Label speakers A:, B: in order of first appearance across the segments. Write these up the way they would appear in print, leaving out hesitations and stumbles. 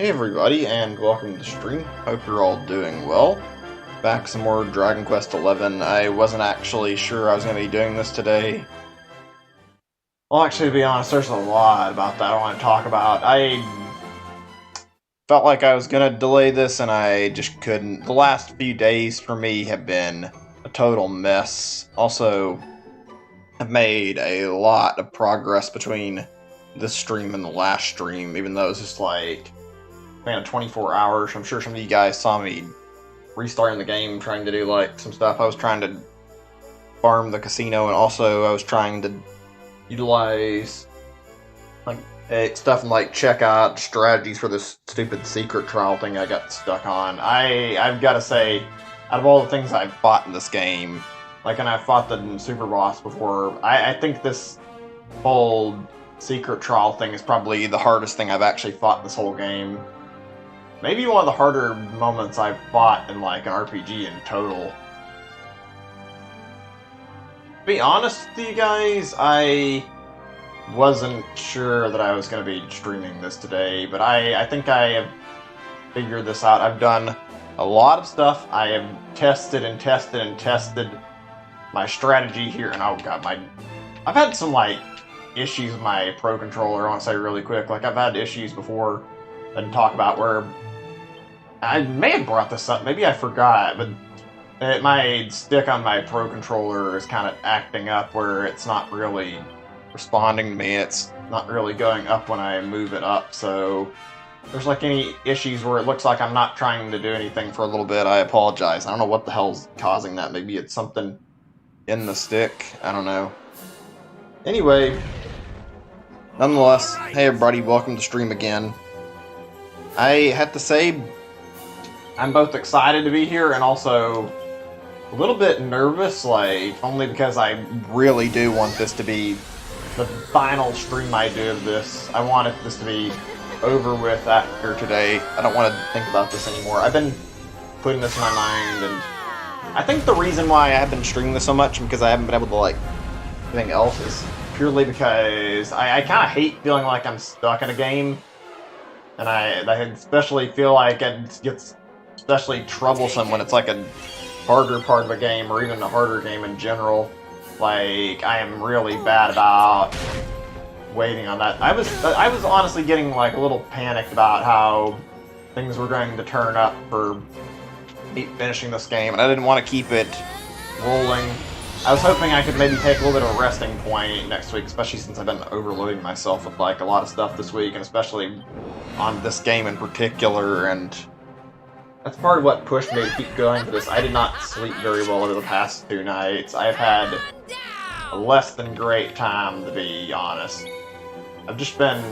A: Hey everybody, and welcome to the stream. Hope you're all doing well. Back some more Dragon Quest XI. I wasn't actually sure I was going to be doing this today. Well, actually, to be honest, there's a lot about that I want to talk about. I felt like I was going to delay this, and I just couldn't. The last few days for me have been a total mess. Also, I've made a lot of progress between this stream and the last stream, even though it's just like span of 24 hours. I'm sure some of you guys saw me restarting the game, trying to do like some stuff. I was trying to farm the casino, and also I was trying to utilize like stuff and like check out strategies for this stupid secret trial thing I got stuck on. I've got to say, out of all the things I've fought in this game, like, and I've fought the super boss before, I think this whole secret trial thing is probably the hardest thing I've actually fought in this whole game. Maybe one of the harder moments I've fought in like an RPG in total. To be honest with you guys, I wasn't sure that I was going to be streaming this today, but I think I have figured this out. I've done a lot of stuff. I have tested and tested and tested my strategy here, and oh god, I've had some like issues with my Pro Controller. I want to say really quick, like I've had issues before I didn't talk about where I may have brought this up, maybe I forgot, but my stick on my Pro Controller is kind of acting up where it's not really responding to me. It's not really going up when I move it up, so if there's like any issues where it looks like I'm not trying to do anything for a little bit, I apologize. I don't know what the hell's causing that. Maybe it's something in the stick. I don't know. Anyway, nonetheless, hey everybody, welcome to stream again. I have to say, I'm both excited to be here and also a little bit nervous, like, only because I really do want this to be the final stream I do of this. I want this to be over with after today. I don't want to think about this anymore. I've been putting this in my mind, and I think the reason why I have been streaming this so much, because I haven't been able to, like, anything else, is purely because I kind of hate feeling like I'm stuck in a game. And I especially feel like it gets especially troublesome when it's like a harder part of a game, or even a harder game in general. Like, I am really bad about waiting on that. I was honestly getting like a little panicked about how things were going to turn up for me finishing this game, and I didn't want to keep it rolling. I was hoping I could maybe take a little bit of a resting point next week, especially since I've been overloading myself with like a lot of stuff this week, and especially on this game in particular, and that's part of what pushed me to keep going for this. I did not sleep very well over the past 2 nights. I've had a less than great time, to be honest. I've just been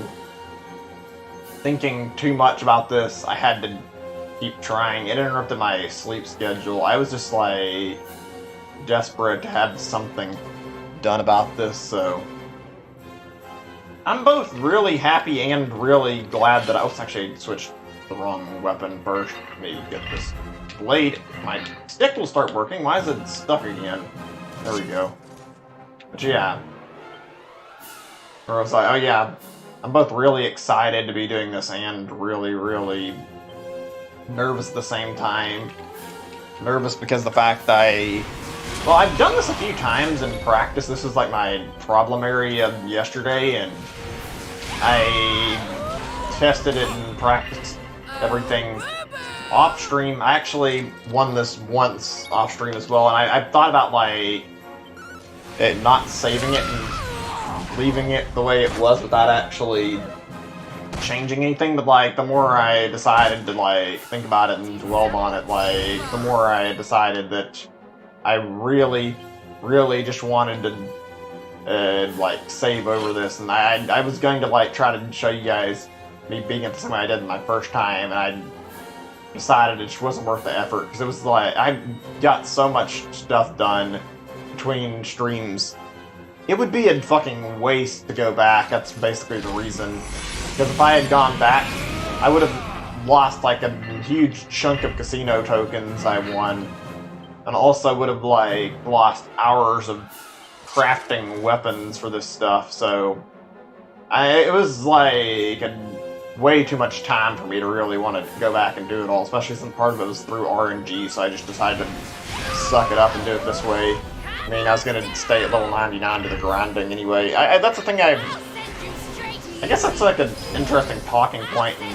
A: thinking too much about this. I had to keep trying. It interrupted my sleep schedule. I was just like desperate to have something done about this, so I'm both really happy and really glad that I was actually switched the wrong weapon first. Let me get this blade. My stick will start working. Why is it stuck again? There we go. But yeah. Or I was like, oh yeah, I'm both really excited to be doing this and really, really nervous at the same time. Nervous because the fact that well, I've done this a few times in practice. This is like my problem area yesterday, and I tested it in practice. Everything off stream. I actually won this once off stream as well, and I thought about like not saving it and leaving it the way it was without actually changing anything. But like the more I decided to like think about it and dwell on it, like the more I decided that I really, really just wanted to like save over this, and I was going to like try to show you guys me being at the same way I did my first time, and I decided it just wasn't worth the effort, because it was like, I got so much stuff done between streams. It would be a fucking waste to go back, that's basically the reason. Because if I had gone back, I would have lost like a huge chunk of casino tokens I won, and also would have like lost hours of crafting weapons for this stuff, so it was like a way too much time for me to really want to go back and do it all, especially since part of it was through RNG, so I just decided to suck it up and do it this way. I mean, I was going to stay at level 99 to the grinding anyway. That's the thing I guess that's like an interesting talking point in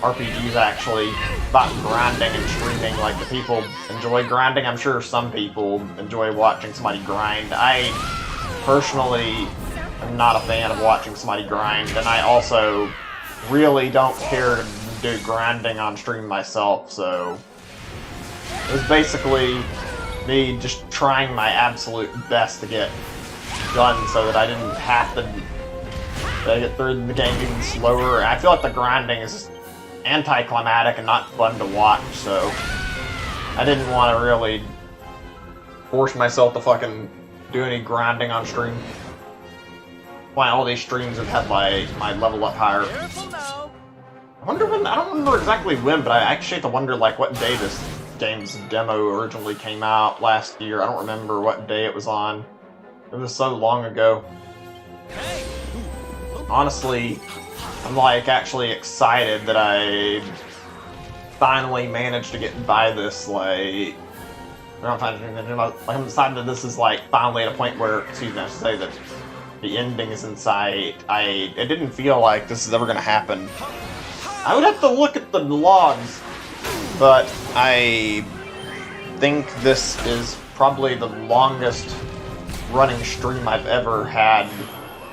A: RPGs, actually, about grinding and streaming. Like, the people enjoy grinding. I'm sure some people enjoy watching somebody grind. I personally am not a fan of watching somebody grind, and I also really don't care to do grinding on stream myself, so it was basically me just trying my absolute best to get done so that I didn't have to get through the game even slower. I feel like the grinding is just anticlimactic and not fun to watch, so I didn't want to really force myself to fucking do any grinding on stream. Why all these streams have had like my level up higher. I wonder when, I don't remember exactly when, but I actually have to wonder like what day this game's demo originally came out last year. I don't remember what day it was on. It was so long ago. Honestly, I'm like actually excited that I finally managed to get by this. Like, I'm excited that this is like finally at a point where, excuse me, I should say that the ending is in sight. It didn't feel like this is ever gonna happen. I would have to look at the logs, but I think this is probably the longest running stream I've ever had,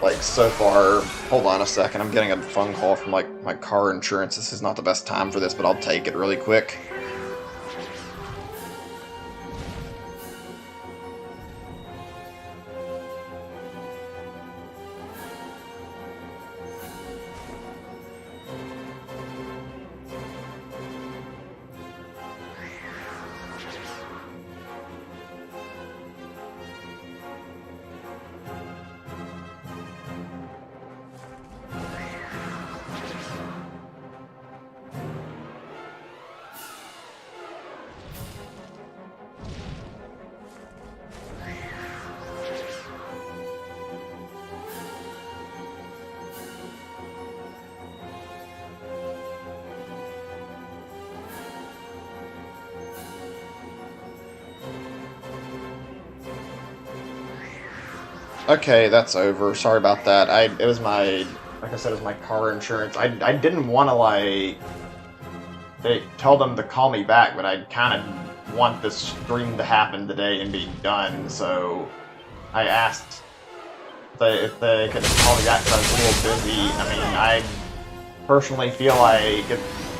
A: like, so far. Hold on a second, I'm getting a phone call from, like, my car insurance. This is not the best time for this, but I'll take it really quick. Okay, that's over. Sorry about that. It was my, like I said, it was my car insurance. I didn't want to, like, tell them to call me back, but I kind of want this stream to happen today and be done, so I asked if they could call me back because I was a little busy. I mean, I personally feel like,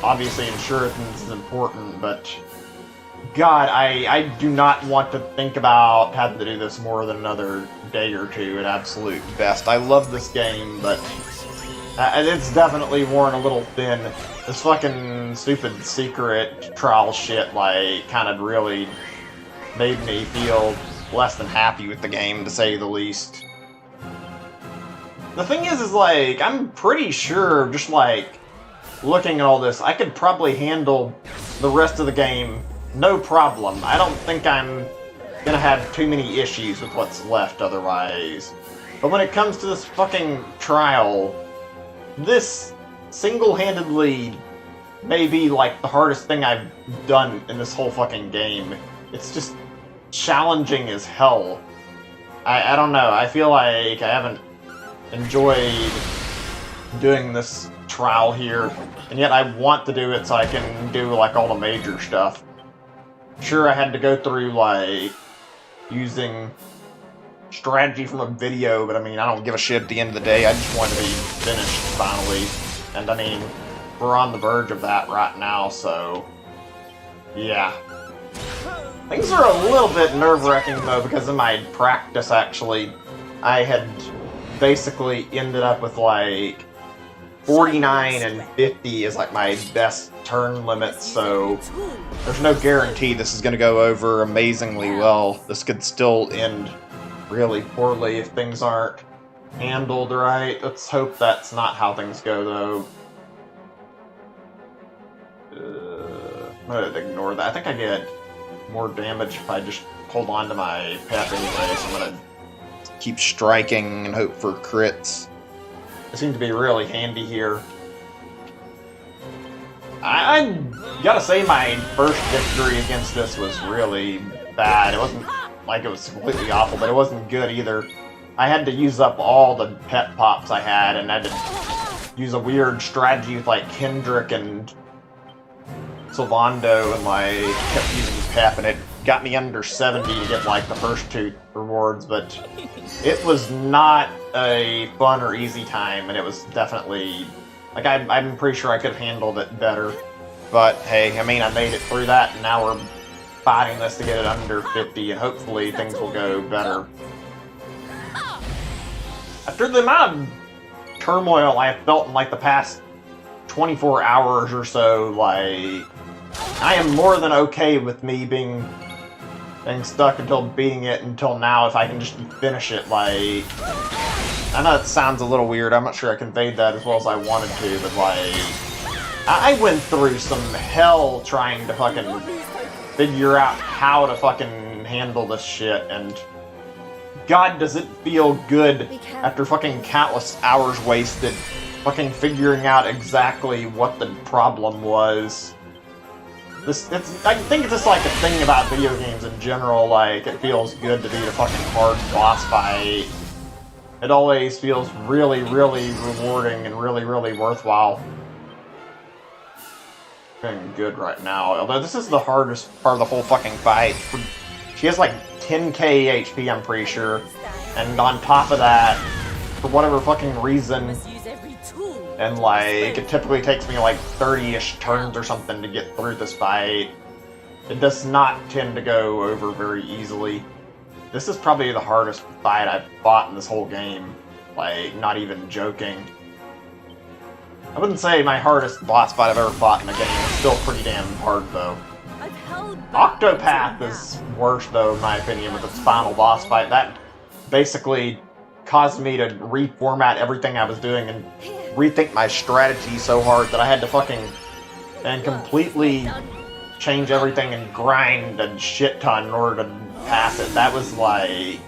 A: obviously insurance is important, but God, I do not want to think about having to do this more than another day or two at absolute best. I love this game, but it's definitely worn a little thin. This fucking stupid secret trial shit, like, kind of really made me feel less than happy with the game, to say the least. The thing is like, I'm pretty sure, just like, looking at all this, I could probably handle the rest of the game no problem. I don't think I'm gonna have too many issues with what's left otherwise. But when it comes to this fucking trial, this single-handedly may be like the hardest thing I've done in this whole fucking game. It's just challenging as hell. I don't know, I feel like I haven't enjoyed doing this trial here, and yet I want to do it so I can do like all the major stuff. Sure, I had to go through, like, using strategy from a video, but I mean, I don't give a shit at the end of the day. I just want to be finished, finally. And I mean, we're on the verge of that right now, so yeah. Things are a little bit nerve-wracking, though, because in my practice, actually, I had basically ended up with, like, 49 and 50 is like my best turn limit, so there's no guarantee this is going to go over amazingly well. This could still end really poorly if things aren't handled right. Let's hope that's not how things go, though. I'm going to ignore that. I think I get more damage if I just hold on to my pet anyway, so I'm going to keep striking and hope for crits. It seems to be really handy here. I gotta say my first victory against this was really bad. It wasn't like it was completely awful, but it wasn't good either. I had to use up all the pet pops I had, and I had to use a weird strategy with like Kendrick and Sylvando, and like kept using pep, and it got me under 70 to get like the first 2 rewards, but it was not a fun or easy time, and it was definitely like I'm pretty sure I could have handled it better. But hey, I mean, I made it through that, and now we're fighting this to get it under 50, and hopefully things will go better. After the amount of turmoil I have felt in like the past 24 hours or so, like, I am more than okay with me being stuck until beating it until now if I can just finish it. Like, I know it sounds a little weird, I'm not sure I conveyed that as well as I wanted to, but like, I went through some hell trying to fucking figure out how to fucking handle this shit, and God, does it feel good after fucking countless hours wasted fucking figuring out exactly what the problem was. I think it's just like a thing about video games in general, like, it feels good to beat a fucking hard boss fight. It always feels really, really rewarding and really, really worthwhile. Feeling good right now, although this is the hardest part of the whole fucking fight. She has like 10k HP, I'm pretty sure, and on top of that, for whatever fucking reason, and like, it typically takes me like 30-ish turns or something to get through this fight. It does not tend to go over very easily. This is probably the hardest fight I've fought in this whole game, like, not even joking. I wouldn't say my hardest boss fight I've ever fought in a game. It's still pretty damn hard, though. Octopath is worse, though, in my opinion, with its final boss fight. That basically caused me to reformat everything I was doing and rethink my strategy so hard that I had to fucking and completely change everything and grind a shit ton in order to pass it. That was, like,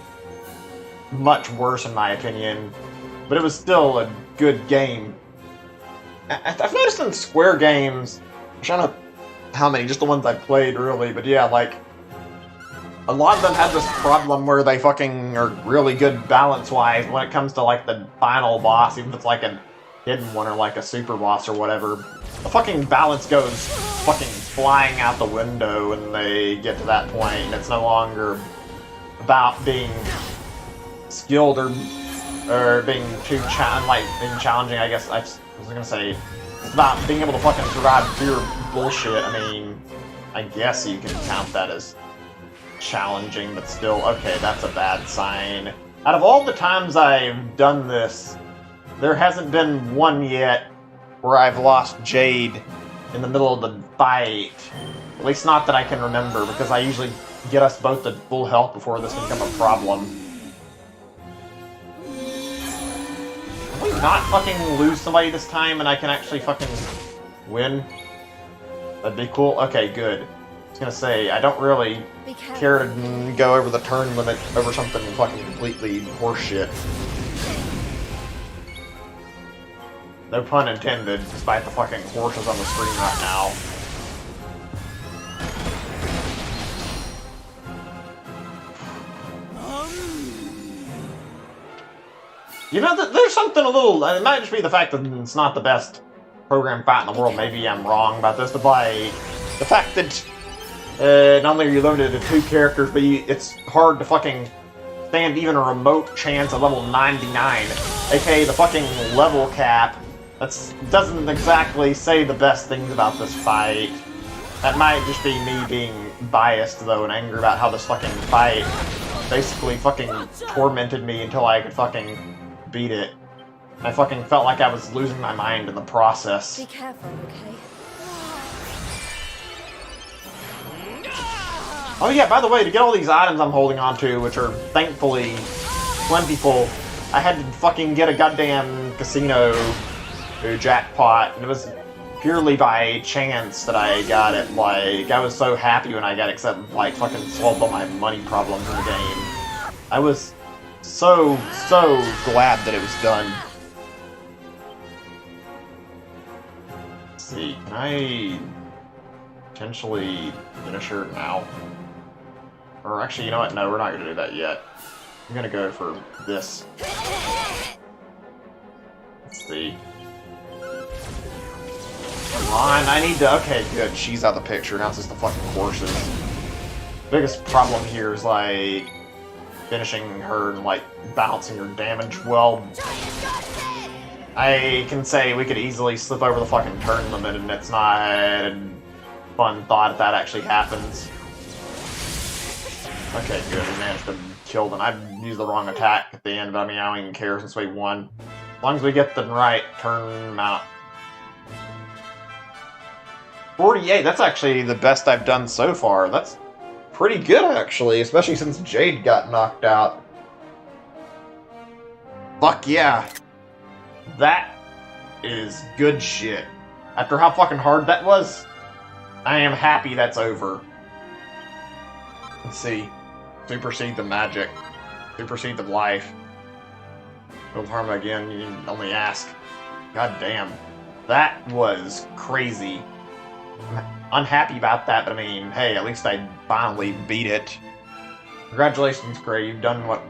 A: much worse, in my opinion. But it was still a good game. I've noticed in Square games, I don't know how many, just the ones I played really, but yeah, like, a lot of them have this problem where they fucking are really good balance-wise when it comes to, like, the final boss, even if it's like a hidden one or like a super boss or whatever. The fucking balance goes fucking flying out the window when they get to that point, and it's no longer about being skilled or being too being challenging, I guess. I was gonna say, it's about being able to fucking survive pure bullshit. I mean, I guess you can count that as challenging, but still, okay, that's a bad sign. Out of all the times I've done this, there hasn't been one yet where I've lost Jade in the middle of the fight. At least not that I can remember, because I usually get us both to full health before this can become a problem. Can we not fucking lose somebody this time and I can actually fucking win? That'd be cool. Okay, good. I was gonna say, I don't really care to go over the turn limit over something fucking completely horseshit. No pun intended, despite the fucking horses on the screen right now. You know, there's something a little... It might just be the fact that it's not the best program fight in the world. Maybe I'm wrong about this, but like, the fact that not only are you limited to 2 characters, but it's hard to fucking stand even a remote chance at level 99, aka the fucking level cap. That doesn't exactly say the best things about this fight. That might just be me being biased, though, and angry about how this fucking fight basically fucking tormented me until I could fucking beat it. I fucking felt like I was losing my mind in the process.
B: Be careful, okay?
A: Oh yeah, by the way, to get all these items I'm holding on to, which are thankfully plentiful, I had to fucking get a goddamn casino jackpot, and it was purely by chance that I got it. Like, I was so happy when I got it, except, like, fucking solved all my money problems in the game. I was so glad that it was done. Let's see. Can I potentially finish her now? Or actually, you know what? No, we're not going to do that yet. I'm going to go for this. Let's see. Come on, I need to... Okay, good. She's out of the picture. Now it's just the fucking horses. Biggest problem here is, like, finishing her and, like, balancing her damage. Well, I can say we could easily slip over the fucking turn limit, and it's not a fun thought if that actually happens. Okay, good. We managed to kill them. I used the wrong attack at the end, but I mean, I don't even care since we won. As long as we get the right turn amount. 48, that's actually the best I've done so far. That's pretty good, actually, especially since Jade got knocked out. Fuck yeah. That is good shit. After how fucking hard that was, I am happy that's over. Let's see. Supersede the magic. Supersede the life. Don't harm again, you only ask. God damn. That was crazy. I'm unhappy about that, but I mean, hey, at least I finally beat it. Congratulations, Gray. You've done what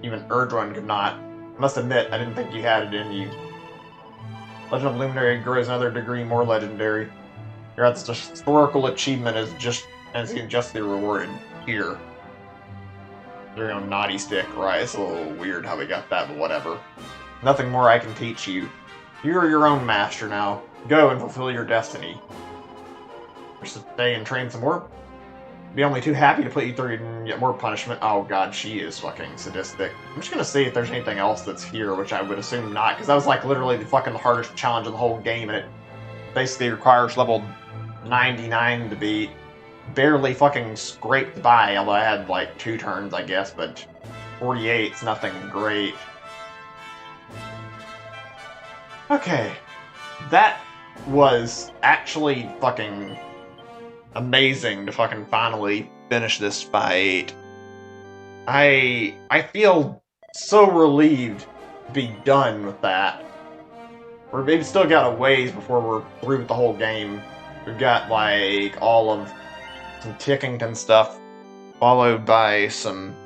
A: even Erdrun could not. I must admit, I didn't think you had it in you. Legend of Luminary grows another degree more legendary. Your historical achievement is justly rewarded here. Your own naughty stick, right? It's a little weird how we got that, but whatever. Nothing more I can teach you. You are your own master now. Go and fulfill your destiny. Stay and train some more. Be only too happy to put you through and get more punishment. Oh god, she is fucking sadistic. I'm just gonna see if there's anything else that's here, which I would assume not, because that was like literally the fucking hardest challenge of the whole game, and it basically requires level 99 to beat. Barely fucking scraped by, although I had like 2 turns, I guess, but 48's nothing great. Okay. That was actually fucking amazing to fucking finally finish this fight. I feel so relieved to be done with that. We've still got a ways before we're through with the whole game. We've got like all of some Tickington stuff, followed by some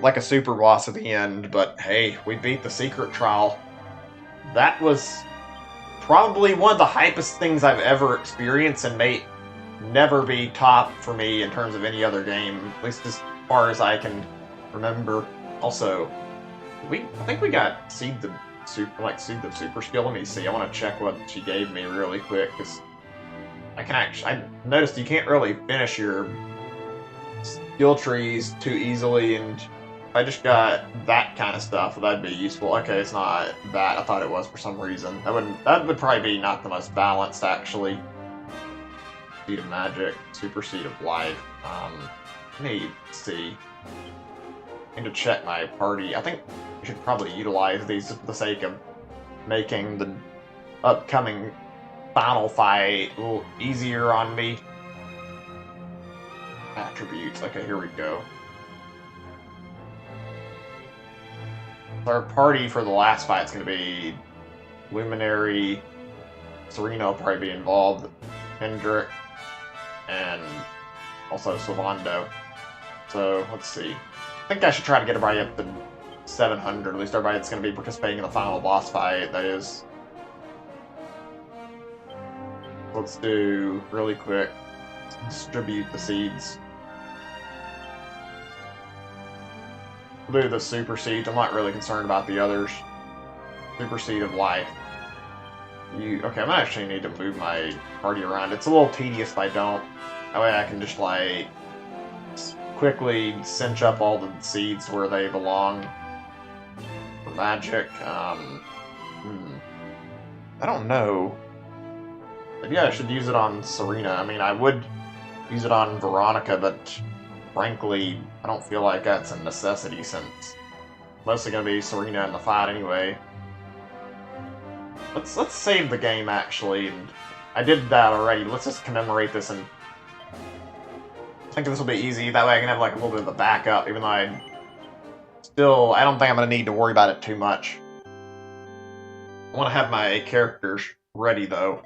A: like a super boss at the end, but hey, we beat the secret trial. That was probably one of the hypest things I've ever experienced, and may never be top for me in terms of any other game, at least as far as I can remember. Also, I think we got Seed the Super skill. Let me see. I want to check what she gave me really quick, because I noticed you can't really finish your skill trees too easily, and if I just got that kind of stuff, that'd be useful. Okay, it's not that. I thought it was for some reason. That would probably be not the most balanced, actually. Seed of Magic, Super Seed of Life. Let me see. I need to check my party. I think I should probably utilize these for the sake of making the upcoming final fight a little easier on me. Attributes. Okay, here we go. Our party for the last fight is going to be Luminary, Serena will probably be involved, Hendrik, and also Sylvando. So, let's see. I think I should try to get everybody up to 700, at least everybody that's going to be participating in the final boss fight, that is. Let's do, really quick, distribute the seeds. Do the Super Seed. I'm not really concerned about the others. Super Seed of Life. Okay, I'm gonna actually need to move my party around. It's a little tedious if I don't. That way I can just, like, quickly cinch up all the seeds where they belong. For magic, I don't know. Maybe I should use it on Serena. I mean, I would use it on Veronica, but frankly, I don't feel like that's a necessity, since it's mostly going to be Serena in the fight anyway. Let's save the game, actually. And I did that already. Let's just commemorate this, and I think this will be easy. That way I can have like a little bit of a backup, even though I don't think I'm going to need to worry about it too much. I want to have my characters ready, though.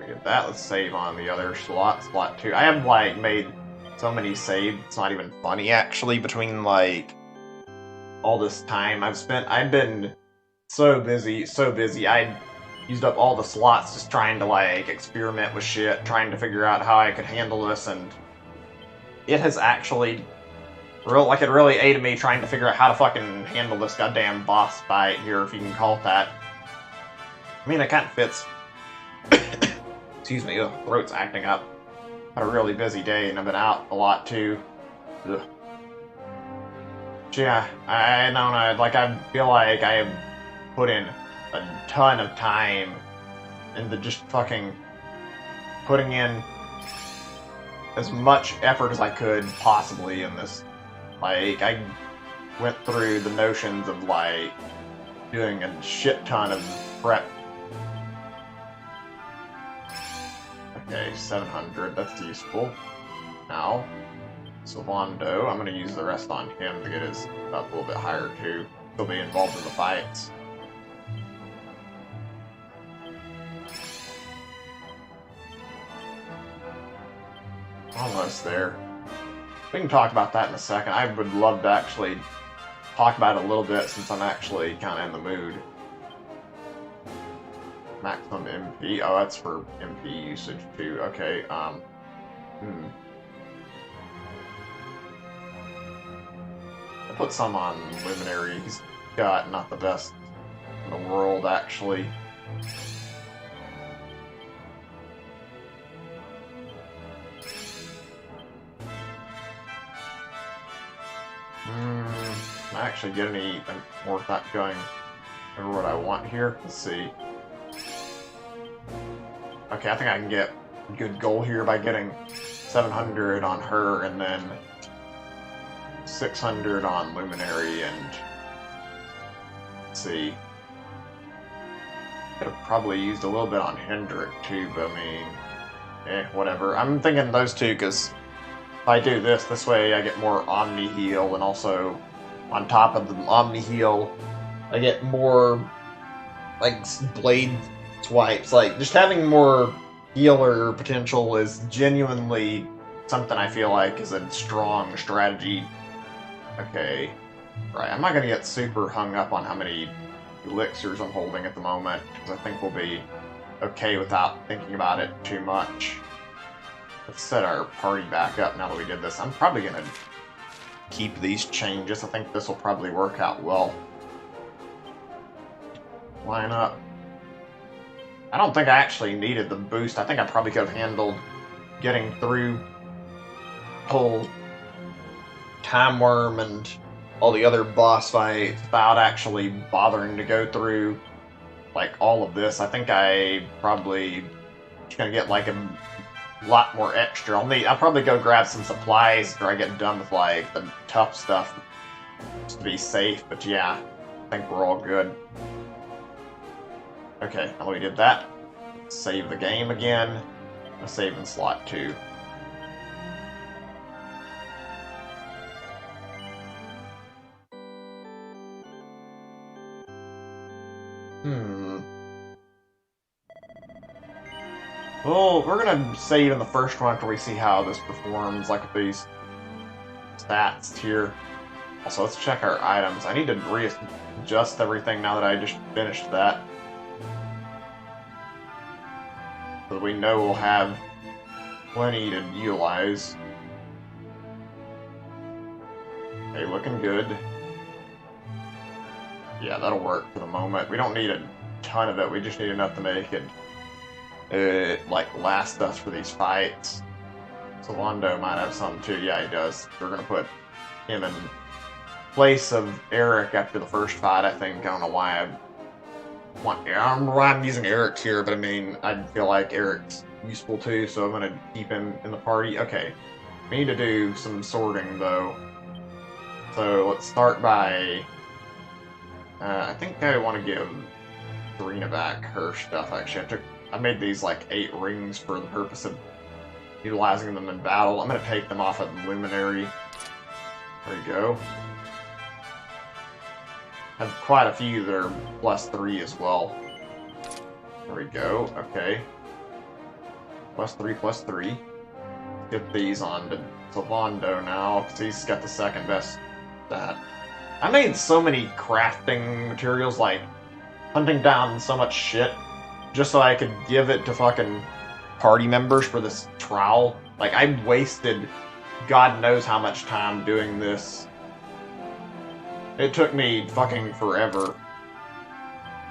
A: We get that. Let's save on the other slot, slot 2. I have, like, made so many saves, it's not even funny, actually, between, like, all this time I've been so busy, I used up all the slots just trying to, like, experiment with shit, trying to figure out how I could handle this, and it has actually, it really aided me trying to figure out how to fucking handle this goddamn boss fight here, if you can call it that. I mean, it kind of fits. Excuse me, ugh, throat's acting up. Had a really busy day, and I've been out a lot, too. Ugh. Yeah, I don't know, like, I feel like I have put in a ton of time into just fucking putting in as much effort as I could possibly in this. Like, I went through the notions of, like, doing a shit ton of prep. Okay, 700, that's useful. Now, Sylvando, I'm going to use the rest on him to get his up a little bit higher too. He'll be involved in the fights. Almost there. We can talk about that in a second. I would love to actually talk about it a little bit since I'm actually kind of in the mood. Maximum MP. Oh, that's for MP usage too. Okay, I'll put some on Luminary. He's got not the best in the world, actually. Am I actually get any more of that going over what I want here? Let's see. Okay, I think I can get a good goal here by getting 700 on her and then 600 on Luminary, and let's see. Could have probably used a little bit on Hendrik too, but I mean, whatever. I'm thinking those two because if I do this way I get more Omni Heal, and also on top of the Omni Heal, I get more like blade swipes. Like, just having more healer potential is genuinely something I feel like is a strong strategy. Okay, right, I'm not going to get super hung up on how many elixirs I'm holding at the moment, because I think we'll be okay without thinking about it too much. Let's set our party back up now that we did this. I'm probably going to keep these changes. I think this will probably work out well. Line up. I don't think I actually needed the boost. I think I probably could have handled getting through whole Time Worm and all the other boss fights without actually bothering to go through like all of this. I think I probably gonna get like a lot more extra. I'll probably go grab some supplies after I get done with like the tough stuff just to be safe, but yeah, I think we're all good. Okay, now we did that. Save the game again. I'll save in slot 2. Well, we're gonna save in the first one after we see how this performs, like with these stats here. Also, let's check our items. I need to readjust everything now that I just finished that. So that we know we'll have plenty to utilize. Okay, looking good. Yeah, that'll work for the moment. We don't need a ton of it, we just need enough to make it like last us for these fights. So Londo might have some too. Yeah, he does. We're gonna put him in place of Eric after the first fight, I think. I don't know why I'm using Eric's here, but I mean, I feel like Eric's useful too, so I'm gonna keep him in the party. Okay, we need to do some sorting though. So let's start by I think I want to give Serena back her stuff. Actually, I made these like 8 rings for the purpose of utilizing them in battle. I'm going to take them off of the Luminary. There we go. I have quite a few that are +3 as well. There we go. Okay. +3/+3. Get these on to Sylvando now, because he's got the second best stat. I made so many crafting materials, like hunting down so much shit, just so I could give it to fucking party members for this trial. Like, I wasted God knows how much time doing this. It took me fucking forever.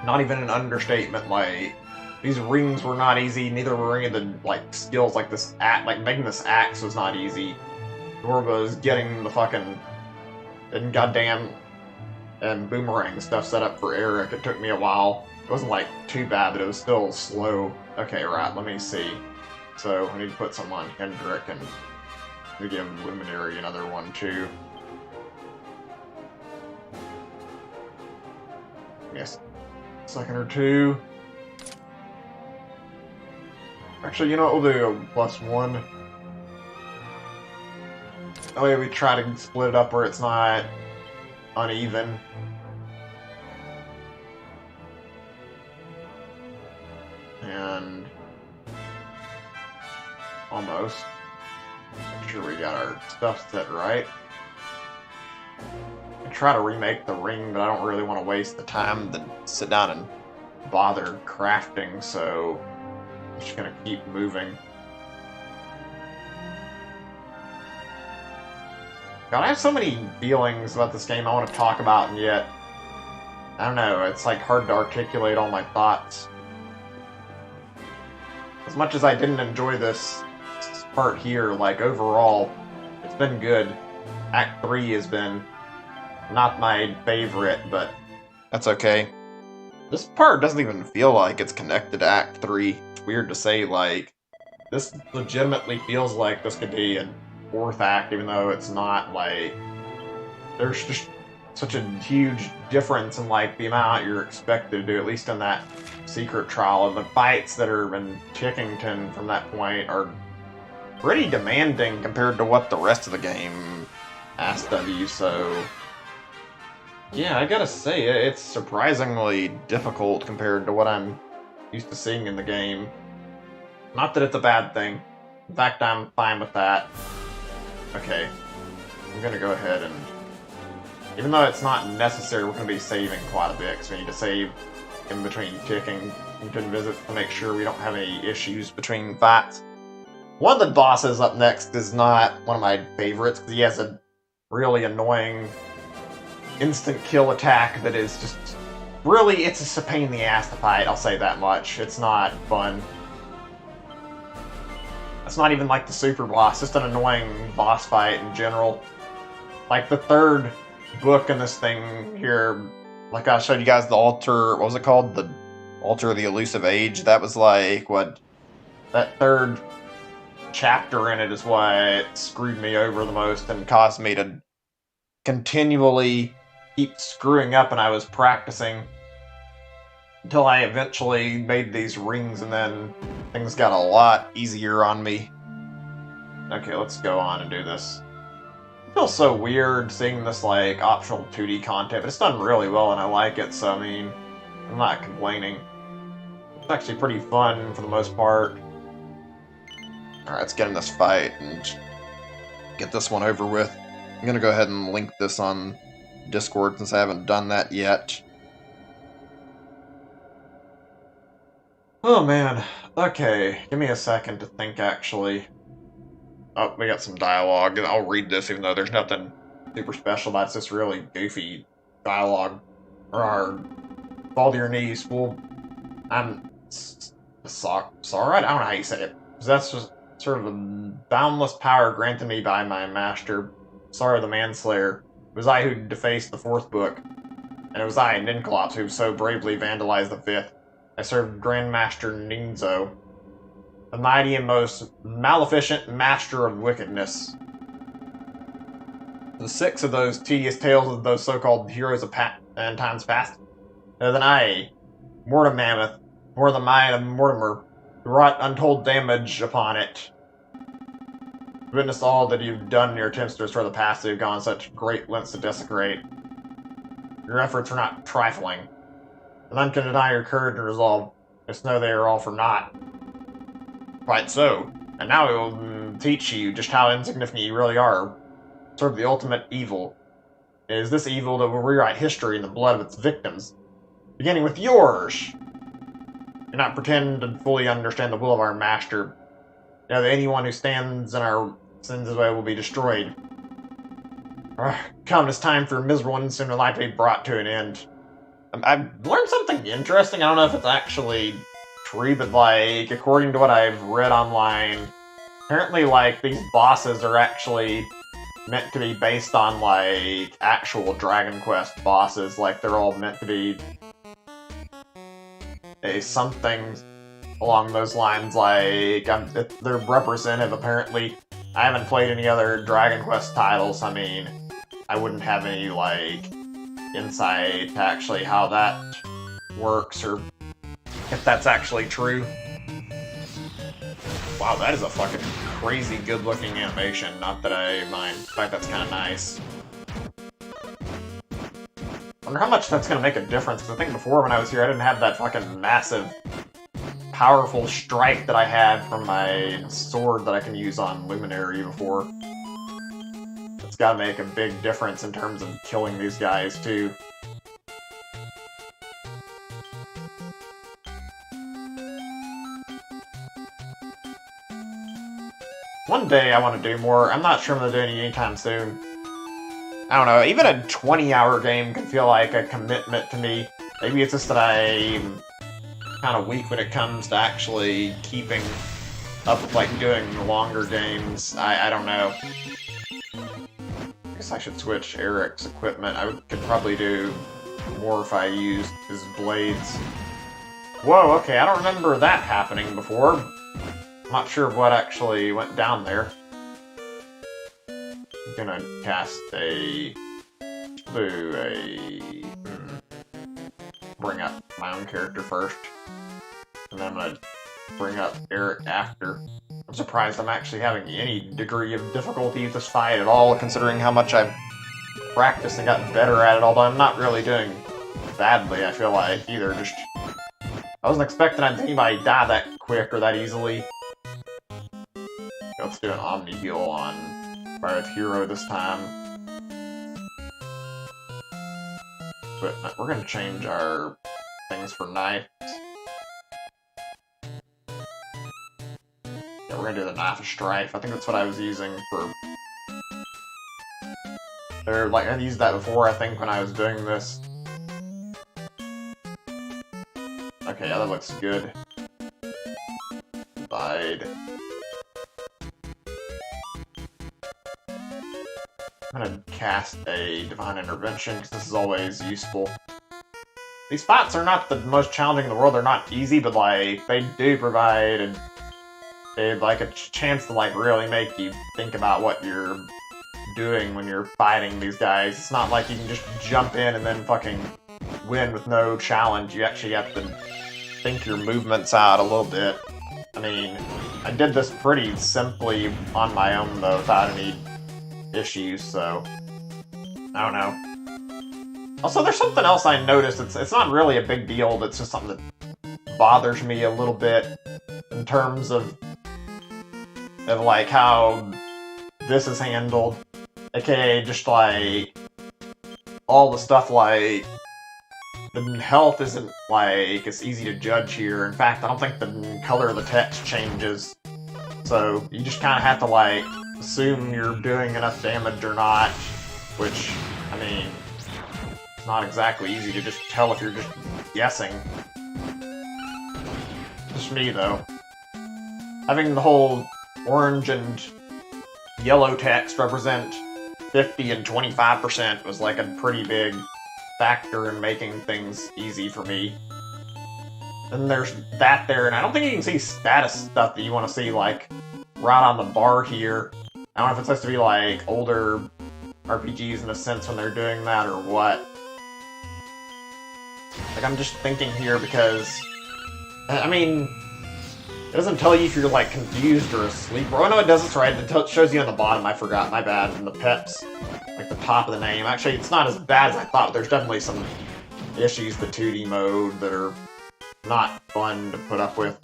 A: Not even an understatement, like, these rings were not easy, neither were any of the, like, skills, like this like, making this axe was not easy. Nor was getting the fucking, and goddamn, and boomerang stuff set up for Eric. It took me a while. It wasn't, like, too bad, but it was still slow. Okay, right, let me see. So, I need to put some on Hendrik, and to give Luminary another one, too. Yes. Second or two. Actually, you know what? We'll do a +1. That way we try to split it up where it's not uneven. And almost. Make sure we got our stuff set right. I try to remake the ring, but I don't really want to waste the time to sit down and bother crafting, so I'm just gonna keep moving. God, I have so many feelings about this game I want to talk about, and yet, I don't know, it's like hard to articulate all my thoughts. As much as I didn't enjoy this part here, like, overall, it's been good. Act 3 has been not my favorite, but that's okay. This part doesn't even feel like it's connected to Act 3. It's weird to say, like, this legitimately feels like this could be a fourth act, even though it's not. Like, there's just such a huge difference in, like, the amount you're expected to do, at least in that secret trial, and the fights that are in Tickington from that point are pretty demanding compared to what the rest of the game asks of you, so yeah, I gotta say, it's surprisingly difficult compared to what I'm used to seeing in the game. Not that it's a bad thing. In fact, I'm fine with that. Okay, I'm gonna go ahead and, even though it's not necessary, we're gonna be saving quite a bit, because we need to save in between Tickington visits to make sure we don't have any issues between fights. One of the bosses up next is not one of my favorites, because he has a really annoying instant kill attack that is just really, it's just a pain in the ass to fight, I'll say that much. It's not fun. It's not even like the super boss, just an annoying boss fight in general. Like the third book in this thing here, like I showed you guys the altar, what was it called? The Altar of the Elusive Age. That was like, what, that third chapter in it is what screwed me over the most and caused me to continually keep screwing up, and I was practicing until I eventually made these rings, and then things got a lot easier on me. Okay, let's go on and do this. It feels so weird seeing this, like, optional 2D content, but it's done really well and I like it, so I mean, I'm not complaining. It's actually pretty fun for the most part. Alright, let's get in this fight and get this one over with. I'm gonna go ahead and link this on Discord since I haven't done that yet. Oh man, okay, give me a second to think actually. Oh, we got some dialogue, and I'll read this even though there's nothing super special about it. It's just really goofy dialogue. Or, fall to your knees, fool. I'm sorry, I don't know how you say it. That's just sort of a boundless power granted me by my master, Sorrow the Manslayer. It was I who defaced the fourth book, and it was I, Ninclops, who so bravely vandalized the fifth. I served Grandmaster Ninzo, the mighty and most maleficent master of wickedness. The six of those tedious tales of those so-called heroes of times past, better than I, Mortem Mammoth, more than mine of Mortimer, who wrought untold damage upon it. Witness all that you've done in your attempts to restore the past that you've gone such great lengths to desecrate. Your efforts are not trifling. None can deny your courage and resolve. Just know they are all for naught. Quite so. And now it will teach you just how insignificant you really are. Sort of the ultimate evil. It is this evil that will rewrite history in the blood of its victims. Beginning with yours! Do not pretend to fully understand the will of our master. You know that anyone who stands in our sins' way will be destroyed. Come, it's time for a miserable innocent life to be brought to an end. I've learned something interesting. I don't know if it's actually true, but, like, according to what I've read online, apparently, like, these bosses are actually meant to be based on, like, actual Dragon Quest bosses. Like, they're all meant to be something along those lines, like, they're representative, apparently. I haven't played any other Dragon Quest titles. I mean, I wouldn't have any, like, insight to actually how that works, or if that's actually true. Wow, that is a fucking crazy good-looking animation. Not that I mind. In fact, that's kind of nice. I wonder how much that's going to make a difference, because I think before when I was here, I didn't have that fucking massive, powerful strike that I had from my sword that I can use on Luminary before. It's got to make a big difference in terms of killing these guys, too. One day I want to do more. I'm not sure I'm going to do any anytime soon. I don't know, even a 20-hour game can feel like a commitment to me. Maybe it's just that I'm kind of weak when it comes to actually keeping up with, like, doing longer games. I don't know. I guess I should switch Eric's equipment. I could probably do more if I used his blades. Whoa, okay, I don't remember that happening before. I'm not sure what actually went down there. I'm gonna cast a blue, bring up my own character first, and then I'm gonna bring up Eric after. I'm surprised I'm actually having any degree of difficulty with this fight at all, considering how much I've practiced and gotten better at it, although I'm not really doing badly, I feel like, either. Just, I wasn't expecting anybody die that quick or that easily. Let's do an Omni Heal on Private Hero this time. But we're gonna change our things for knives. Yeah, we're gonna do the Knife of Strife. I think that's what I was using for... Or, like, I used that before, I think, when I was doing this. Okay, yeah, that looks good. Divide. I'm gonna cast a Divine Intervention, because this is always useful. These fights are not the most challenging in the world, they're not easy, but, like, they do provide like, a chance to, like, really make you think about what you're doing when you're fighting these guys. It's not like you can just jump in and then fucking win with no challenge. You actually have to think your movements out a little bit. I mean, I did this pretty simply on my own, though, without any issues, so I don't know. Also, there's something else I noticed. It's not really a big deal, but it's just something that bothers me a little bit in terms of like how this is handled. AKA just like all the stuff like the health isn't like it's easy to judge here. In fact, I don't think the color of the text changes. So you just kind of have to like assume you're doing enough damage or not, which, I mean, it's not exactly easy to just tell if you're just guessing. Just me, though. Having the whole orange and yellow text represent 50 and 25% was like a pretty big factor in making things easy for me. And there's that there, and I don't think you can see status stuff that you want to see, like, right on the bar here. I don't know if it's supposed to be, like, older RPGs in a sense when they're doing that or what. Like, I'm just thinking here because, I mean, it doesn't tell you if you're, like, confused or asleep. Oh, no, it does, it's right. It shows you on the bottom, I forgot, my bad, and the peps, like, the top of the name. Actually, it's not as bad as I thought, but there's definitely some issues, the 2D mode, that are not fun to put up with.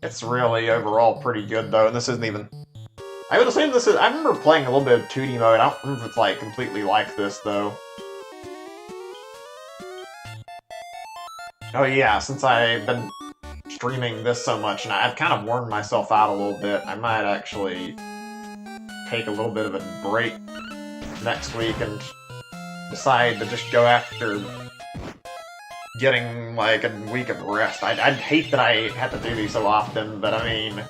A: It's really overall pretty good though, and this isn't even... I would assume this is... I remember playing a little bit of 2D mode. I don't remember if it's like completely like this though. Oh yeah, since I've been streaming this so much, and I've kind of worn myself out a little bit, I might actually take a little bit of a break next week and decide to just go after getting like a week of rest. I'd hate that I have to do these so often, but I mean,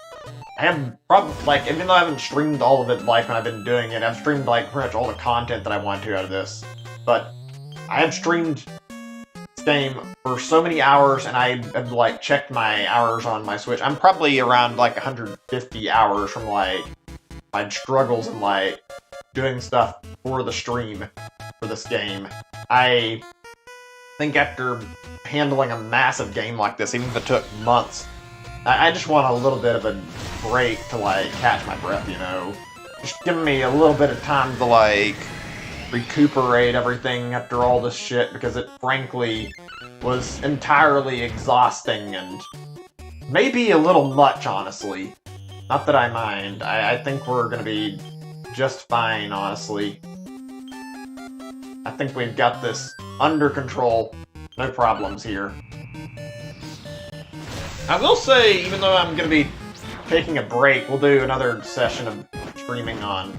A: I have probably, like, even though I haven't streamed all of it like when I've been doing it, I've streamed like pretty much all the content that I want to out of this. But I have streamed this game for so many hours, and I have like checked my hours on my Switch. I'm probably around like 150 hours from like my struggles and like doing stuff for the stream for this game. I think after handling a massive game like this, even if it took months, I just want a little bit of a break to like catch my breath, you know? Just give me a little bit of time to like recuperate everything after all this shit, because it frankly was entirely exhausting and maybe a little much, honestly. Not that I mind. I think we're gonna be just fine, honestly. I think we've got this under control. No problems here. I will say, even though I'm going to be taking a break, we'll do another session of streaming on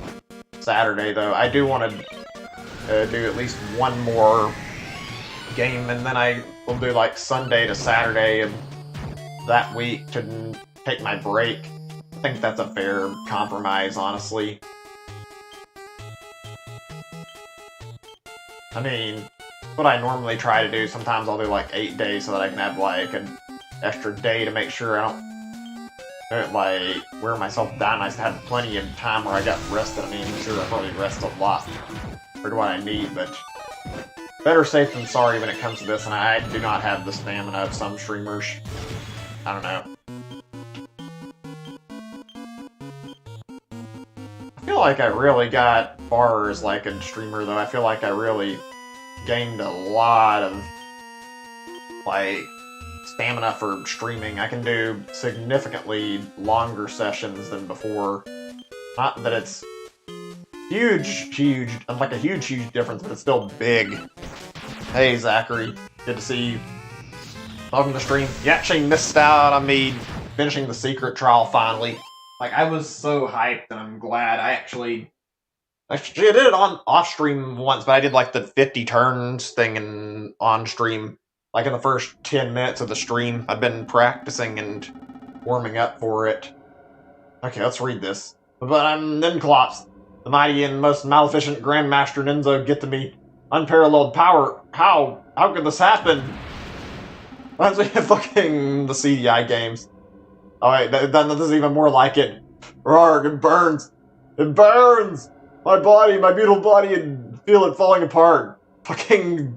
A: Saturday, though. I do want to do at least one more game, and then I will do like Sunday to Saturday of that week to take my break. I think that's a fair compromise, honestly. I mean, what I normally try to do, sometimes I'll do like 8 days so that I can have like an extra day to make sure I don't like wear myself down. I had plenty of time where I got rested. I mean, I'm sure I probably rest a lot for what I need, but better safe than sorry when it comes to this, and I do not have the stamina of some streamers. I don't know. I feel like I really got far as like a streamer, though. I feel like I really gained a lot of like stamina for streaming. I can do significantly longer sessions than before. Not that it's huge, like a huge difference, but it's still big. Hey, Zachary. Good to see you. Welcome to the stream. You actually missed out on me finishing the secret trial finally. Like, I was so hyped, and I'm glad I actually I did it on off-stream once, but I did like the 50 turns thing on-stream. Like in the first 10 minutes of the stream, I've been practicing and warming up for it. Okay, let's read this. But I'm Ninclops, the mighty and most maleficent Grandmaster Ninzo, get to me. Unparalleled power. How could this happen? Reminds me of fucking the CDI games. Oh wait, that is even more like it. Rarg, it burns. It burns! My body, my beautiful body, and feel it falling apart. Fucking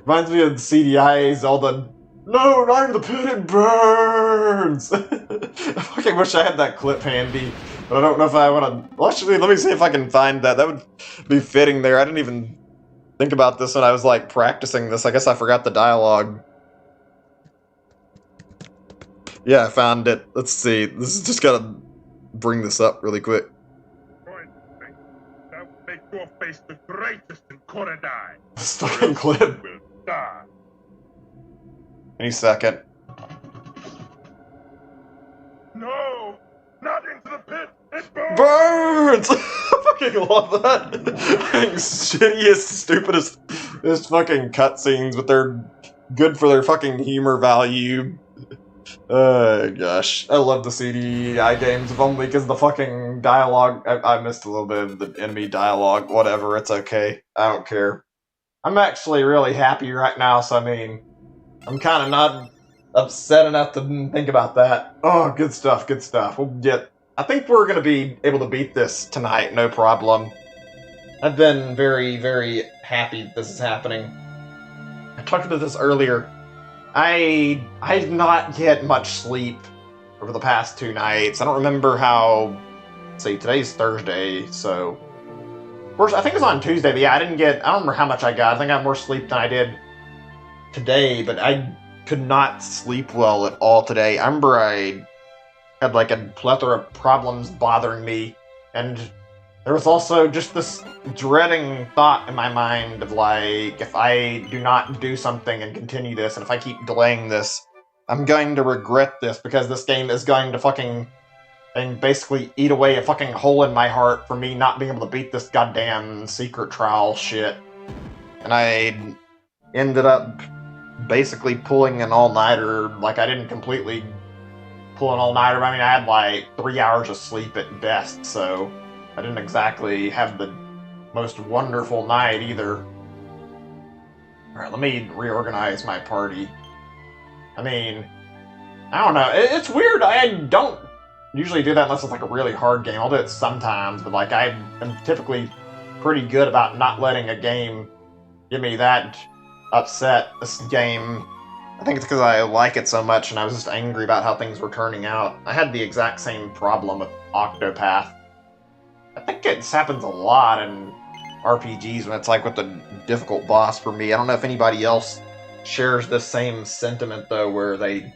A: reminds me of the CDI Zelda. No, not in the pit, it burns! I fucking wish I had that clip handy, but I don't know if I want to... Well, actually, let me see if I can find that. That would be fitting there. I didn't even think about this when I was, like, practicing this. I guess I forgot the dialogue. Yeah, I found it. Let's see. This is just gotta bring this up really quick.
B: Make your face the greatest in Korodai.
A: This fucking clip. Any second.
B: No! Not into the pit! It
A: Burns! I fucking love that. Shittiest, stupidest fucking cutscenes, but they're good for their fucking humor value. Gosh. I love the CDI games, if only because the fucking dialogue... I missed a little bit of the enemy dialogue. Whatever, it's okay. I don't care. I'm actually really happy right now, so I mean... I'm kind of not upset enough to think about that. Oh, good stuff, good stuff. We'll get... I think we're going to be able to beat this tonight, no problem. I've been very, very happy that this is happening. I talked about this earlier. I did not get much sleep over the past 2 nights. I don't remember how... Let's see, today's Thursday, so... First, I think it was on Tuesday, but yeah, I don't remember how much I got. I think I got more sleep than I did today, but I could not sleep well at all today. I remember I had like a plethora of problems bothering me, and there was also just this dreading thought in my mind of like, if I do not do something and continue this, and if I keep delaying this, I'm going to regret this because this game is going to fucking and basically eat away a fucking hole in my heart for me not being able to beat this goddamn secret trial shit. And I ended up basically pulling an all-nighter. Like, I didn't completely pull an all-nighter, I mean, I had like 3 hours of sleep at best, so I didn't exactly have the most wonderful night either. Alright, let me reorganize my party. I mean, I don't know, it's weird, I don't usually do that unless it's like a really hard game. I'll do it sometimes, but like, I am typically pretty good about not letting a game get me that upset. This game, I think it's because I like it so much and I was just angry about how things were turning out. I had the exact same problem with Octopath. I think it happens a lot in RPGs when it's like with the difficult boss for me. I don't know if anybody else shares the same sentiment though, where they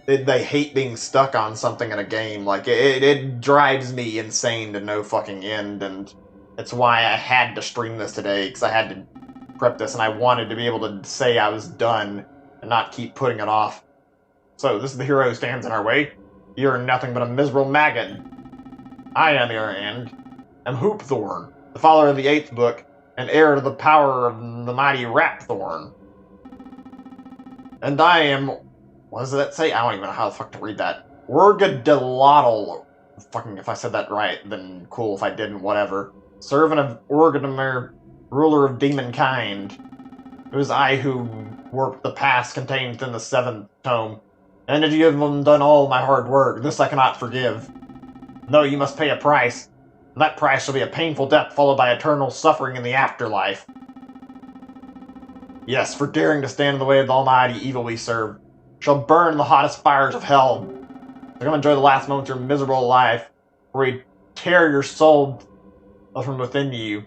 A: hate being stuck on something in a game. Like, it drives me insane to no fucking end, and it's why I had to stream this today, because I had to prep this, and I wanted to be able to say I was done and not keep putting it off. So, this is the hero who stands in our way. You're nothing but a miserable maggot. I, on the other hand, am Hoopthorn, the follower of the 8th book, and heir to the power of the mighty Rapthorn. And I am... what does that say? I don't even know how the fuck to read that. Urgadilotl. Fucking, if I said that right, then cool. If I didn't, whatever. Servant of Urgadimir, ruler of demonkind. It was I who worked the past contained within the 7th tome. And did you have done all my hard work? This I cannot forgive. No, you must pay a price. And that price shall be a painful death followed by eternal suffering in the afterlife. Yes, for daring to stand in the way of the almighty evil we serve. Shall burn in the hottest fires of hell. You're gonna enjoy the last moments of your miserable life, where we tear your soul from within you.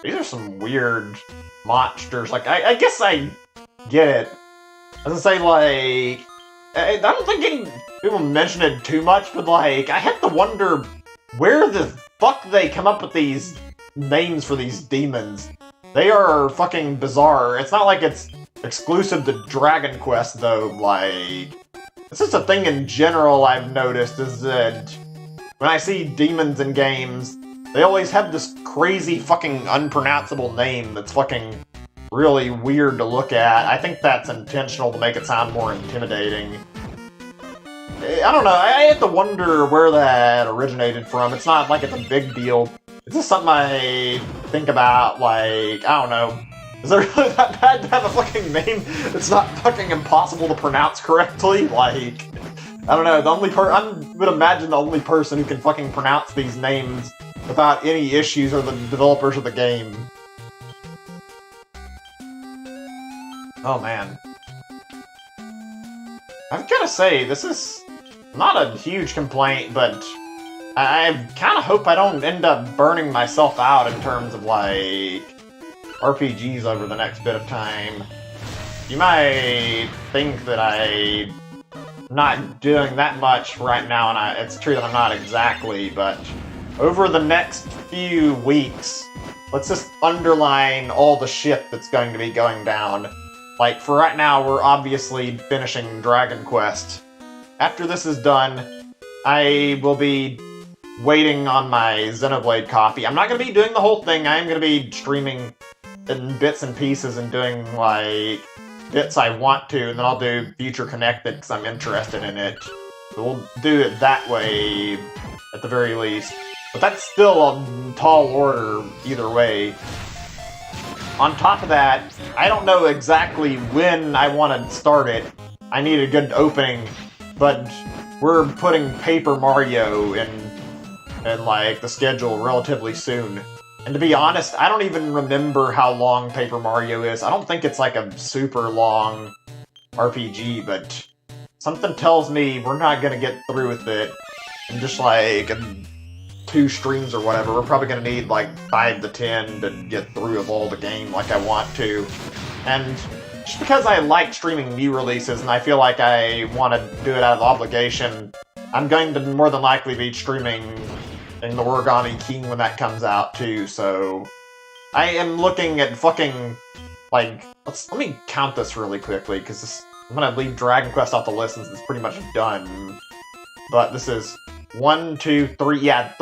A: These are some weird monsters. Like, I guess I get it. I was gonna say, like, I don't think any people mention it too much, but like, I had to wonder where the fuck they come up with these names for these demons. They are fucking bizarre. It's not like it's exclusive to Dragon Quest, though. Like, it's just a thing in general I've noticed, is that when I see demons in games, they always have this crazy fucking unpronounceable name that's fucking really weird to look at. I think that's intentional to make it sound more intimidating. I don't know, I have to wonder where that originated from. It's not like it's a big deal. It's just something I think about, like, I don't know. Is it really that bad to have a fucking name that's not fucking impossible to pronounce correctly? Like, I don't know, the only I would imagine the only person who can fucking pronounce these names without any issues are the developers of the game. Oh man. I've gotta say, this is not a huge complaint, but I kind of hope I don't end up burning myself out in terms of, like, RPGs over the next bit of time. You might think that I'm not doing that much right now, and it's true that I'm not exactly, but over the next few weeks, let's just underline all the shit that's going to be going down. Like, for right now, we're obviously finishing Dragon Quest. After this is done, I will be waiting on my Xenoblade copy. I'm not going to be doing the whole thing. I am going to be streaming in bits and pieces and doing, like, bits I want to, and then I'll do Future Connected because I'm interested in it. So we'll do it that way, at the very least. But that's still a tall order, either way. On top of that, I don't know exactly when I want to start it. I need a good opening, but we're putting Paper Mario in like, the schedule relatively soon. And to be honest, I don't even remember how long Paper Mario is. I don't think it's like a super long RPG, but something tells me we're not gonna get through with it in just like 2 streams or whatever. We're probably gonna need like 5 to 10 to get through of all the game like I want to. And just because I like streaming new releases and I feel like I want to do it out of obligation, I'm going to more than likely be streaming in the Origami King when that comes out too, so I am looking at fucking, like, let me count this really quickly, because I'm gonna leave Dragon Quest off the list since it's pretty much done. But this is 1, 2, 3, yeah,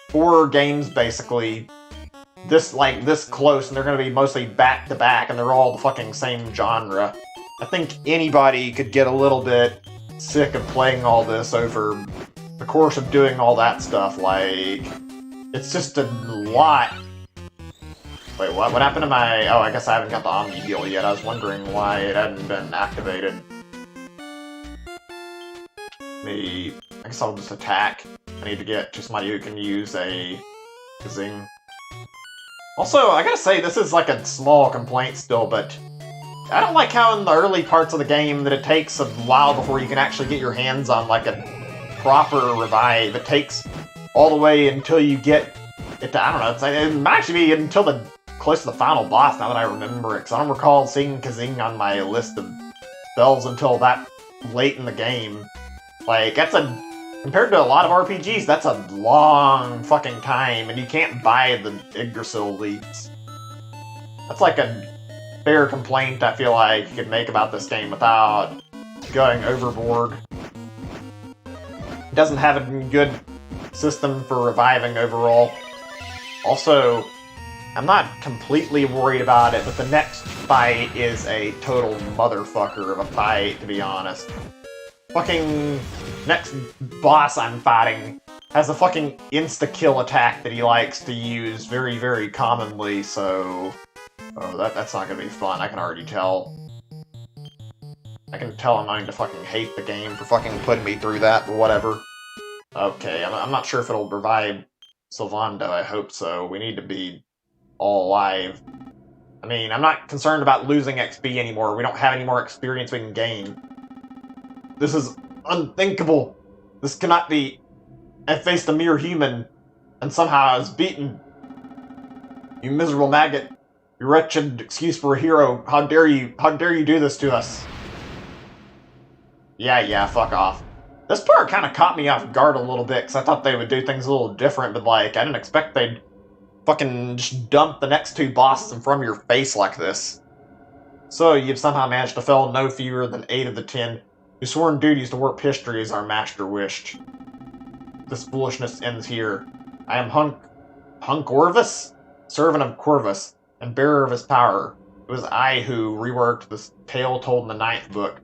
A: 4 games basically. This close, and they're gonna be mostly back to back, and they're all the fucking same genre. I think anybody could get a little bit sick of playing all this over the course of doing all that stuff. Like, it's just a lot. Wait, what? What happened to my... Oh, I guess I haven't got the Omni deal yet. I was wondering why it hadn't been activated. I guess I'll just attack. I need to get to somebody who can use a zing. Also, I gotta say, this is like a small complaint still, but I don't like how in the early parts of the game that it takes a while before you can actually get your hands on like a proper revive. It takes all the way until you get it to, I don't know, it might actually be until close to the final boss now that I remember it, because I don't recall seeing Kazing on my list of spells until that late in the game. Like, compared to a lot of RPGs, that's a long fucking time, and you can't buy the Yggdrasil leads. That's like a fair complaint I feel like you could make about this game without going overboard. It doesn't have a good system for reviving overall. Also, I'm not completely worried about it, but the next fight is a total motherfucker of a fight, to be honest. Fucking next boss I'm fighting has a fucking insta-kill attack that he likes to use very, very commonly, so... Oh, that's not gonna be fun, I can already tell. I can tell I'm going to fucking hate the game for fucking putting me through that, but whatever. Okay, I'm not sure if it'll revive Sylvando, I hope so. We need to be all alive. I mean, I'm not concerned about losing XP anymore. We don't have any more experience we can gain. This is unthinkable. This cannot be. I faced a mere human, and somehow I was beaten. You miserable maggot. You wretched excuse for a hero. How dare you do this to us? Yeah, fuck off. This part kind of caught me off guard a little bit, because I thought they would do things a little different, but like, I didn't expect they'd fucking just dump the next 2 bosses in front of your face like this. So, you've somehow managed to fell no fewer than 8 of the 10, whose sworn duties to warp history as our master wished. This foolishness ends here. I am Hunk Orvis, servant of Corvus, and bearer of his power. It was I who reworked this tale told in the 9th book.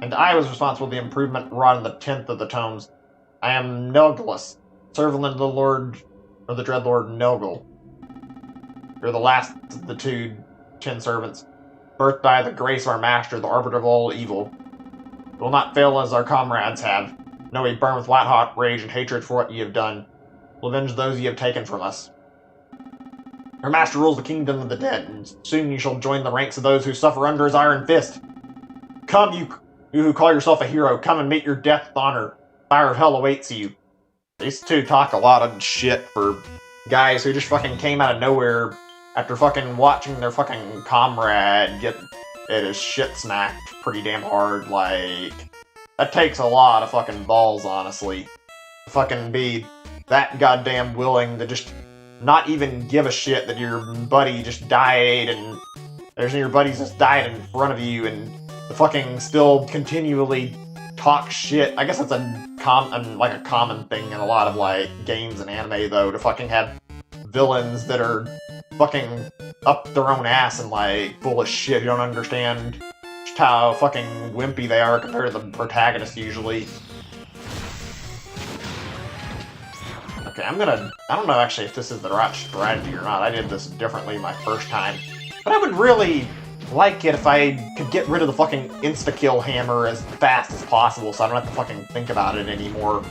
A: And I was responsible for the improvement wrought in the 10th of the tomes. I am Nelgalus, servant of the Lord, or the dread Lord Nelgal. You're the last of the 10 servants, birthed by the grace of our master, the arbiter of all evil. We will not fail as our comrades have. No, we burn with white-hot rage and hatred for what ye have done. We'll avenge those ye have taken from us. Our master rules the kingdom of the dead, and soon you shall join the ranks of those who suffer under his iron fist. Come, you who call yourself a hero, come and meet your death with honor. Fire of hell awaits you. These two talk a lot of shit for guys who just fucking came out of nowhere after fucking watching their fucking comrade get his shit smacked pretty damn hard. Like, that takes a lot of fucking balls, honestly. To fucking be that goddamn willing to just not even give a shit that your buddy just died and your buddies just died in front of you, and to fucking still continually talk shit. I guess that's a common thing in a lot of like games and anime, though, to fucking have villains that are fucking up their own ass and like full of shit. You don't understand just how fucking wimpy they are compared to the protagonist usually. Okay, I don't know actually if this is the right strategy or not. I did this differently my first time, but I would really like it if I could get rid of the fucking insta-kill hammer as fast as possible so I don't have to fucking think about it anymore.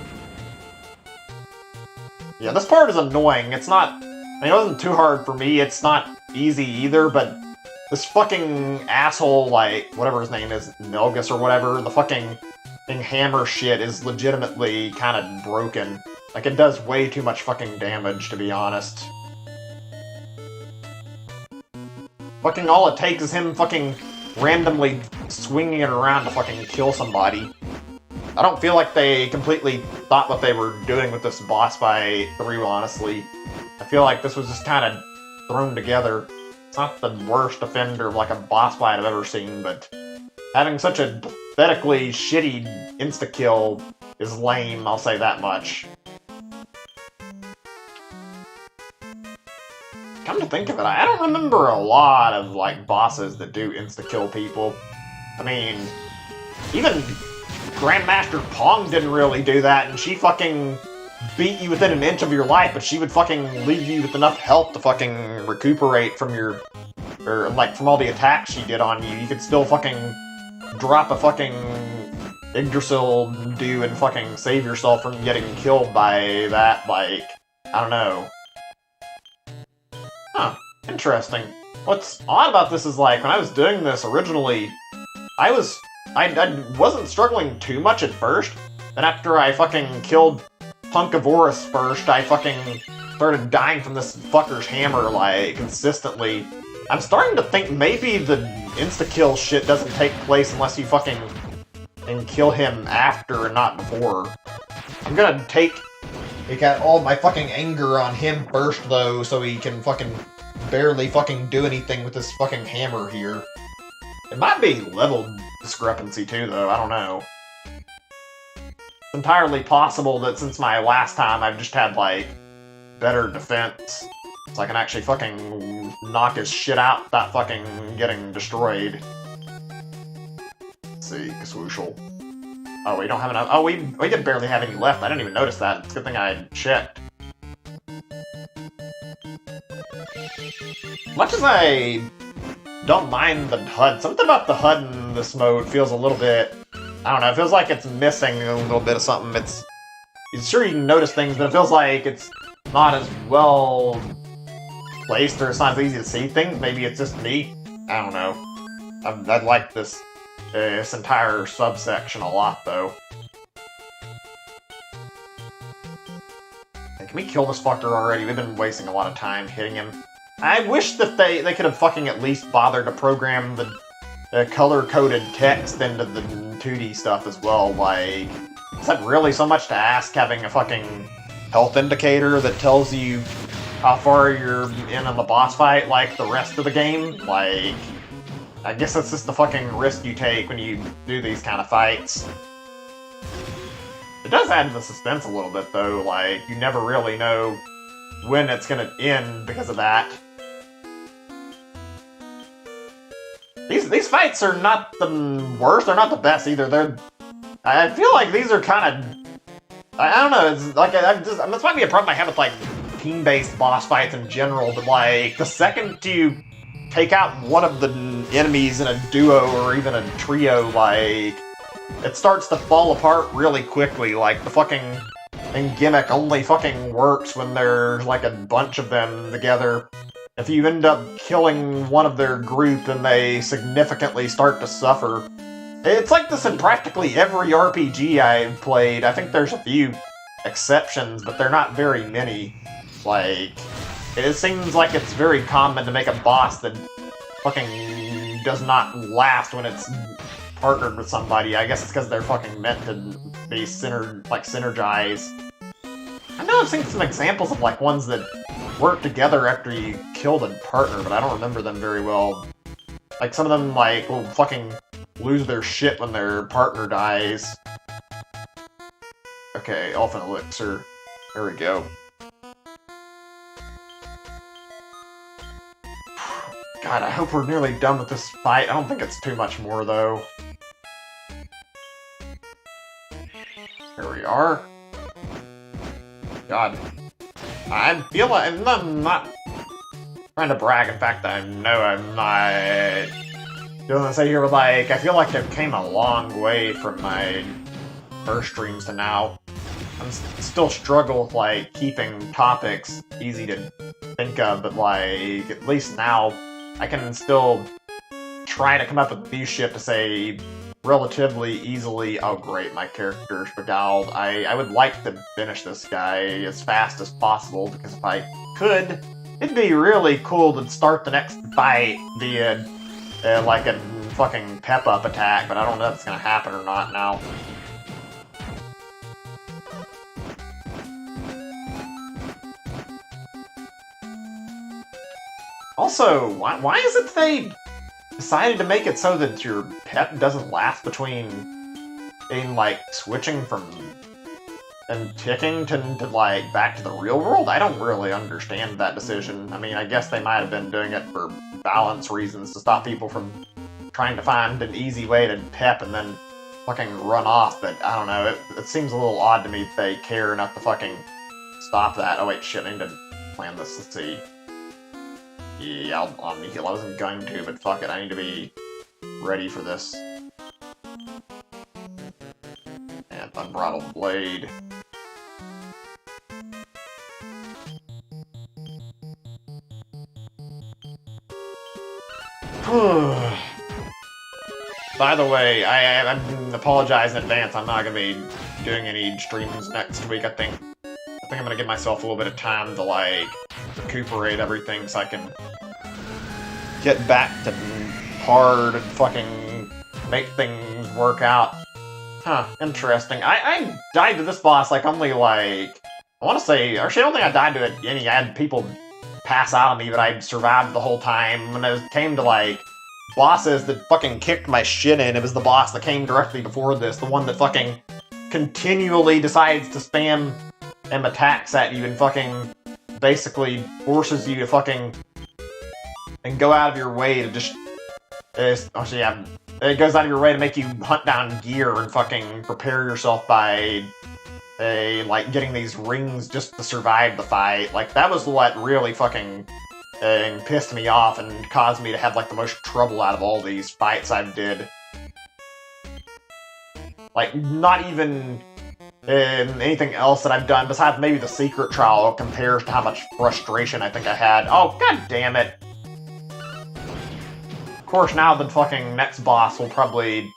A: Yeah, this part is annoying. It's not... I mean, it wasn't too hard for me. It's not easy either, but this fucking asshole, like, whatever his name is, Nelgus or whatever, the fucking hammer shit is legitimately kind of broken. Like, it does way too much fucking damage, to be honest. Fucking all it takes is him fucking randomly swinging it around to fucking kill somebody. I don't feel like they completely thought what they were doing with this boss fight through, honestly. I feel like this was just kind of thrown together. It's not the worst offender of like a boss fight I've ever seen, but having such a pathetically shitty insta-kill is lame, I'll say that much. Come to think of it, I don't remember a lot of like bosses that do insta-kill people. I mean, even Grandmaster Pong didn't really do that, and she fucking beat you within an inch of your life, but she would fucking leave you with enough health to fucking recuperate from your, or like from all the attacks she did on you. You could still fucking drop a fucking Yggdrasil do and fucking save yourself from getting killed by that, like, I don't know. Huh, interesting. What's odd about this is, like, when I was doing this originally, I wasn't struggling too much at first, then after I fucking killed Punkavorus first, I fucking started dying from this fucker's hammer, like, consistently. I'm starting to think maybe the insta-kill shit doesn't take place unless you fucking and kill him after and not before. I'm gonna take all my fucking anger on him first, though, so he can fucking barely fucking do anything with this fucking hammer here. It might be level discrepancy, too, though. I don't know. It's entirely possible that since my last time, I've just had, like, better defense. So I can actually fucking knock his shit out without fucking getting destroyed. Let's see, Kaswooshel. Oh, we don't have enough. Oh, we did barely have any left. I didn't even notice that. It's a good thing I checked. Much as I don't mind the HUD, something about the HUD in this mode feels a little bit, I don't know, it feels like it's missing a little bit of something. It's sure you can notice things, but it feels like it's not as well placed, or it's not as easy to see things. Maybe it's just me. I don't know. I'd like this entire subsection a lot, though. Hey, can we kill this fucker already? We've been wasting a lot of time hitting him. I wish that they could have fucking at least bothered to program the color-coded text into the 2D stuff as well. Like, is that really so much to ask, having a fucking health indicator that tells you how far you're in on the boss fight like the rest of the game? Like, I guess that's just the fucking risk you take when you do these kind of fights. It does add to the suspense a little bit, though. Like, you never really know when it's gonna end because of that. These fights are not the worst, they're not the best either. I feel like these are kind of, I don't know, it's like, this might be a problem I have with, like, team-based boss fights in general, but, like, the second you take out one of the enemies in a duo or even a trio, like, it starts to fall apart really quickly. Like, the fucking gimmick only fucking works when there's, like, a bunch of them together. If you end up killing one of their group, then they significantly start to suffer. It's like this in practically every RPG I've played. I think there's a few exceptions, but they're not very many. Like, it seems like it's very common to make a boss that fucking does not last when it's partnered with somebody. I guess it's because they're fucking meant to be synergize. I know I've seen some examples of, like, ones that work together after you killed a partner, but I don't remember them very well. Like, some of them, like, will fucking lose their shit when their partner dies. Okay, Elfin Elixir. There we go. God, I hope we're nearly done with this fight. I don't think it's too much more, though. Here we are. God. I feel like I'm not trying to brag. In fact, I know I'm not doing this here, but, like, I feel like I've came a long way from my first streams to now. I'm still struggle with, like, keeping topics easy to think of, but, like, at least now I can still try to come up with new shit to say relatively easily. Oh great, my character's beguiled. I would like to finish this guy as fast as possible, because if I could, it'd be really cool to start the next fight via, like a fucking pep-up attack, but I don't know if it's gonna happen or not now. Also, why is it they decided to make it so that your pet doesn't last between like switching from and ticking to like back to the real world? I don't really understand that decision. I mean, I guess they might have been doing it for balance reasons to stop people from trying to find an easy way to pep and then fucking run off, but I don't know, it seems a little odd to me that they care enough to fucking stop that. Oh wait, shit, I need to plan this. Let's see. Yeah, I'll heal. I wasn't going to, but fuck it, I need to be ready for this. And unbridled blade. By the way, I apologize in advance. I'm not gonna be doing any streams next week. I think I'm gonna give myself a little bit of time to like recuperate everything so I can get back to hard and fucking make things work out. Huh, interesting. I died to this boss like only like, I want to say, actually I don't think I died to it any. I had people pass out on me, but I survived the whole time. When it came to like bosses that fucking kicked my shit in, it was the boss that came directly before this, the one that fucking continually decides to spam attacks at you and fucking basically forces you to fucking and go out of your way to just actually, yeah, it goes out of your way to make you hunt down gear and fucking prepare yourself by like getting these rings just to survive the fight. Like that was what really fucking pissed me off and caused me to have like the most trouble out of all these fights I've did. Like not even anything else that I've done besides maybe the secret trial compares to how much frustration I think I had. Oh, god damn it. Of course, now the fucking next boss will probably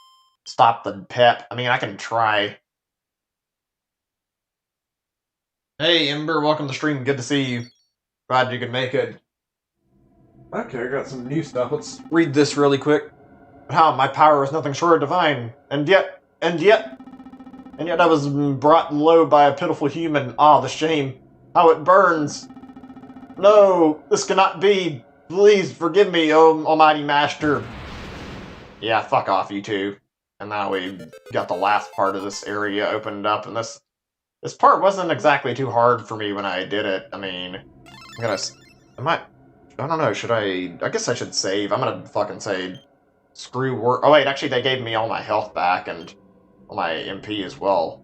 A: stop the pep. I mean, I can try. Hey, Ember, welcome to the stream. Good to see you. Glad you could make it. Okay, I got some new stuff. Let's read this really quick. How my power is nothing short of divine, and yet I was brought low by a pitiful human. Ah, the shame. How it burns. No, this cannot be. Please forgive me, oh almighty master. Yeah, fuck off, you two. And now we got the last part of this area opened up, and this part wasn't exactly too hard for me when I did it. I mean, I don't know, should I guess I should save. I'm gonna fucking say, screw work. Oh wait, actually they gave me all my health back, and my MP as well.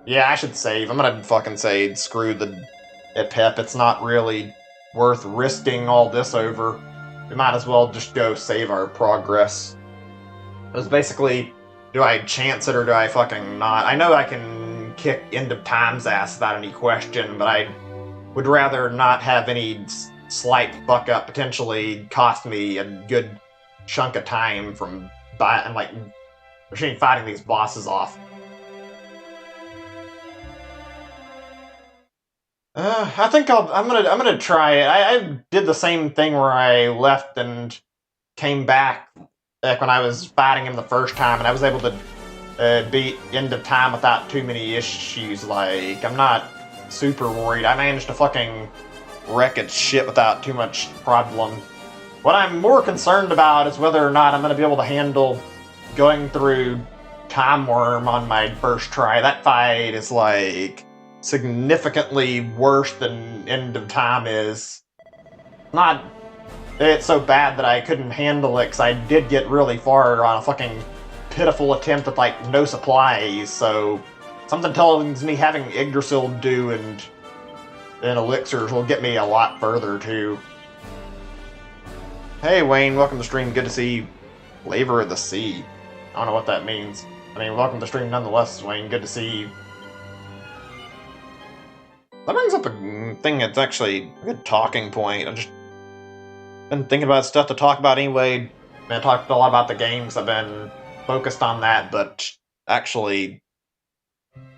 A: Yeah, I should save. I'm gonna fucking say screw the pep. It's not really worth risking all this over. We might as well just go save our progress. It was basically, do I chance it or do I fucking not? I know I can kick End of Time's ass without any question, but I would rather not have any slight fuck up potentially cost me a good chunk of time from fighting these bosses off. I think I'm gonna try it. I did the same thing where I left and came back when I was fighting him the first time, and I was able to beat End of Time without too many issues. Like, I'm not super worried. I managed to fucking wreck its shit without too much problem. What I'm more concerned about is whether or not I'm gonna be able to handle going through Time Worm on my first try. That fight is like significantly worse than End of Time is. It's so bad that I couldn't handle it, because I did get really far on a fucking pitiful attempt with like no supplies, so something tells me having Yggdrasil do and elixirs will get me a lot further too. Hey Wayne, welcome to the stream, good to see you. Flavor of the Sea. I don't know what that means. I mean, welcome to the stream nonetheless, Wayne, good to see you. That brings up a thing that's actually a good talking point. I've just been thinking about stuff to talk about anyway. I mean, I talked a lot about the games, I've been focused on that, but actually,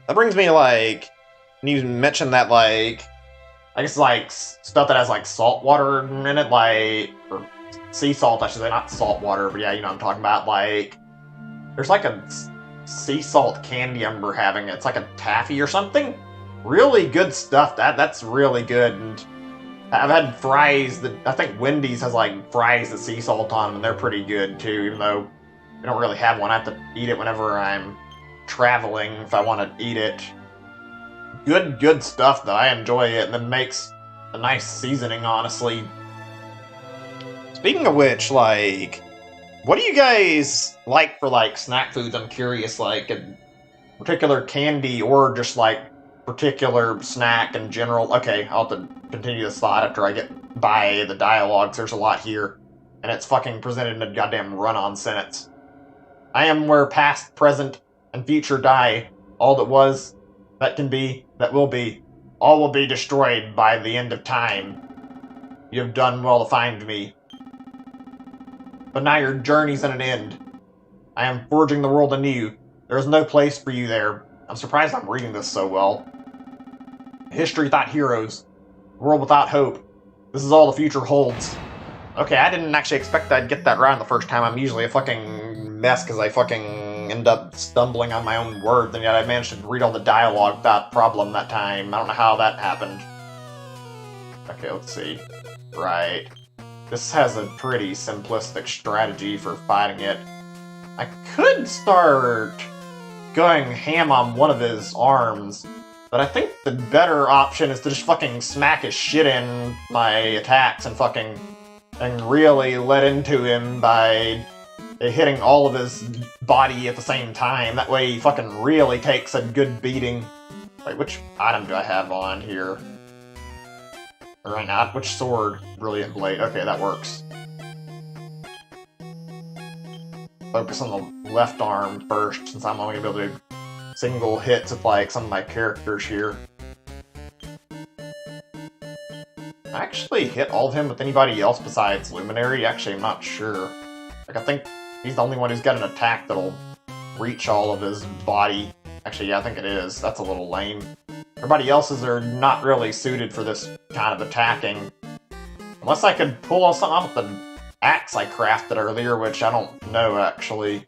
A: that brings me to, like, when you mentioned that, like, I guess like stuff that has like salt water in it, like or sea salt, I should say, not salt water, but yeah, you know what I'm talking about. Like there's like a sea salt candy I remember having. It's like a taffy or something. Really good stuff. That's really good. And I've had fries that I think Wendy's has like fries with sea salt on them, and they're pretty good too. Even though we don't really have one, I have to eat it whenever I'm traveling if I want to eat it. Good stuff though. I enjoy it, and then makes a nice seasoning, honestly. Speaking of which, like, what do you guys like for like snack foods? I'm curious, like a particular candy or just like particular snack in general. Okay, I'll have to continue this thought after I get by the dialogues. There's a lot here, and it's fucking presented in a goddamn run-on sentence. I am where past, present, and future die. All that was, that can be, that will be, all will be destroyed by the end of time. You have done well to find me. But now your journey's at an end. I am forging the world anew. There is no place for you there. I'm surprised I'm reading this so well. History without heroes. A world without hope. This is all the future holds. Okay, I didn't actually expect I'd get that right the first time. I'm usually a fucking mess because I fucking end up stumbling on my own words, and yet I managed to read all the dialogue without problem that time. I don't know how that happened. Okay, let's see. Right. This has a pretty simplistic strategy for fighting it. I could start going ham on one of his arms, but I think the better option is to just fucking smack his shit in my attacks and really let into him by hitting all of his body at the same time. That way he fucking really takes a good beating. Wait, which item do I have on here? Right now, which sword? Brilliant Blade. Okay, that works. Focus on the left arm first, since I'm only going to be able to do single hits with, like, some of my characters here. I actually hit all of him with anybody else besides Luminary? Actually, I'm not sure. Like, I think he's the only one who's got an attack that'll reach all of his body. Actually, yeah, I think it is. That's a little lame. Everybody else's are not really suited for this kind of attacking. Unless I could pull something off with the axe I crafted earlier, which I don't know, actually.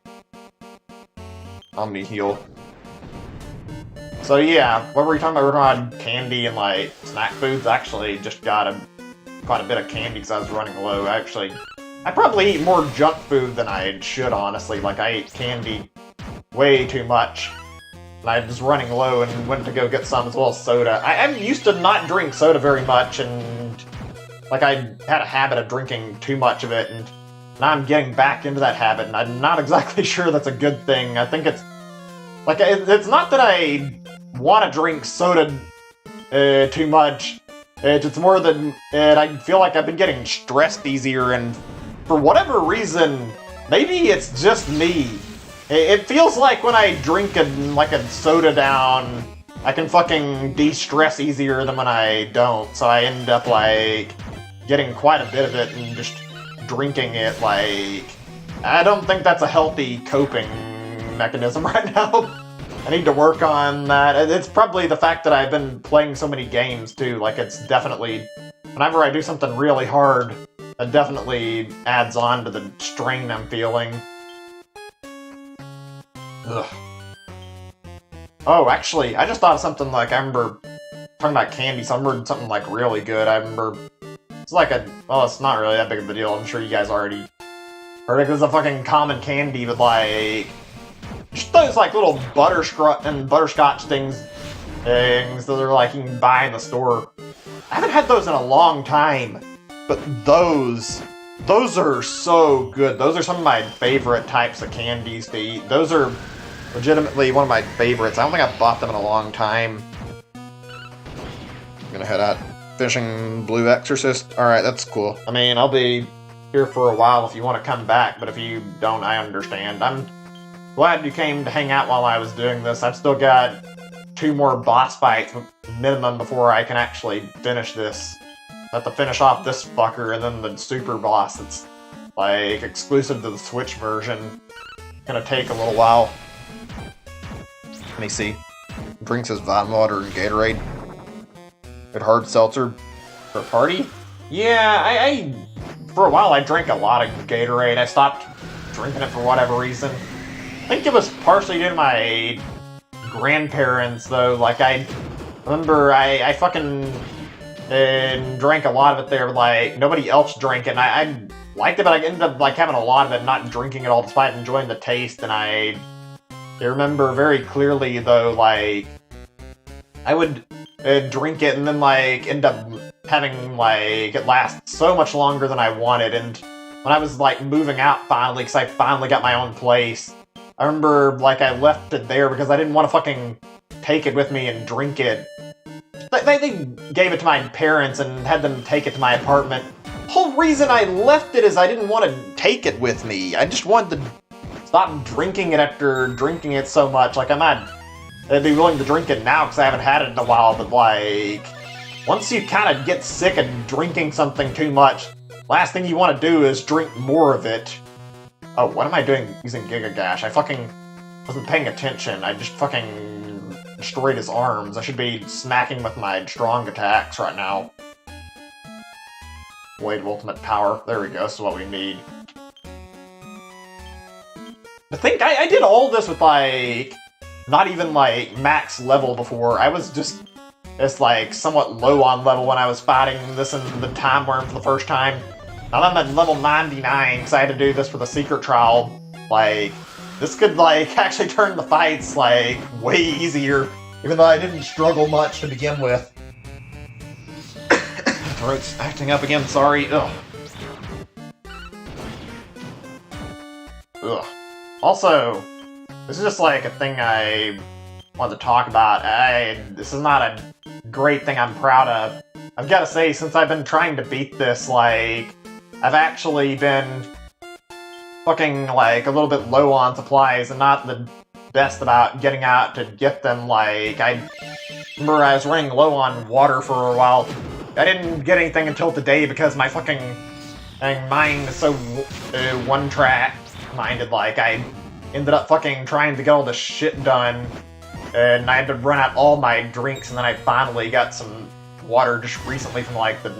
A: Omni heal. So yeah, what were we talking about? We were talking about candy and like snack foods. I actually just got quite a bit of candy because I was running low. I probably eat more junk food than I should, honestly. Like, I ate candy way too much. And I was running low and went to go get some, as well as soda. I used to not drink soda very much, and like I had a habit of drinking too much of it, and now I'm getting back into that habit, and I'm not exactly sure that's a good thing. I think it's like it's not that I want to drink soda too much. It's more that I feel like I've been getting stressed easier, and for whatever reason, maybe it's just me. It feels like when I drink a soda down, I can fucking de-stress easier than when I don't. So I end up like getting quite a bit of it and just drinking it. Like, I don't think that's a healthy coping mechanism right now. I need to work on that. It's probably the fact that I've been playing so many games too. Like, it's definitely, whenever I do something really hard, it definitely adds on to the strain I'm feeling. Ugh. Oh, actually, I just thought of something. Like, I remember talking about candy, so I remember something like really good. I remember it's like well, it's not really that big of a deal. I'm sure you guys already heard it. It's a fucking common candy with like just those like little butterscotch things that are like you can buy in the store. I haven't had those in a long time, but those are so good. Those are some of my favorite types of candies to eat. Those are legitimately one of my favorites. I don't think I've bought them in a long time. I'm gonna head out fishing Blue Exorcist. Alright, that's cool. I mean, I'll be here for a while if you want to come back, but if you don't, I understand. I'm glad you came to hang out while I was doing this. I've still got 2 more boss fights minimum before I can actually finish this. I have to finish off this fucker and then the super boss that's like exclusive to the Switch version. Gonna take a little while. Let me see. Drinks his vitamin water and Gatorade. Good hard seltzer for a party? Yeah, I for a while I drank a lot of Gatorade. I stopped drinking it for whatever reason. I think it was partially due to my grandparents, though. Like, I remember I fucking drank a lot of it there, like, nobody else drank it, and I liked it, but I ended up, like, having a lot of it, not drinking it all, despite enjoying the taste, and I remember very clearly, though, like, I would drink it and then, like, end up having, like, it last so much longer than I wanted, and when I was, like, moving out finally, because I finally got my own place, I remember, like, I left it there because I didn't want to fucking take it with me and drink it. They gave it to my parents and had them take it to my apartment. The whole reason I left it is I didn't want to take it with me. I just wanted to stop drinking it after drinking it so much. Like, I'd be willing to drink it now because I haven't had it in a while, but, like, once you kind of get sick of drinking something too much, last thing you want to do is drink more of it. Oh, what am I doing using Giga Gash? I fucking wasn't paying attention. I just fucking destroyed his arms. I should be smacking with my strong attacks right now. Blade of Ultimate Power. There we go. This is what we need. I think I did all this with, like, not even, like, max level before. I was just like, somewhat low on level when I was fighting this in the Time Worm for the first time. Now I'm at level 99, because I had to do this for the secret trial. Like, this could, like, actually turn the fights, like, way easier, even though I didn't struggle much to begin with. Throat's acting up again, sorry. Ugh. Ugh. Also, this is just, like, a thing I wanted to talk about. This is not a great thing I'm proud of. I've got to say, since I've been trying to beat this, like, I've actually been fucking, like, a little bit low on supplies and not the best about getting out to get them. Like, I remember I was running low on water for a while. I didn't get anything until today because my fucking mind is so one-track minded. Like, I ended up fucking trying to get all this shit done, and I had to run out all my drinks, and then I finally got some water just recently from, like, the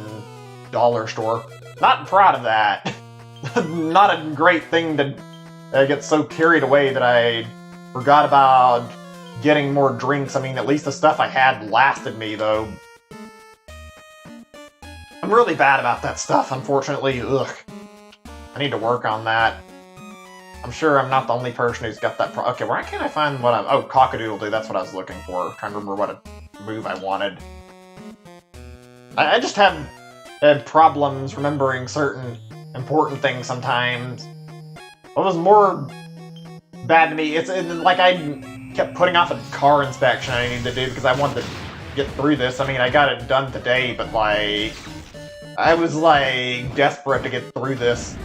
A: dollar store. Not proud of that. Not a great thing to get so carried away that I forgot about getting more drinks. I mean, at least the stuff I had lasted me, though. I'm really bad about that stuff, unfortunately. Ugh. I need to work on that. I'm sure I'm not the only person who's got that okay, where can't I find what I'm... Oh, Cockadoodle-Doo, that's what I was looking for. Trying to remember what move I wanted. I just have problems remembering certain important things sometimes. What was more bad to me, it's like I kept putting off a car inspection I needed to do because I wanted to get through this. I mean, I got it done today, but, like, I was, like, desperate to get through this.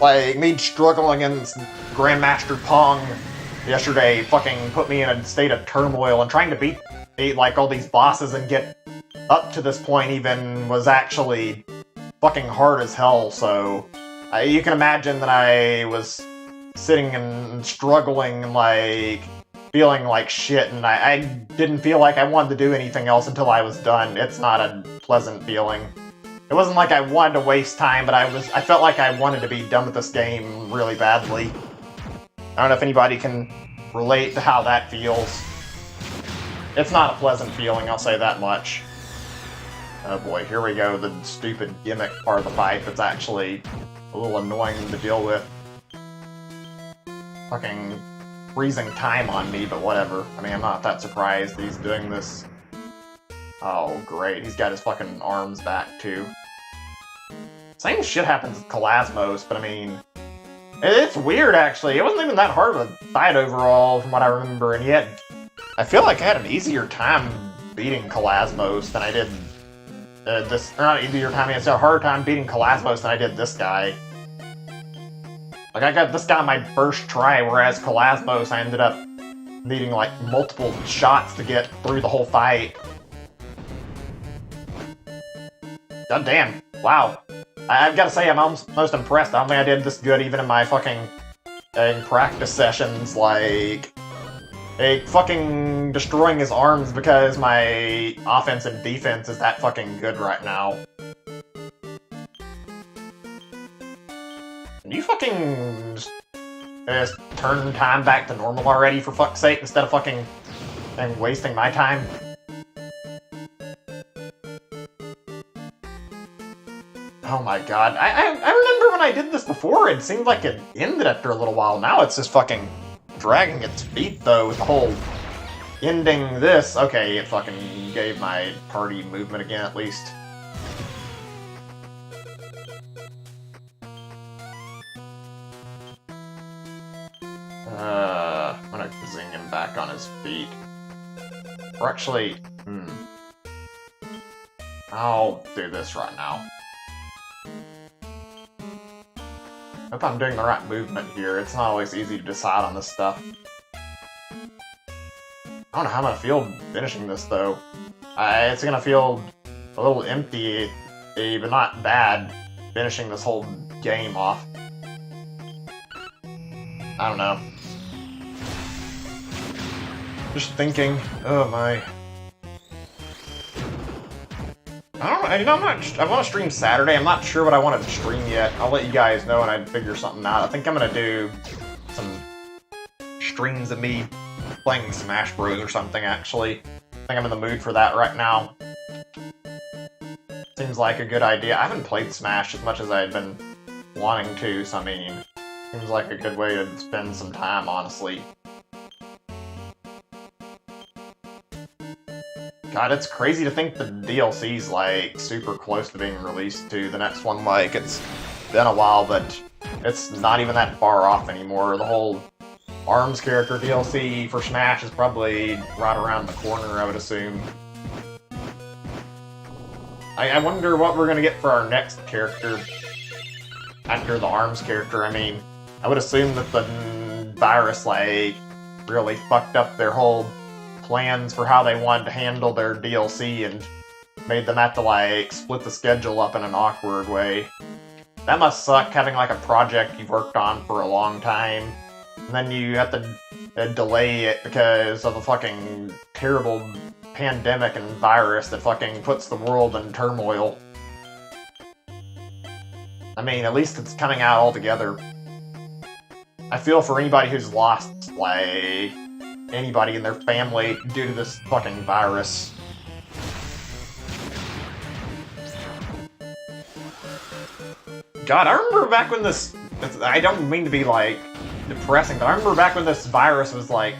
A: Like, me struggling against Grandmaster Pong yesterday fucking put me in a state of turmoil, and trying to beat, like, all these bosses and get up to this point even was actually fucking hard as hell, so you can imagine that I was sitting and struggling and, like, feeling like shit, and I didn't feel like I wanted to do anything else until I was done. It's not a pleasant feeling. It wasn't like I wanted to waste time, but I felt like I wanted to be done with this game really badly. I don't know if anybody can relate to how that feels. It's not a pleasant feeling, I'll say that much. Oh boy, here we go, the stupid gimmick part of the fight that's actually a little annoying to deal with. Fucking freezing time on me, but whatever. I mean, I'm not that surprised that he's doing this. Oh, great. He's got his fucking arms back, too. Same shit happens with Kalasmos, but I mean... It's weird, actually. It wasn't even that hard of a fight overall, from what I remember, and yet... I feel like I had an easier time beating Kalasmos than I did... this... Or not easier time, it's a harder time beating Kalasmos than I did this guy. Like, I got this guy on my first try, whereas Kalasmos, I ended up needing, like, multiple shots to get through the whole fight. God damn. Wow. I've got to say, I'm most impressed. I don't think I did this good even in my fucking practice sessions. Like, Like, fucking destroying his arms because my offense and defense is that fucking good right now. Can you fucking just turn time back to normal already, for fuck's sake, instead of fucking wasting my time? Oh my god. I remember when I did this before, it seemed like it ended after a little while. Now it's just fucking dragging its feet, though, with the whole ending this. Okay, it fucking gave my party movement again, at least. I'm gonna zing him back on his feet. Or actually, I'll do this right now. Hope I'm doing the right movement here. It's not always easy to decide on this stuff. I don't know how I'm gonna feel finishing this, though. It's gonna feel a little empty, but not bad, finishing this whole game off. I don't know. Just thinking. Oh my. I don't know, you know, I want to stream Saturday. I'm not sure what I want to stream yet. I'll let you guys know when I figure something out. I think I'm gonna do some streams of me playing Smash Bros. Or something, actually. I think I'm in the mood for that right now. Seems like a good idea. I haven't played Smash as much as I've been wanting to, so I mean, seems like a good way to spend some time, honestly. God, it's crazy to think the DLC's, like, super close to being released, too. The next one, like, it's been a while, but it's not even that far off anymore. The whole ARMS character DLC for Smash is probably right around the corner, I would assume. I wonder what we're gonna get for our next character after the ARMS character. I mean, I would assume that the virus, like, really fucked up their whole plans for how they wanted to handle their DLC and made them have to, like, split the schedule up in an awkward way. That must suck, having, like, a project you've worked on for a long time, and then you have to delay it because of a fucking terrible pandemic and virus that fucking puts the world in turmoil. I mean, at least it's coming out all together. I feel for anybody who's lost, like, anybody in their family due to this fucking virus. God, I remember back when this... I don't mean to be, like, depressing, but I remember back when this virus was, like,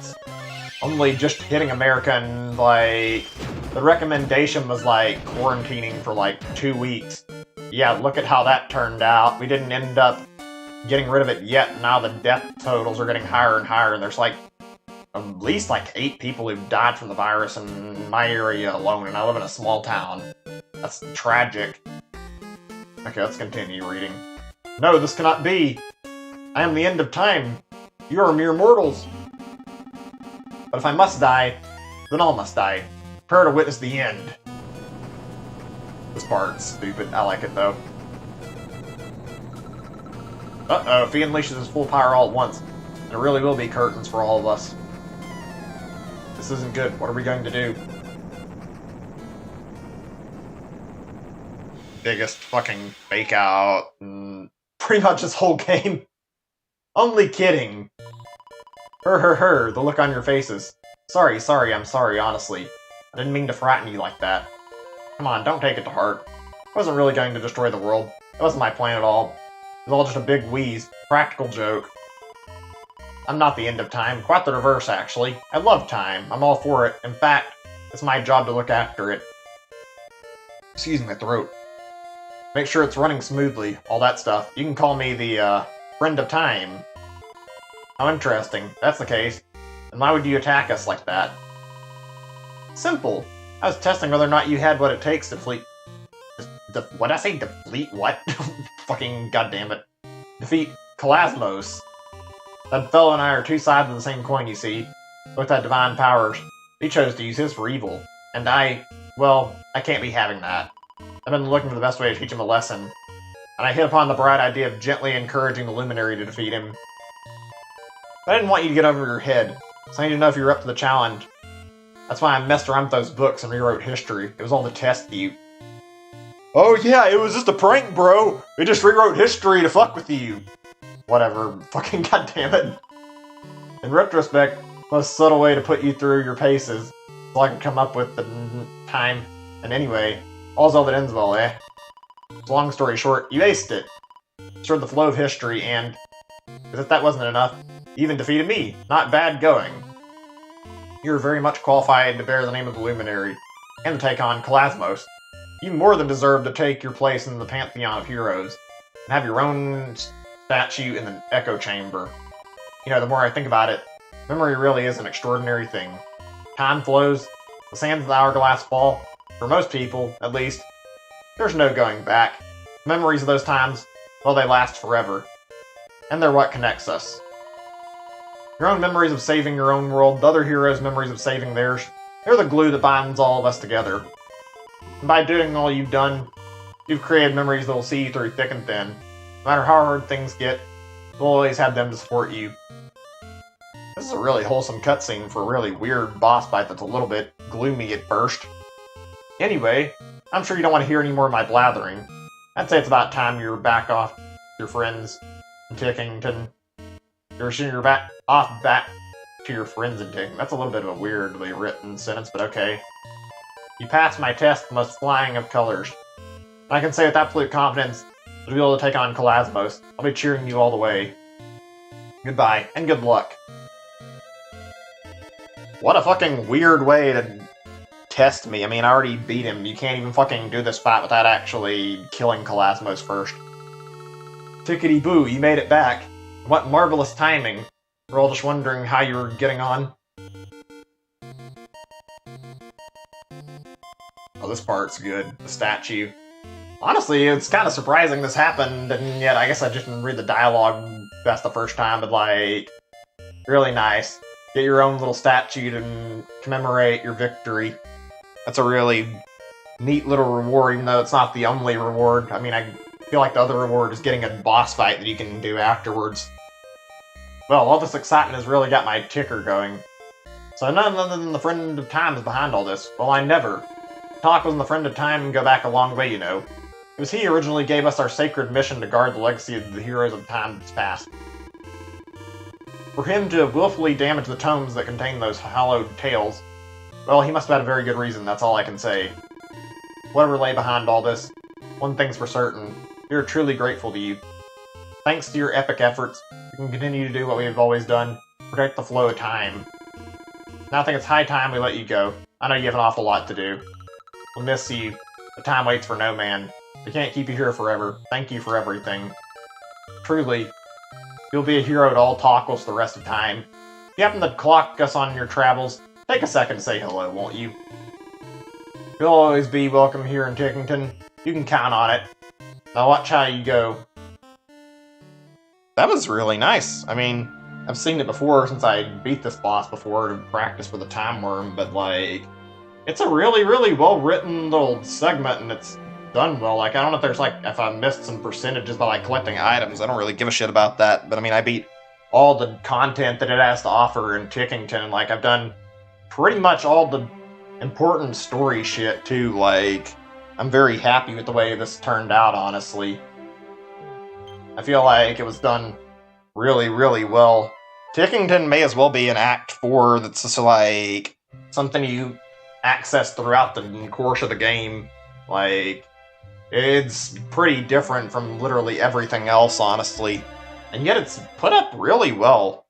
A: only just hitting America and, like, the recommendation was, like, quarantining for, like, 2 weeks. Yeah, look at how that turned out. We didn't end up getting rid of it yet, and now the death totals are getting higher and higher, and there's, like, at least, like, 8 people who've died from the virus in my area alone, and I live in a small town. That's tragic. Okay, let's continue reading. No, this cannot be! I am the end of time! You are mere mortals! But if I must die, then all must die. Prepare to witness the end. This part's stupid. I like it, though. Uh-oh, if he unleashes his full power all at once, there really will be curtains for all of us. This isn't good. What are we going to do? Biggest fucking fake out in pretty much this whole game. Only kidding. The look on your faces. Sorry, I'm sorry, honestly. I didn't mean to frighten you like that. Come on, don't take it to heart. I wasn't really going to destroy the world. That wasn't my plan at all. It was all just a big wheeze. Practical joke. I'm not the end of time. Quite the reverse, actually. I love time. I'm all for it. In fact, it's my job to look after it. Excuse my throat. Make sure it's running smoothly. All that stuff. You can call me the, friend of time. How interesting. If that's the case. Then why would you attack us like that? Simple. I was testing whether or not you had what it takes to defeat... What'd I say? Defeat what? Fucking goddammit. Defeat Kalasmos. That fellow and I are two sides of the same coin, you see. Both had divine powers. He chose to use his for evil. And well, I can't be having that. I've been looking for the best way to teach him a lesson. And I hit upon the bright idea of gently encouraging the Luminary to defeat him. But I didn't want you to get over your head. So I need to know if you're up to the challenge. That's why I messed around with those books and rewrote history. It was all to test you. Oh yeah, it was just a prank, bro! We just rewrote history to fuck with you! Whatever, fucking goddammit. In retrospect, the most subtle way to put you through your paces, so I can come up with the time. And anyway, all's all that ends well, eh? So long story short, you aced it. Restored the flow of history, and as if that wasn't enough, you even defeated me. Not bad going. You're very much qualified to bear the name of the Luminary, and to take on Kalasmos. You more than deserve to take your place in the pantheon of heroes, and have your own statue in the Echo Chamber. You know, the more I think about it, memory really is an extraordinary thing. Time flows, the sands of the hourglass fall. For most people, at least, there's no going back. Memories of those times, well, they last forever. And they're what connects us. Your own memories of saving your own world, the other heroes' memories of saving theirs, they're the glue that binds all of us together. And by doing all you've done, you've created memories that will see you through thick and thin. No matter how hard things get, you'll always have them to support you. This is a really wholesome cutscene for a really weird boss fight that's a little bit gloomy at first. Anyway, I'm sure you don't want to hear any more of my blathering. I'd say it's about time you're back off your friends in Tickington. You're back to your friends in Tickington. That's a little bit of a weirdly written sentence, but okay. You passed my test, the most flying of colors. I can say with absolute confidence that you'll be able to take on Kalasmos. I'll be cheering you all the way. Goodbye, and good luck. What a fucking weird way to test me. I mean, I already beat him. You can't even fucking do this fight without actually killing Kalasmos first. Tickety-boo, you made it back. What marvelous timing. We're all just wondering how you were getting on. Oh, this part's good. The statue. Honestly, it's kind of surprising this happened, and yet I guess I just didn't read the dialogue best the first time, but like, really nice. Get your own little statue to commemorate your victory. That's a really neat little reward, even though it's not the only reward. I mean, I feel like the other reward is getting a boss fight that you can do afterwards. Well, all this excitement has really got my ticker going. So none other than the Friend of Time is behind all this. Well, I never. Talk wasn't the Friend of Time and go back a long way, you know. It was he who originally gave us our sacred mission to guard the legacy of the heroes of time that's past. For him to have willfully damaged the tomes that contain those hallowed tales, well, he must have had a very good reason, that's all I can say. Whatever lay behind all this, one thing's for certain, we are truly grateful to you. Thanks to your epic efforts, we can continue to do what we have always done, protect the flow of time. Now I think it's high time we let you go. I know you have an awful lot to do. We'll miss you, but time waits for no man. We can't keep you here forever. Thank you for everything. Truly, you'll be a hero to all Talkos the rest of time. If you happen to clock us on your travels, take a second to say hello, won't you? You'll always be welcome here in Tickington. You can count on it. Now watch how you go. That was really nice. I mean, I've seen it before since I beat this boss before to practice for the Time Worm, but like, it's a really, really well-written little segment, and it's done well. Like, I don't know if there's like, if I missed some percentages by like collecting items. I don't really give a shit about that, but I mean, I beat all the content that it has to offer in Tickington, and like, I've done pretty much all the important story shit too. Like, I'm very happy with the way this turned out, honestly. I feel like it was done really, really well. Tickington may as well be an Act 4 that's just like something you access throughout the course of the game. Like, it's pretty different from literally everything else, honestly. And yet it's put up really well.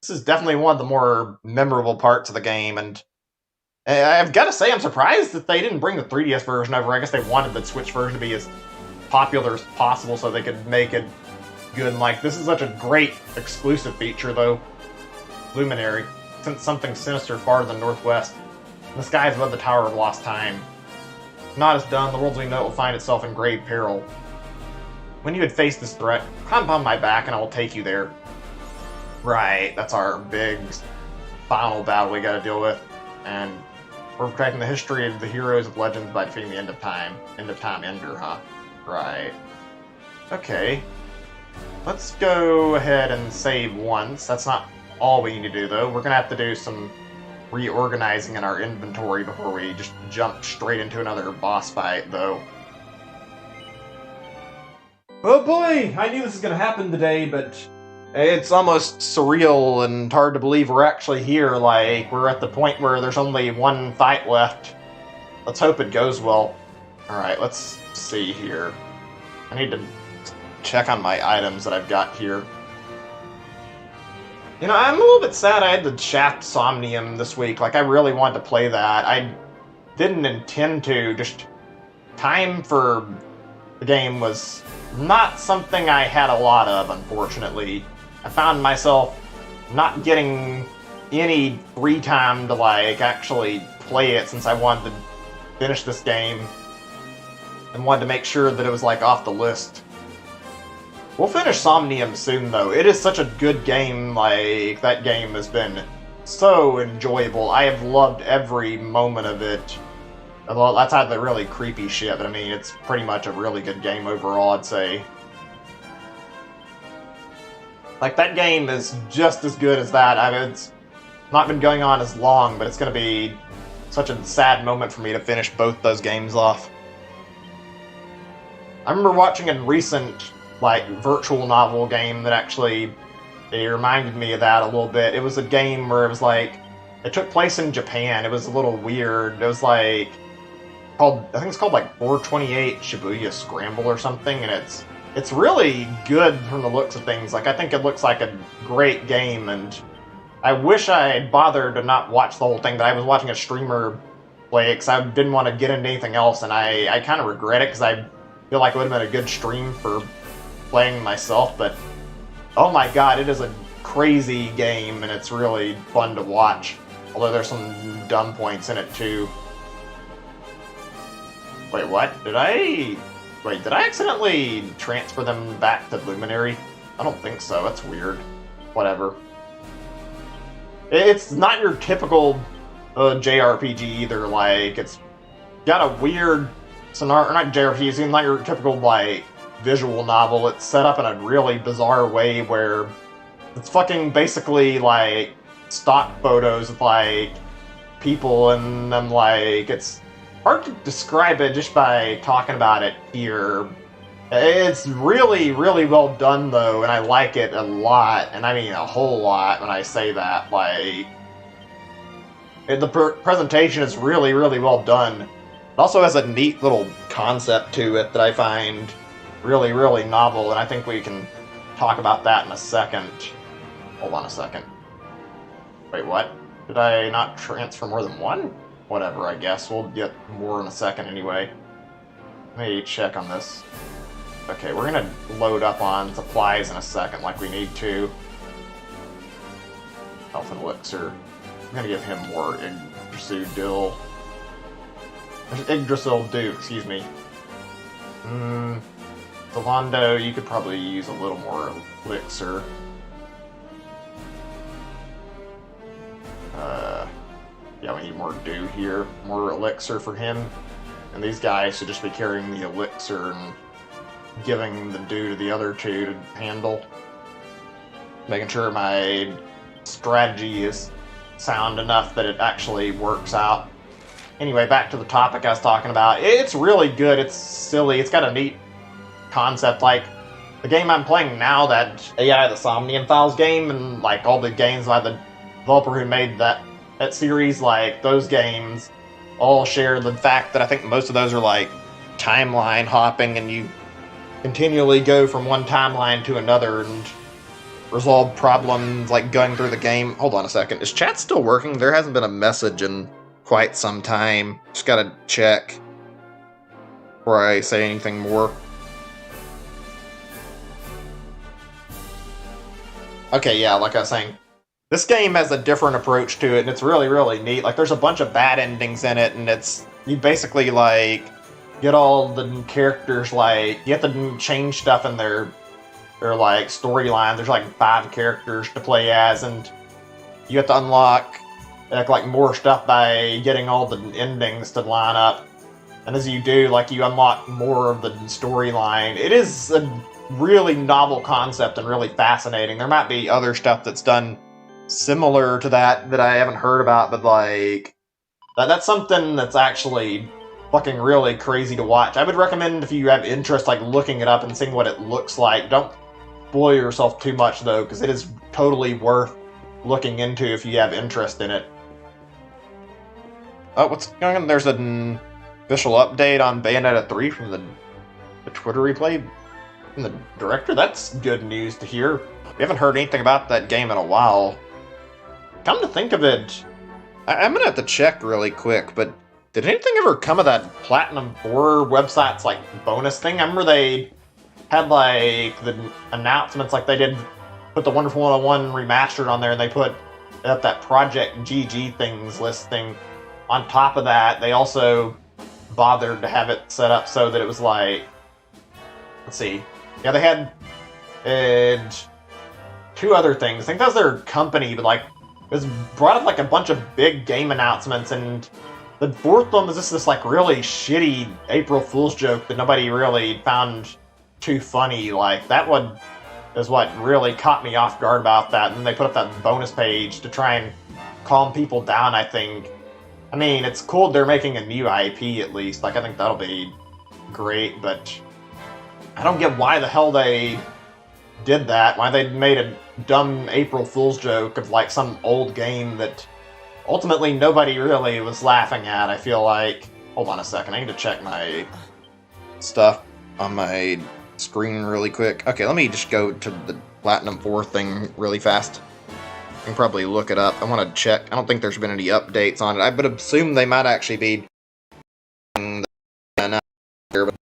A: This is definitely one of the more memorable parts of the game, and I've got to say I'm surprised that they didn't bring the 3DS version over. I guess they wanted the Switch version to be as popular as possible so they could make it good. And like, this is such a great exclusive feature, though. Luminary. Since something sinister far to the northwest. And the skies above the Tower of Lost Time. Not as done, the world as we know it will find itself in grave peril. When you had faced this threat, climb upon my back and I will take you there. Right, that's our big final battle we gotta deal with. And we're protecting the history of the heroes of legends by defeating the End of Time. End of Time Ender, huh? Right. Okay. Let's go ahead and save once. That's not all we need to do, though. We're gonna have to do some reorganizing in our inventory before we just jump straight into another boss fight, though. Oh boy! I knew this was gonna happen today, but it's almost surreal and hard to believe we're actually here. Like, we're at the point where there's only one fight left. Let's hope it goes well. Alright, let's see here. I need to check on my items that I've got here. You know, I'm a little bit sad I had the Shaft Somnium this week. Like, I really wanted to play that. I didn't intend to. Just time for the game was not something I had a lot of, unfortunately. I found myself not getting any free time to, like, actually play it since I wanted to finish this game and wanted to make sure that it was, like, off the list. We'll finish Somnium soon, though. It is such a good game. Like, that game has been so enjoyable. I have loved every moment of it. Well, that's not the really creepy shit, but I mean, it's pretty much a really good game overall, I'd say. Like, that game is just as good as that. I mean, it's not been going on as long, but it's going to be such a sad moment for me to finish both those games off. I remember watching a recent, like, virtual novel game that actually, it reminded me of that a little bit. It was a game where it was like, it took place in Japan. It was a little weird. It was like, I think it's called like 428 Shibuya Scramble or something, and it's really good from the looks of things. Like, I think it looks like a great game, and I wish I had bothered to not watch the whole thing, but I was watching a streamer play it because I didn't want to get into anything else, and I kind of regret it because I feel like it would have been a good stream for playing myself, but oh my god, it is a crazy game, and it's really fun to watch. Although there's some dumb points in it, too. Wait, what? Did I accidentally transfer them back to Luminary? I don't think so. That's weird. Whatever. It's not your typical JRPG either. Like, it's got a weird scenario. Or not JRPG, it's not your typical, like, visual novel. It's set up in a really bizarre way where it's fucking basically, like, stock photos of, like, people and them, like, it's hard to describe it just by talking about it here. It's really, really well done, though, and I like it a lot, and I mean a whole lot when I say that. Like, the presentation is really, really well done. It also has a neat little concept to it that I find really, really novel, and I think we can talk about that in a second. Hold on a second. Wait, what? Did I not transfer more than one? Whatever, I guess. We'll get more in a second anyway. Let me check on this. Okay, we're gonna load up on supplies in a second like we need to. Health and elixir. I'm gonna give him more Yggdrasil Dew, excuse me. Zalando, you could probably use a little more elixir. Yeah, we need more dew here. More elixir for him. And these guys should just be carrying the elixir and giving the dew to the other two to handle. Making sure my strategy is sound enough that it actually works out. Anyway, back to the topic I was talking about. It's really good. It's silly. It's got a neat concept. Like, the game I'm playing now, that AI the Somnium Files game, and like all the games by the developer who made that series, like, those games all share the fact that I think most of those are like timeline hopping, and you continually go from one timeline to another and resolve problems like going through the game. Hold on a second. Is chat still working? There hasn't been a message in quite some time. Just gotta check before I say anything more. Okay, yeah, like I was saying, this game has a different approach to it, and it's really, really neat. Like, there's a bunch of bad endings in it, and you basically, like, get all the characters, like, you have to change stuff in their like, storyline. There's, like, 5 characters to play as, and you have to unlock, like, more stuff by getting all the endings to line up. And as you do, like, you unlock more of the storyline. It is a really novel concept and really fascinating. There might be other stuff that's done similar to that I haven't heard about, but like that's something that's actually fucking really crazy to watch. I would recommend if you have interest, like looking it up and seeing what it looks like. Don't spoil yourself too much though, because it is totally worth looking into if you have interest in it. Oh, what's going on? There's an official update on Bayonetta 3 from the Twitter replay from the director. That's good news to hear. We haven't heard anything about that game in a while. Come to think of it, I'm gonna have to check really quick, but did anything ever come of that Platinum 4 website's like bonus thing? I remember they had like the announcements, like they did put the Wonderful 101 remastered on there, and they put up that Project GG things listing. On top of that, they also bothered to have it set up so that it was like, let's see, yeah, they had two other things. I think that was their company, but like it was brought up like a bunch of big game announcements, and the fourth one was just this like really shitty April Fool's joke that nobody really found too funny. Like that one is what really caught me off guard about that. And then they put up that bonus page to try and calm people down, I think. I mean, it's cool they're making a new IP at least. Like, I think that'll be great, but I don't get why the hell they did that. Why they made a dumb April Fool's joke of, like, some old game that ultimately nobody really was laughing at, I feel like. Hold on a second, I need to check my stuff on my screen really quick. Okay, let me just go to the Platinum 4 thing really fast. I can probably look it up. I want to check. I don't think there's been any updates on it. I would assume they might actually be here, but I don't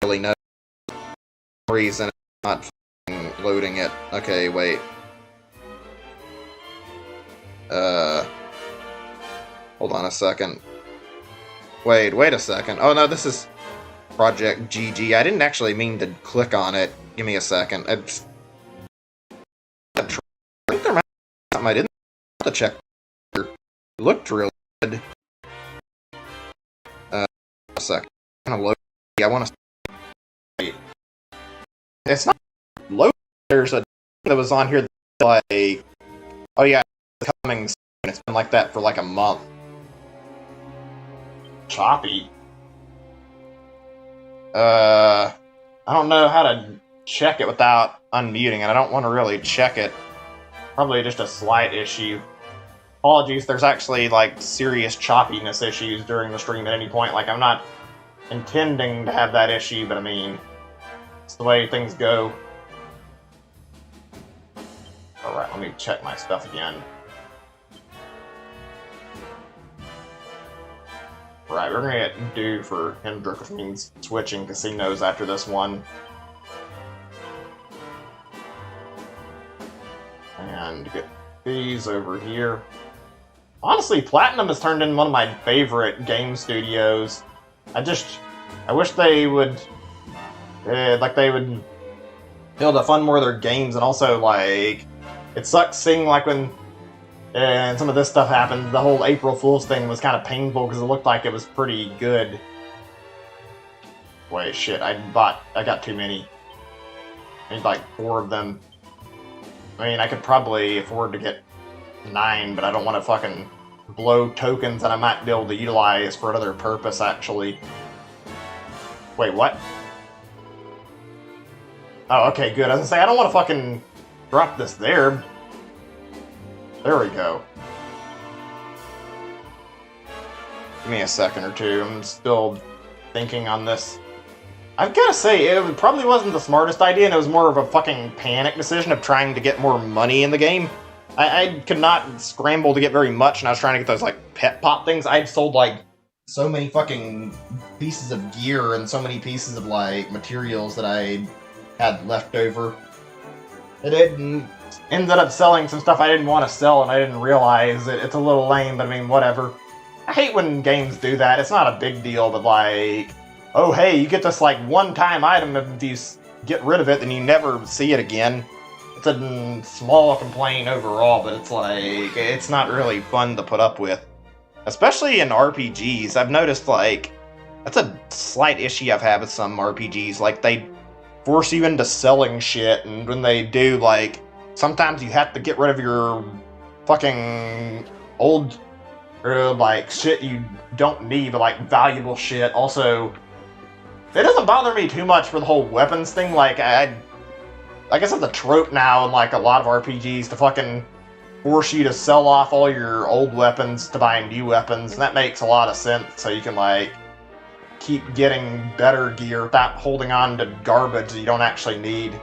A: really know the reason it's not loading it. Okay, wait. Hold on a second. Wait a second. Oh no, this is Project GG. I didn't actually mean to click on it. Give me a second. I think there might be something I didn't have to check. It looked really good. A second. I'm gonna load. I want to. Wait. It's not loading. There's a that was on here that like. Oh yeah, it's coming soon. It's been like that for like a month. Choppy. I don't know how to check it without unmuting, and I don't want to really check it. Probably just a slight issue. Apologies, there's actually, like, serious choppiness issues during the stream at any point. Like, I'm not intending to have that issue, but I mean, it's the way things go. Alright, let me check my stuff again. Right, we're gonna get due for Hendrick, which means switching casinos after this one. And get these over here. Honestly, Platinum has turned into one of my favorite game studios. I wish they would, they would be able to fund more of their games, and also, like, it sucks seeing, like, when and some of this stuff happened. The whole April Fool's thing was kind of painful because it looked like it was pretty good. Wait, shit, I got too many. I need like 4 of them. I mean, I could probably afford to get 9, but I don't want to fucking blow tokens that I might be able to utilize for another purpose, actually. Wait, what? Oh, okay, good. I was gonna say, I don't want to fucking drop this there. There we go. Give me a second or two. I'm still thinking on this. I've got to say, it probably wasn't the smartest idea, and it was more of a fucking panic decision of trying to get more money in the game. I could not scramble to get very much, and I was trying to get those, like, pet pop things. I'd sold, like, so many fucking pieces of gear and so many pieces of, like, materials that I had left over. It ended up selling some stuff I didn't want to sell, and I didn't realize it. It's a little lame, but I mean, whatever. I hate when games do that. It's not a big deal, but like, oh hey, you get this like one-time item, if you get rid of it, then you never see it again. It's a small complaint overall, but it's like, it's not really fun to put up with. Especially in RPGs. I've noticed, like, that's a slight issue I've had with some RPGs. Like, they force you into selling shit, and when they do, like, sometimes you have to get rid of your fucking old, or like shit you don't need, but like valuable shit. Also, it doesn't bother me too much for the whole weapons thing. Like, I guess it's a trope now in like a lot of RPGs to fucking force you to sell off all your old weapons to buy new weapons, and that makes a lot of sense, so you can like keep getting better gear without holding on to garbage that you don't actually need.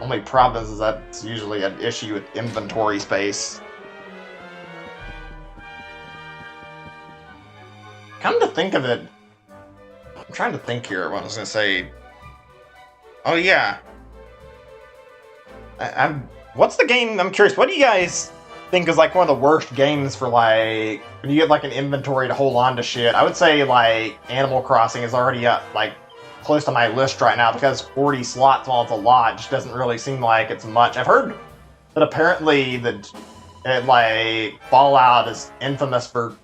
A: Only problem is that's usually an issue with inventory space. Come to think of it, I'm trying to think here what I was gonna say. Oh yeah. What's the game? I'm curious. What do you guys think is like one of the worst games for like when you get like an inventory to hold on to shit? I would say like Animal Crossing is already up like close to my list right now because 40 slots, while it's a lot, just doesn't really seem like it's much. I've heard that apparently like Fallout is infamous for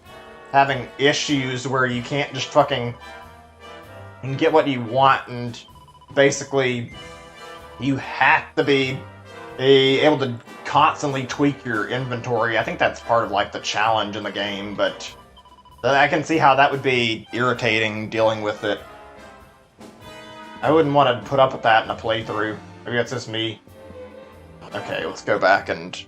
A: having issues where you can't just fucking get what you want, and basically you have to be able to constantly tweak your inventory. I think that's part of like the challenge in the game, but I can see how that would be irritating dealing with it. I wouldn't want to put up with that in a playthrough. Maybe that's just me. Okay, let's go back and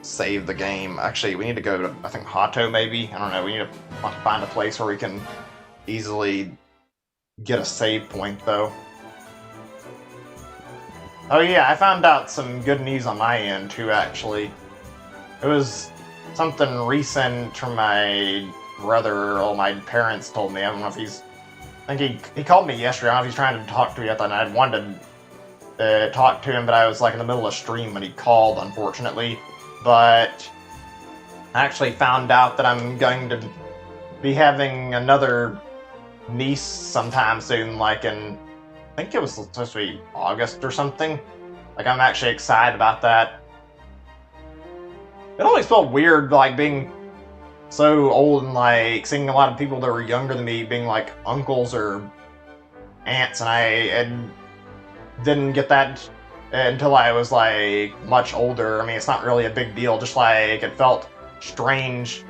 A: save the game. Actually, we need to go to, I think, Hato maybe? I don't know, we need to find a place where we can easily get a save point, though. Oh yeah, I found out some good news on my end, too, actually. It was something recent from my brother, or my parents told me. I don't know if he's... I think he called me yesterday. I don't know if he's trying to talk to me. I thought I wanted to talk to him, but I was like in the middle of stream when he called, unfortunately. But I actually found out that I'm going to be having another niece sometime soon, like in... I think it was supposed to be August or something. Like, I'm actually excited about that. It always felt weird, like, being so old and, like, seeing a lot of people that were younger than me being, like, uncles or aunts, and I didn't get that until I was, like, much older. I mean, it's not really a big deal, just, like, it felt strange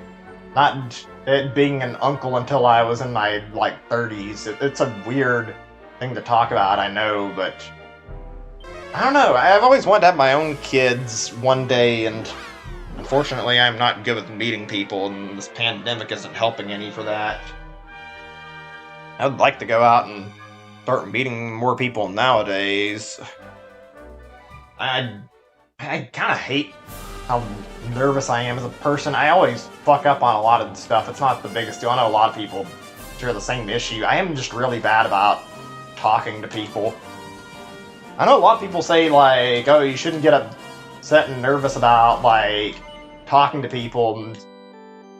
A: not it being an uncle until I was in my, like, 30s. It's a weird thing to talk about, I know, but I don't know. I've always wanted to have my own kids one day, and unfortunately I'm not good with meeting people, and this pandemic isn't helping any for that. I would like to go out and start meeting more people nowadays. I kind of hate how nervous I am as a person. I always fuck up on a lot of stuff. It's not the biggest deal. I know a lot of people share the same issue. I am just really bad about talking to people. I know a lot of people say, like, oh, you shouldn't get upset and nervous about, like, talking to people and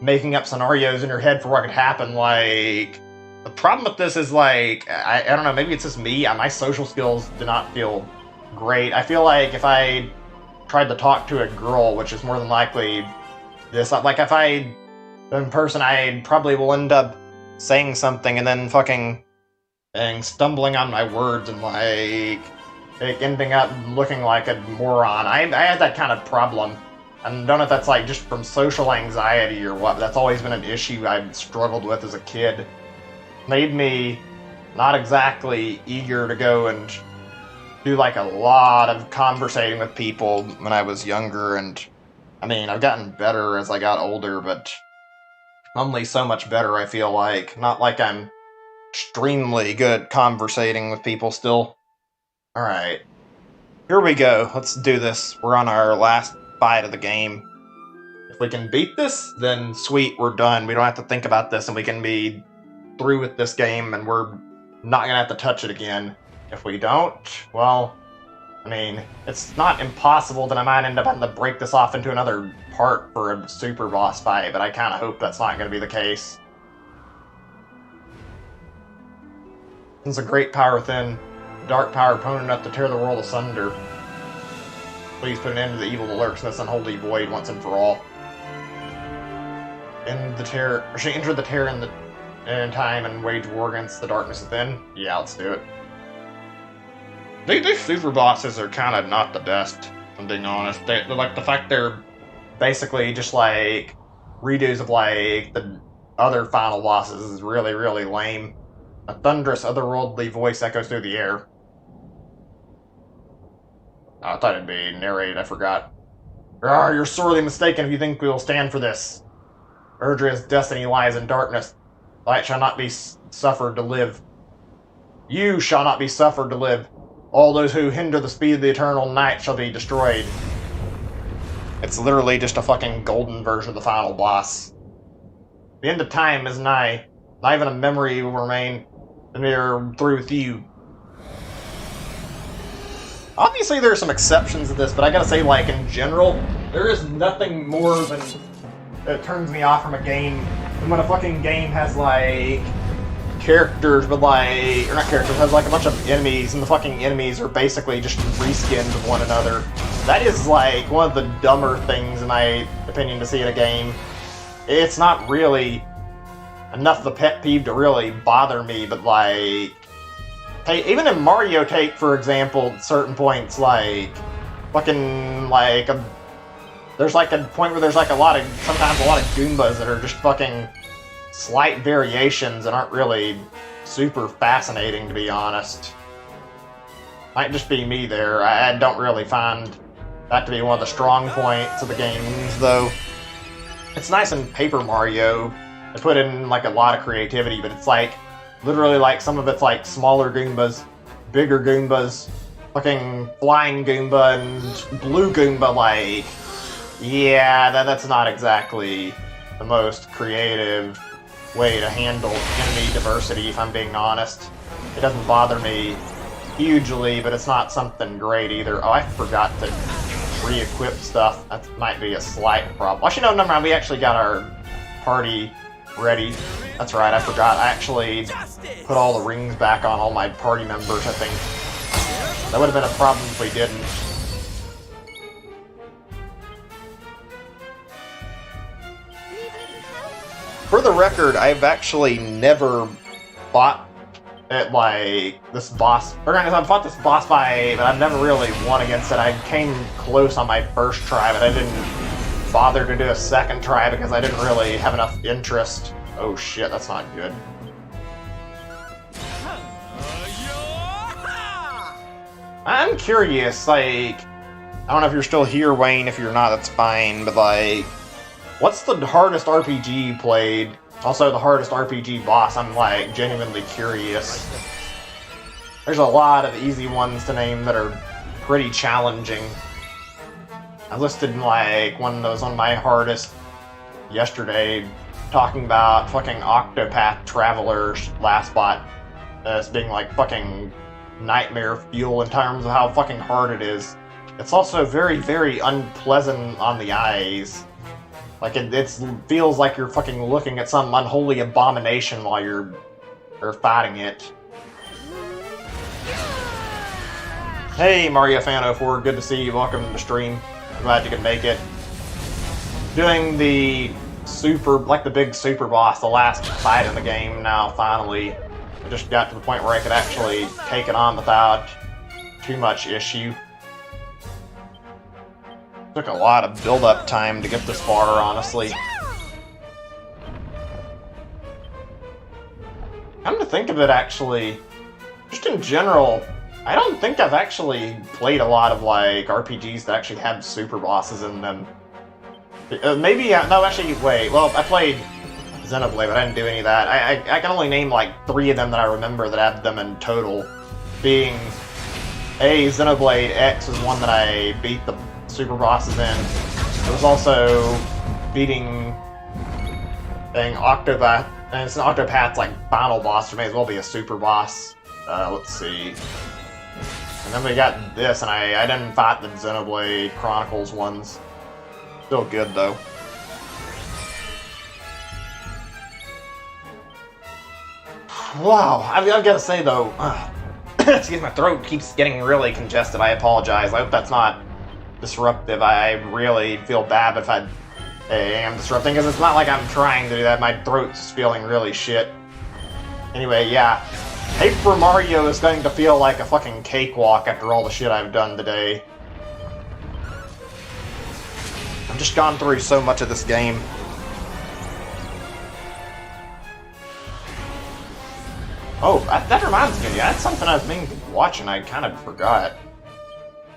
A: making up scenarios in your head for what could happen. Like, the problem with this is, like, I don't know, maybe it's just me. My social skills do not feel great. I feel like if I tried to talk to a girl, which is more than likely this, like, if I, in person, I probably will end up saying something and then fucking and stumbling on my words and like ending up looking like a moron. I had that kind of problem. I don't know if that's like just from social anxiety or what, but that's always been an issue I've struggled with as a kid. Made me not exactly eager to go and do like a lot of conversating with people when I was younger, and I mean, I've gotten better as I got older, but only so much better, I feel like. Not like I'm extremely good at conversating with people still. Alright. Here we go. Let's do this. We're on our last fight of the game. If we can beat this, then sweet, we're done. We don't have to think about this, and we can be through with this game, and we're not gonna have to touch it again. If we don't, well, I mean, it's not impossible that I might end up having to break this off into another part for a super boss fight, but I kind of hope that's not going to be the case. Since a great power within, dark power opponent enough to tear the world asunder. Please put an end to the evil that lurks in this unholy void once and for all. End the terror, or she entered the terror in time and wage war against the darkness within. Yeah, let's do it. These super bosses are kind of not the best, if I'm being honest. Like, the fact they're basically just like redos of like the other final bosses is really, really lame. A thunderous, otherworldly voice echoes through the air. Oh, I thought it'd be narrated, I forgot. You're sorely mistaken if you think we will stand for this. Erdria's destiny lies in darkness. Light shall not be suffered to live. You shall not be suffered to live. All those who hinder the speed of the eternal night shall be destroyed. It's literally just a fucking golden version of the final boss. The end of time is nigh. Not even a memory will remain, and we are through with you. Obviously, there are some exceptions to this, but I gotta say, like, in general, there is nothing more than that turns me off from a game than when a fucking game has, like, characters, but, like, or not characters, has, like, a bunch of enemies, and the fucking enemies are basically just reskins of one another. That is, like, one of the dumber things, in my opinion, to see in a game. It's not really enough of a pet peeve to really bother me, but, like, hey, even in Mario, take, for example, at certain points, like, fucking, like, there's, like, a point where there's, like, sometimes a lot of Goombas that are just fucking slight variations and aren't really super fascinating, to be honest. Might just be me there. I don't really find that to be one of the strong points of the games, though. It's nice in Paper Mario. They put in, like, a lot of creativity, but it's, like, literally, like, some of it's, like, smaller Goombas, bigger Goombas, fucking flying Goomba, and blue Goomba, like, yeah, that's not exactly the most creative way to handle enemy diversity, if I'm being honest. It doesn't bother me hugely, but it's not something great either. Oh, I forgot to re-equip stuff. That might be a slight problem. Actually, no, never mind. We actually got our party ready. That's right, I forgot. I actually put all the rings back on all my party members, I think. That would have been a problem if we didn't. For the record, I've actually never fought at, like, this boss. Or I've fought this boss fight, but I've never really won against it. I came close on my first try, but I didn't bother to do a second try because I didn't really have enough interest. Oh shit, that's not good. I'm curious, like, I don't know if you're still here, Wayne. If you're not, that's fine, but, like, what's the hardest RPG you played? Also, the hardest RPG boss. I'm, like, genuinely curious. There's a lot of easy ones to name that are pretty challenging. I listed, like, one that was on my hardest yesterday, talking about fucking Octopath Traveler's last bot as being, like, fucking nightmare fuel in terms of how fucking hard it is. It's also very, very unpleasant on the eyes. Like, it feels like you're fucking looking at some unholy abomination while you're fighting it. Hey, Mario Fan 04, good to see you. Welcome to the stream. I'm glad you could make it. Doing the the big super boss, the last fight in the game now, finally. I just got to the point where I could actually take it on without too much issue. Took a lot of build-up time to get this far, honestly. Come to think of it, actually, just in general, I don't think I've actually played a lot of, like, RPGs that actually have super bosses in them. Maybe, no, actually, wait, well, I played Xenoblade, but I didn't do any of that. I can only name, like, 3 of them that I remember that have them in total, being Xenoblade X is one that I beat the super bosses in. There was also beating Octopath, and it's an Octopath's, like, final boss, so it may as well be a super boss. Let's see. And then we got this, and I didn't fight the Xenoblade Chronicles ones. Still good, though. Wow, I've got to say, though, excuse me, my throat keeps getting really congested. I apologize. I hope that's not disruptive. I really feel bad if I am disrupting, because it's not like I'm trying to do that. My throat's feeling really shit. Anyway, yeah. Paper Mario is going to feel like a fucking cakewalk after all the shit I've done today. I've just gone through so much of this game. Oh, that reminds me. That's something I was meaning to watch and I kind of forgot.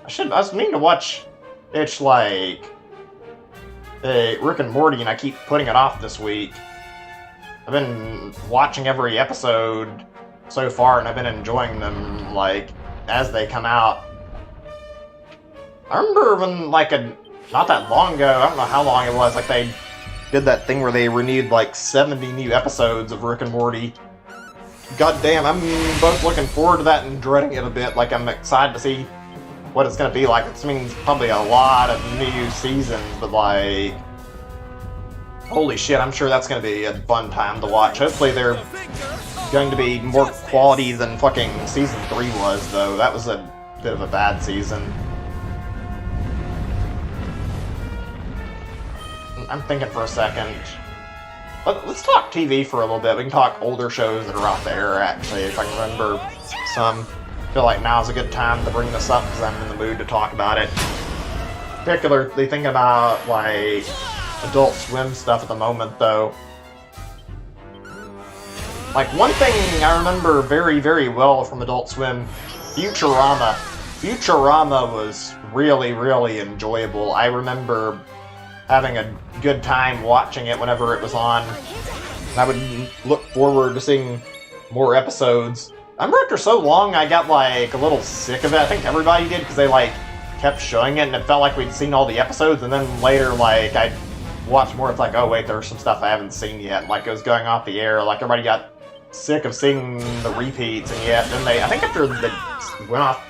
A: I was meaning to watch. It's like Rick and Morty, and I keep putting it off this week. I've been watching every episode so far, and I've been enjoying them like as they come out. I remember when not that long ago, I don't know how long it was, like they did that thing where they renewed like 70 new episodes of Rick and Morty. God damn, I'm both looking forward to that and dreading it a bit. Like, I'm excited to see what it's gonna be like. This means probably a lot of new seasons, but like, holy shit, I'm sure that's gonna be a fun time to watch. Hopefully they're going to be more quality than fucking season 3 was, though. That was a bit of a bad season. I'm thinking for a second. Let's talk TV for a little bit. We can talk older shows that are out there, actually, if I can remember some. I feel like now's a good time to bring this up because I'm in the mood to talk about it. Particularly thinking about, like, Adult Swim stuff at the moment, though. Like, one thing I remember very, very well from Adult Swim, Futurama. Futurama was really, really enjoyable. I remember having a good time watching it whenever it was on. I would look forward to seeing more episodes. I remember after so long I got like a little sick of it. I think everybody did because they like kept showing it and it felt like we'd seen all the episodes, and then later like I'd watch more. It's like, oh wait, there's some stuff I haven't seen yet. Like it was going off the air. Like everybody got sick of seeing the repeats, and yet then I think after they went off,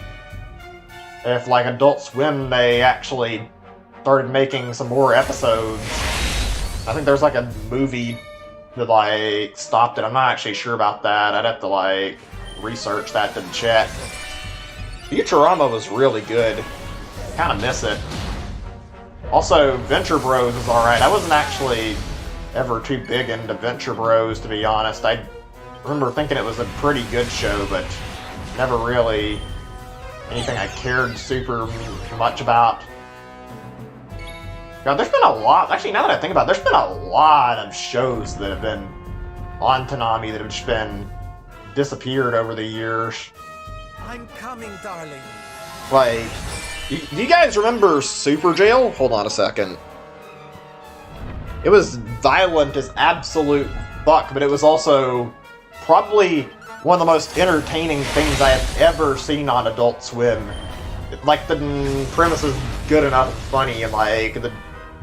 A: if like Adult Swim, they actually started making some more episodes. I think there's like a movie that like stopped it. I'm not actually sure about that. I'd have to like research that to check. Futurama was really good. Kind of miss it. Also, Venture Bros was alright. I wasn't actually ever too big into Venture Bros, to be honest. I remember thinking it was a pretty good show, but never really anything I cared super much about. God, there's been a lot. Actually, now that I think about it, there's been a lot of shows that have been on Toonami that have just been disappeared over the years.
C: I'm coming, darling.
A: Like, do you guys remember Super Jail? Hold on a second. It was violent as absolute fuck, but it was also probably one of the most entertaining things I have ever seen on Adult Swim. Like, the premise is good enough and funny, and like, the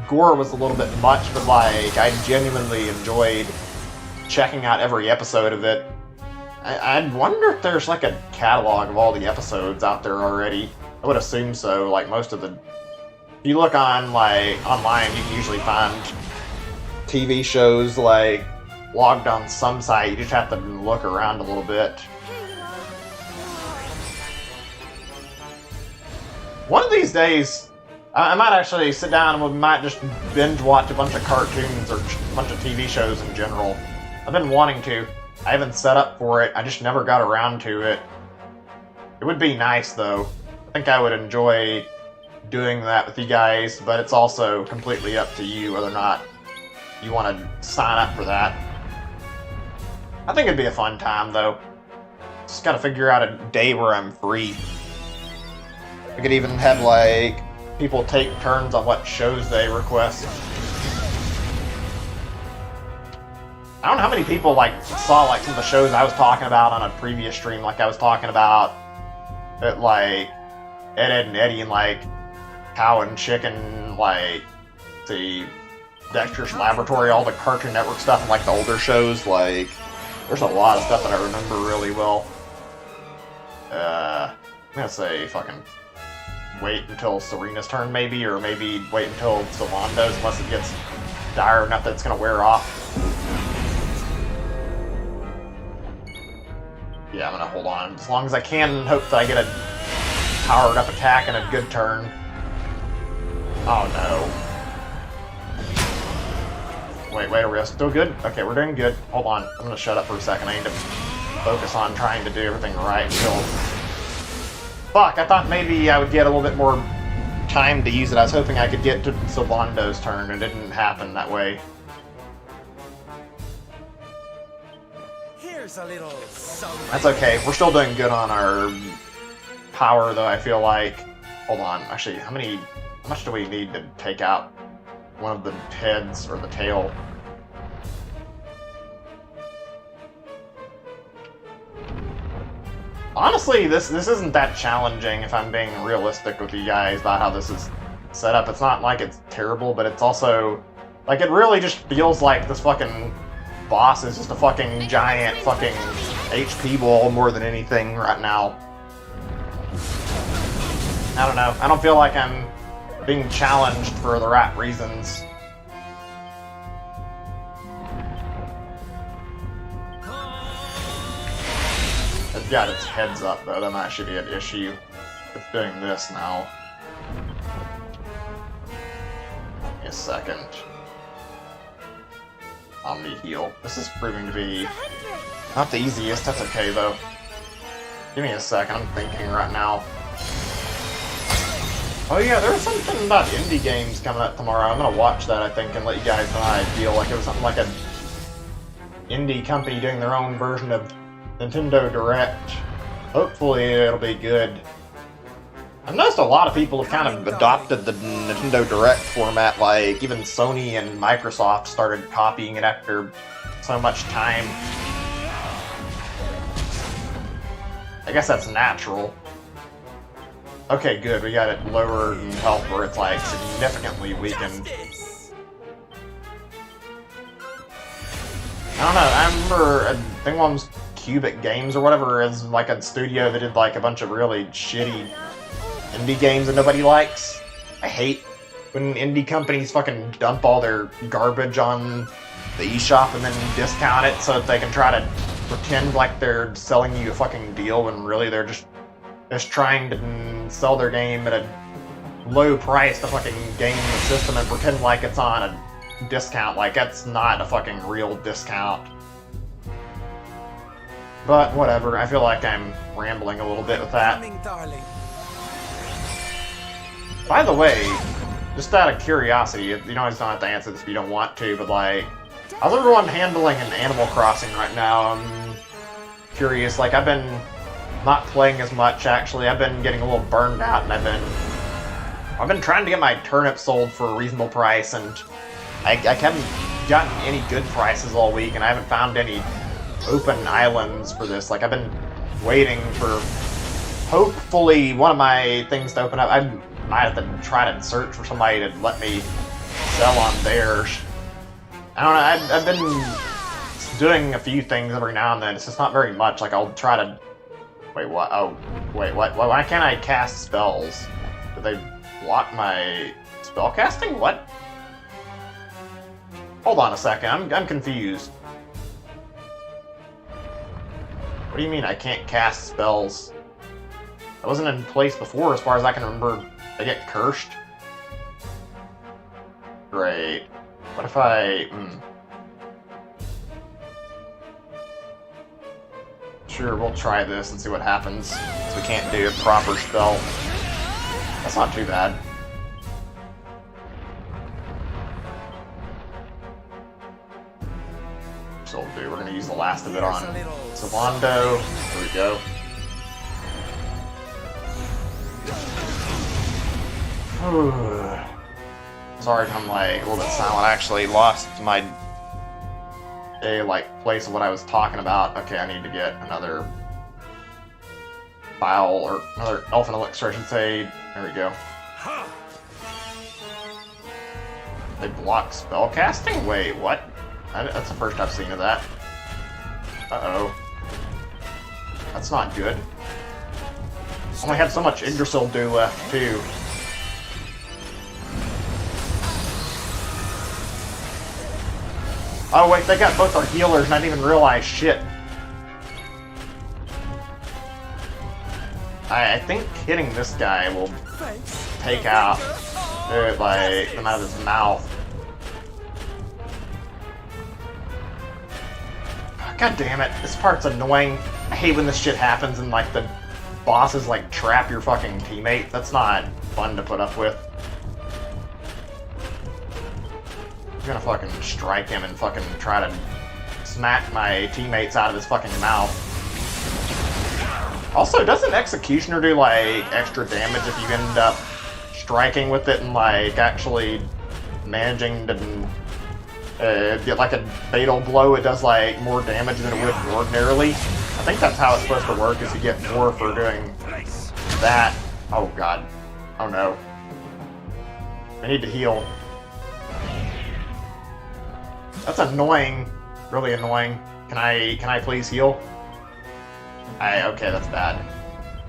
A: gore was a little bit much, but like, I genuinely enjoyed checking out every episode of it. I wonder if there's like a catalog of all the episodes out there already. I would assume so. Like most of the, if you look on like online, you can usually find TV shows like logged on some site. You just have to look around a little bit. One of these days, I might actually sit down and we might just binge watch a bunch of cartoons or a bunch of TV shows in general. I've been wanting to. I haven't set up for it. I just never got around to it. It would be nice, though. I think I would enjoy doing that with you guys, but it's also completely up to you whether or not you want to sign up for that. I think it'd be a fun time, though. Just gotta figure out a day where I'm free. I could even have, like, people take turns on what shows they request. I don't know how many people, like, saw, like, some of the shows I was talking about on a previous stream. Like, I was talking about, like, Ed, and Eddie, and, like, Cow and Chicken, like, the Dexter's Laboratory, all the Cartoon Network stuff, and, like, the older shows. Like, there's a lot of stuff that I remember really well. I'm gonna say fucking wait until Serena's turn, maybe, or maybe wait until Savon does, unless it gets dire enough that it's gonna wear off. Yeah, I'm gonna hold on as long as I can and hope that I get a powered up attack and a good turn. Oh no. Wait, are we still good? Okay, we're doing good. Hold on, I'm gonna shut up for a second. I need to focus on trying to do everything right until... Fuck, I thought maybe I would get a little bit more time to use it. I was hoping I could get to Sylvando's turn. It didn't happen that way.
C: Here's a little something.
A: That's okay. We're still doing good on our power, though, I feel like. Hold on. Actually, how much do we need to take out one of the heads or the tail? Honestly, this isn't that challenging if I'm being realistic with you guys about how this is set up. It's not like it's terrible, but it's also like it really just feels like this fucking boss is just a fucking giant fucking HP ball more than anything right now. I don't know. I don't feel like I'm being challenged for the right reasons. It's got its heads up, though. That might actually be an issue with doing this now. Give me a second. Omni heal. This is proving to be not the easiest. That's okay, though. Give me a second. I'm thinking right now. Oh yeah, there's something about indie games coming up tomorrow. I'm gonna watch that, I think, and let you guys know how I feel. Like it was something like an indie company doing their own version of Nintendo Direct. Hopefully it'll be good. I've noticed a lot of people have kind of adopted the Nintendo Direct format, like even Sony and Microsoft started copying it after so much time. I guess that's natural. Okay, good, we got it lower in health where it's like significantly weakened. I don't know, I remember, I think one was Cubic Games or whatever, is like a studio that did like a bunch of really shitty indie games that nobody likes. I hate when indie companies fucking dump all their garbage on the eShop and then discount it so that they can try to pretend like they're selling you a fucking deal when really they're just trying to sell their game at a low price to fucking game the system and pretend like it's on a discount. Like, that's not a fucking real discount. But whatever, I feel like I'm rambling a little bit with that.
C: Coming, darling.
A: By the way, just out of curiosity, you don't always have to answer this if you don't want to, but like, how's everyone handling an Animal Crossing right now? I'm curious, like I've been not playing as much actually. I've been getting a little burned out and I've been trying to get my turnips sold for a reasonable price and I haven't gotten any good prices all week and I haven't found any open islands for this. Like I've been waiting for hopefully one of my things to open up. I might have to try to search for somebody to let me sell on theirs. I don't know, I've been doing a few things every now and then. It's just not very much. Like I'll try to... Wait, what? Oh, wait, what? Why can't I cast spells? Do they block my spell casting? What? Hold on a second, I'm confused. What do you mean I can't cast spells? That wasn't in place before, as far as I can remember. I get cursed? Great. What if I... Sure, we'll try this and see what happens. So we can't do a proper spell. That's not too bad. So we'll do. We're gonna use the last of it on Sylvando. There we go. Sorry if I'm like a little bit silent. I actually lost my place of what I was talking about. Okay, I need to get another file or another elfin elixir, I should say. There we go. They block spell casting? Wait, what? That's the first I've seen of that. Uh-oh. That's not good. I only have so much Yggdrasil dew left, too. Oh wait, they got both our healers and I didn't even realize. Shit. I think hitting this guy will take out like them out of his mouth. God damn it, this part's annoying. I hate when this shit happens and like the bosses like trap your fucking teammates. That's not fun to put up with. I'm gonna fucking strike him and fucking try to smack my teammates out of his fucking mouth. Also, doesn't Executioner do, like, extra damage if you end up striking with it and, like, actually managing to get, like, a fatal blow? It does, like, more damage than it would ordinarily. I think that's how it's supposed to work, is you get more for doing that. Oh, God. Oh, no. I need to heal. That's annoying. Really annoying. Can I please heal? Okay, that's bad.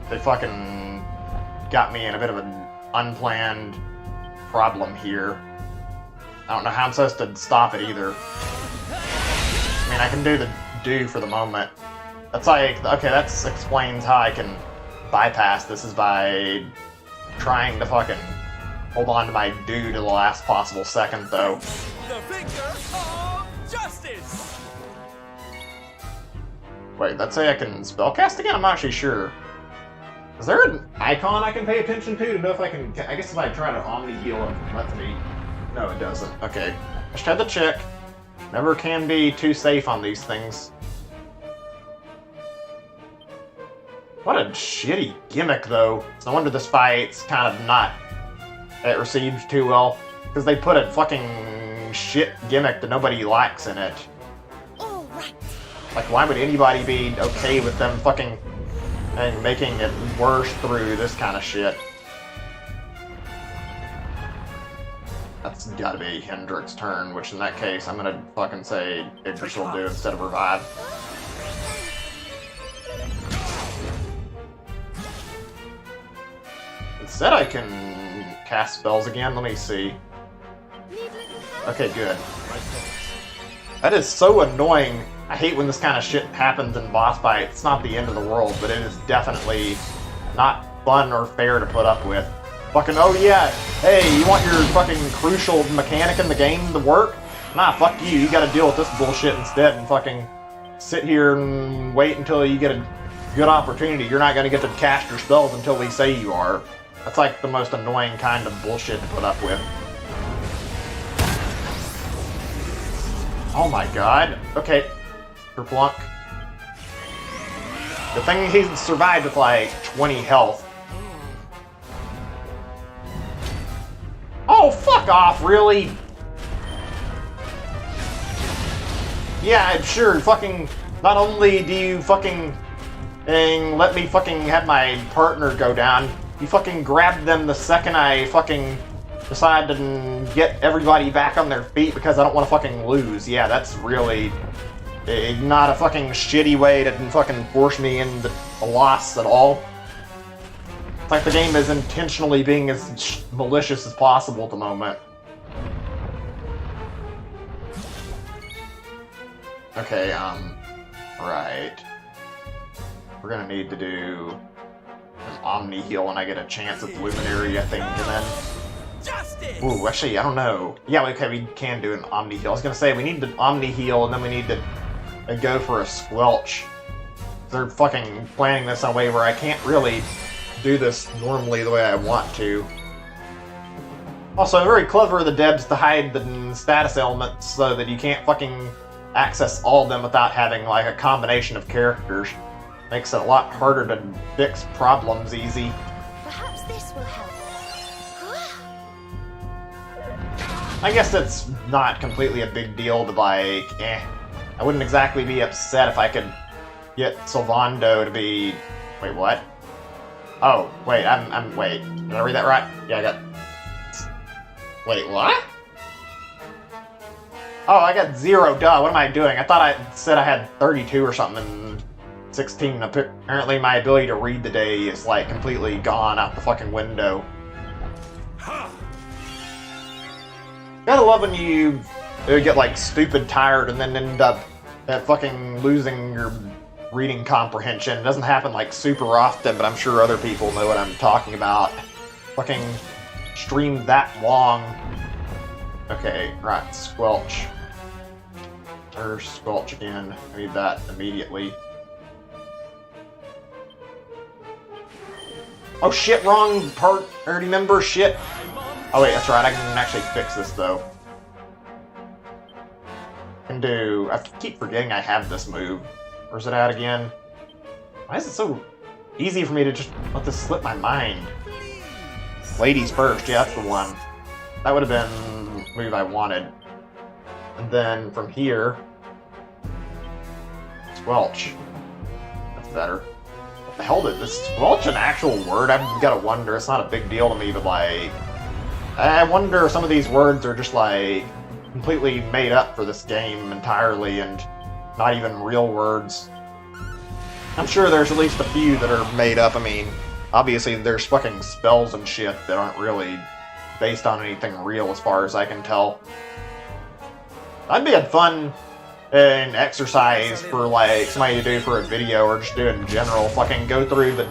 A: They fucking got me in a bit of an unplanned problem here. I don't know how I'm supposed to stop it either. I mean, I can do for the moment. That's like, okay, that explains how I can bypass this, is by trying to fucking hold on to my do to the last possible second, though.
C: The finger of justice.
A: Wait, let's say I can spellcast again? I'm not actually sure. Is there an icon I can pay attention to know if I can... I guess if I try to Omni heal, it lets me... No, it doesn't. Okay. I just had to check. Never can be too safe on these things. What a shitty gimmick, though. No wonder this fight's kind of not... It received too well. Because they put a fucking shit gimmick that nobody likes in it. Like, why would anybody be okay with them fucking and making it worse through this kind of shit? That's gotta be Hendrick's turn, which in that case, I'm gonna fucking say Idris will do instead of revive. Instead, I can cast spells again. Let me see. Okay, good. That is so annoying. I hate when this kind of shit happens in boss fights. It's not the end of the world, but it is definitely not fun or fair to put up with. Fucking, oh yeah, hey, you want your fucking crucial mechanic in the game to work? Nah, fuck you. You gotta deal with this bullshit instead and fucking sit here and wait until you get a good opportunity. You're not gonna get to cast your spells until we say you are. That's like the most annoying kind of bullshit to put up with. Oh my god. Okay. Kerplunk. The thing he survived with like 20 health. Oh, fuck off, really? Yeah, sure, fucking... Not only do you fucking... let me fucking have my partner go down, you fucking grabbed them the second I fucking decide to get everybody back on their feet because I don't want to fucking lose. Yeah, that's really not a fucking shitty way to fucking force me into a loss at all. It's like the game is intentionally being as malicious as possible at the moment. Okay, right. We're gonna need to do an Omni heal when I get a chance at the Luminary, I think, and then...
C: Justice!
A: Ooh, actually, I don't know. Yeah, okay, we can do an Omni heal. I was gonna say, we need the Omni heal, and then we need to go for a Squelch. They're fucking planning this in a way where I can't really do this normally the way I want to. Also, very clever of the devs to hide the status elements so that you can't fucking access all of them without having, like, a combination of characters. Makes it a lot harder to fix problems easy.
D: Perhaps this will help.
A: I guess it's not completely a big deal to, like, I wouldn't exactly be upset if I could get Sylvando to be... Wait, what? Oh, wait, wait. Did I read that right? Yeah, I got... Wait, what? Oh, I got 0, duh, what am I doing? I thought I said I had 32 or something, and 16. Apparently my ability to read today is, like, completely gone out the fucking window. Gotta love when you get, like, stupid tired and then end up fucking losing your reading comprehension. It doesn't happen, like, super often, but I'm sure other people know what I'm talking about. Fucking stream that long. Okay, right, Squelch. Or Squelch again. I need that immediately. Oh shit, wrong part. I already remember shit. Oh wait, that's right, I can actually fix this though. I keep forgetting I have this move. Where's it at again? Why is it so easy for me to just let this slip my mind? Ladies first, yeah, that's the one. That would have been the move I wanted. And then from here, squelch. That's better. What the hell is squelch an actual word? I've gotta wonder. It's not a big deal to me, but like, I wonder if some of these words are just like completely made up for this game entirely and not even real words. I'm sure there's at least a few that are made up. I mean, obviously there's fucking spells and shit that aren't really based on anything real as far as I can tell. That'd be a fun an exercise for like somebody to do for a video or just do it in general. Fucking go through the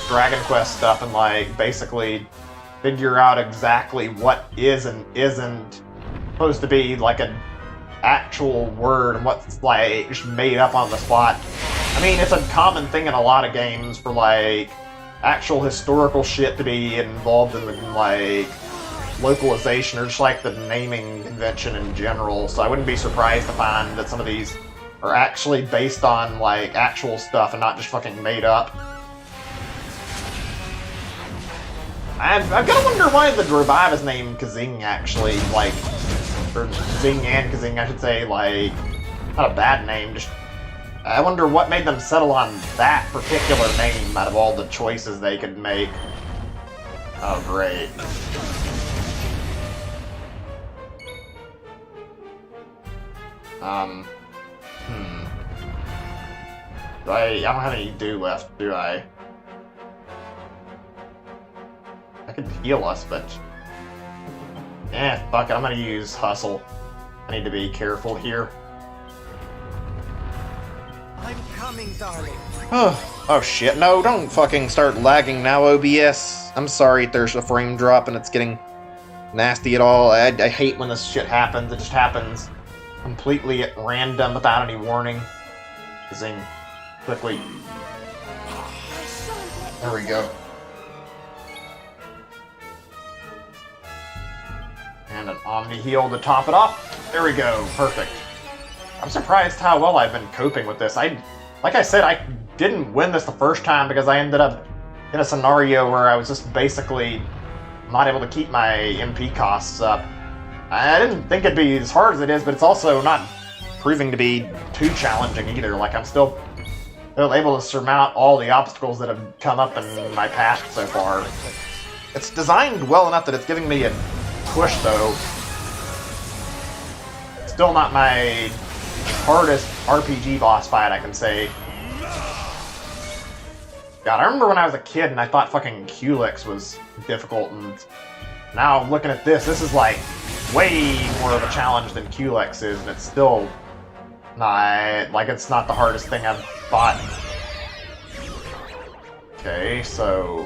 A: Dragon Quest stuff and like basically figure out exactly what is and isn't supposed to be like an actual word and what's like just made up on the spot. I mean, it's a common thing in a lot of games for like actual historical shit to be involved in the like localization or just like the naming convention in general, so I wouldn't be surprised to find that some of these are actually based on like actual stuff and not just fucking made up. I've gotta wonder why the revive is named Kazing actually, like, or Zing and Kazing, I should say, like, not a bad name, just I wonder what made them settle on that particular name out of all the choices they could make. Oh, great. I don't have any do left, do I? I could heal us, but... fuck it, I'm gonna use Hustle. I need to be careful here.
C: I'm coming, darling.
A: Oh shit, no, don't fucking start lagging now, OBS. I'm sorry if there's a frame drop and it's getting nasty at all. I hate when this shit happens. It just happens completely at random without any warning. Zing. Quickly. There we go. And an Omni Heal to top it off. There we go. Perfect. I'm surprised how well I've been coping with this. Like I said, I didn't win this the first time because I ended up in a scenario where I was just basically not able to keep my MP costs up. I didn't think it'd be as hard as it is, but it's also not proving to be too challenging either. Like, I'm still able to surmount all the obstacles that have come up in my path so far. It's designed well enough that it's giving me a push, though. Still not my hardest RPG boss fight, I can say. God, I remember when I was a kid and I thought fucking Culex was difficult, and now looking at this is like way more of a challenge than Culex is, and it's still not, like, it's not the hardest thing I've fought. Okay, so...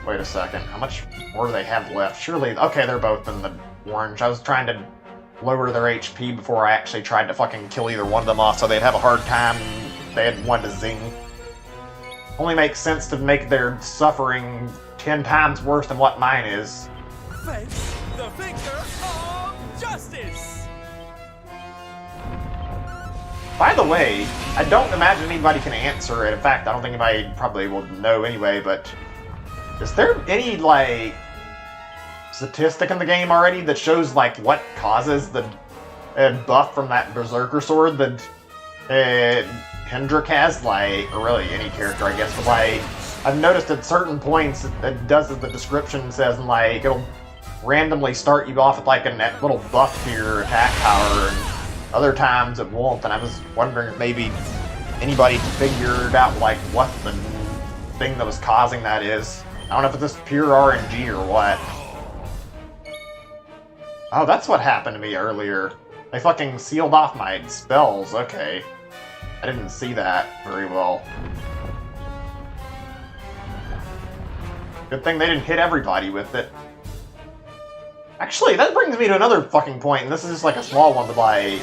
A: Wait a second, how much more do they have left? Surely, okay, they're both in the orange. I was trying to lower their HP before I actually tried to fucking kill either one of them off so they'd have a hard time and they had one to zing. Only makes sense to make their suffering 10 times worse than what mine is.
C: Face the finger of justice.
A: By the way, I don't imagine anybody can answer it. In fact, I don't think anybody probably will know anyway, but is there any, like, statistic in the game already that shows, like, what causes the buff from that Berserker sword that Hendrik has? Like, or really any character, I guess, but, like, I've noticed at certain points it does as the description says, and, like, it'll randomly start you off with, like, a little buff to your attack power, and other times it won't, and I was wondering if maybe anybody figured out, like, what the thing that was causing that is. I don't know if it's just pure RNG or what. Oh, that's what happened to me earlier. They fucking sealed off my spells, okay. I didn't see that very well. Good thing they didn't hit everybody with it. Actually, that brings me to another fucking point, and this is just like a small one, but like,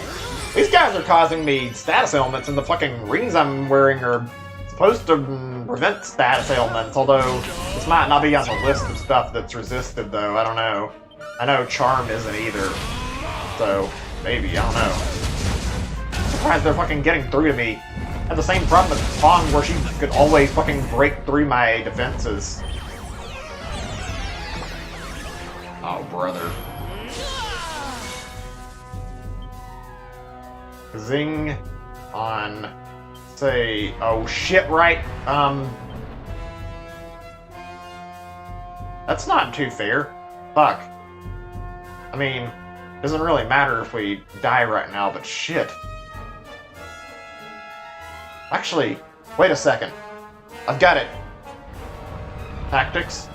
A: these guys are causing me status ailments, and the fucking rings I'm wearing are supposed to prevent status ailments, although this might not be on the list of stuff that's resisted, though. I don't know. I know Charm isn't either. So, maybe. I don't know. I'm surprised they're fucking getting through to me. I had the same problem with Pong, where she could always fucking break through my defenses. Oh, brother. Zing on, say, oh shit, right, that's not too fair. Fuck. I mean, doesn't really matter if we die right now, but shit. Actually, wait a second. I've got it. Tactics.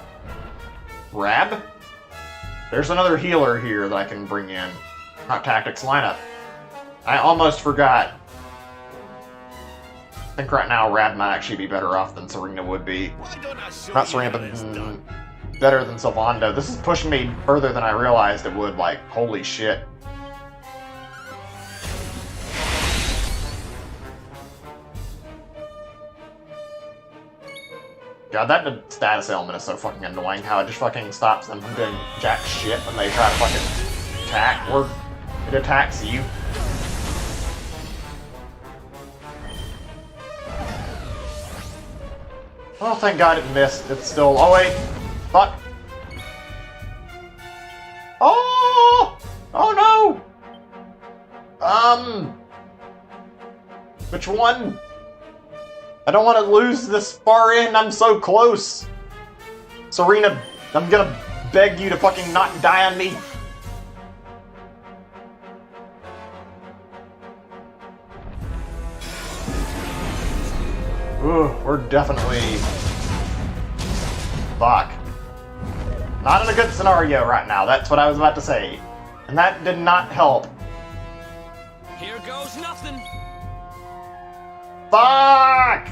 A: Rab? There's another healer here that I can bring in. Not tactics, lineup. I almost forgot. I think right now Rab might actually be better off than Serena would be. Not Serena, but better than Sylvando. This is pushing me further than I realized it would, like, holy shit. God, that status element is so fucking annoying, how it just fucking stops them from doing jack shit when they try to fucking attack, or it attacks you. Oh, thank God it missed. It's still... Oh, wait. Fuck. Oh! Oh, no! Which one? I don't want to lose this far in. I'm so close. Serena, I'm gonna beg you to fucking not die on me. Ooh, we're definitely... Fuck. Not in a good scenario right now, that's what I was about to say. And that did not help.
C: Here goes nothing.
A: Fuck!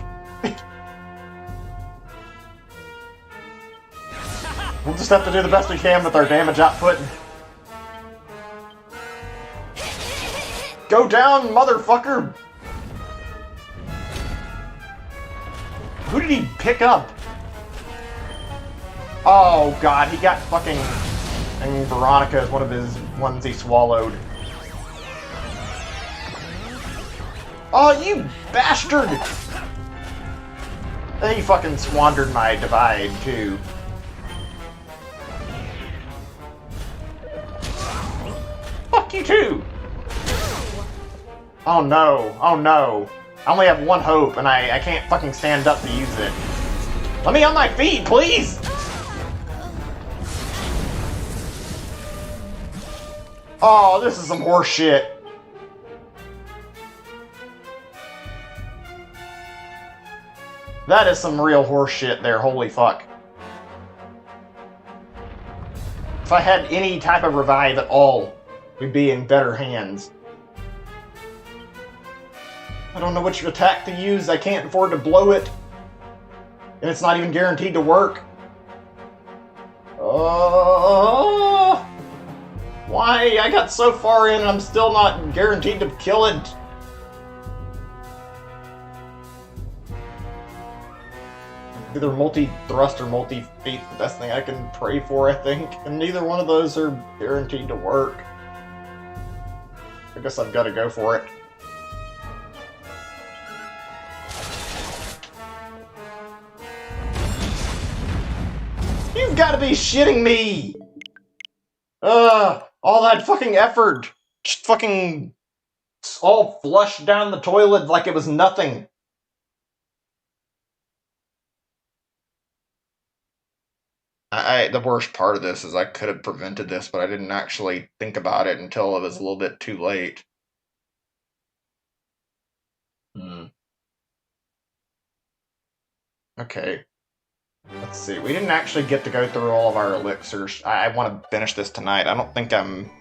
A: We'll just have to do the best we can with our damage output. Go down, motherfucker! Who did he pick up? Oh god, he got fucking... And Veronica is one of his ones he swallowed. Oh, you bastard! And he fucking squandered my divide, too. Fuck you, too! Oh no, oh no. I only have one hope, and I can't fucking stand up to use it. Let me on my feet, please! Oh, this is some horse shit. That is some real horse shit there, holy fuck. If I had any type of revive at all, we'd be in better hands. I don't know which attack to use, I can't afford to blow it. And it's not even guaranteed to work. Oh, why? I got so far in and I'm still not guaranteed to kill it. Either multi-thrust or multi-feet, the best thing I can pray for, I think. And neither one of those are guaranteed to work. I guess I've got to go for it. You've got to be shitting me! All that fucking effort! Just fucking... all flushed down the toilet like it was nothing. The worst part of this is I could have prevented this, but I didn't actually think about it until it was a little bit too late. Okay. Let's see. We didn't actually get to go through all of our elixirs. I want to finish this tonight. I don't think I'm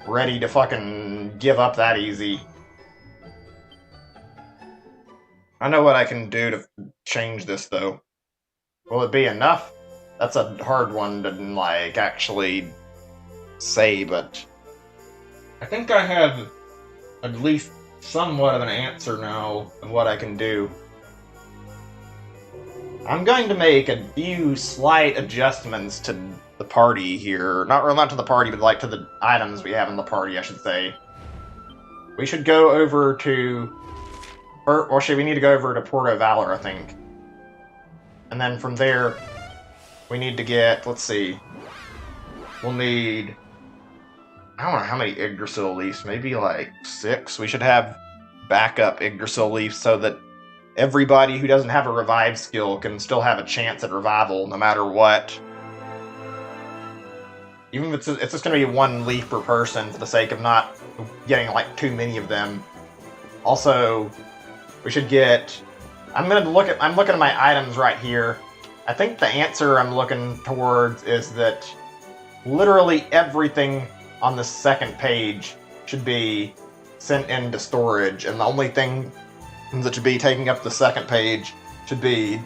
A: ready to fucking give up that easy. I know what I can do to change this, though. Will it be enough? That's a hard one to, like, actually say, but... I think I have at least somewhat of an answer now of what I can do. I'm going to make a few slight adjustments to the party here. Not to the party, but like to the items we have in the party, I should say. We should go over to... Or should we need to go over to Porto Valor, I think. And then from there, we need to get... Let's see. We'll need... I don't know how many Yggdrasil leaves. Maybe like 6. We should have backup Yggdrasil leaves so that everybody who doesn't have a revive skill can still have a chance at revival no matter what. Even if it's just going to be 1 leaf per person for the sake of not getting like too many of them. Also, we should get... I'm looking at my items right here. I think the answer I'm looking towards is that literally everything on the second page should be sent into storage, and the only thing that should be taking up the second page should be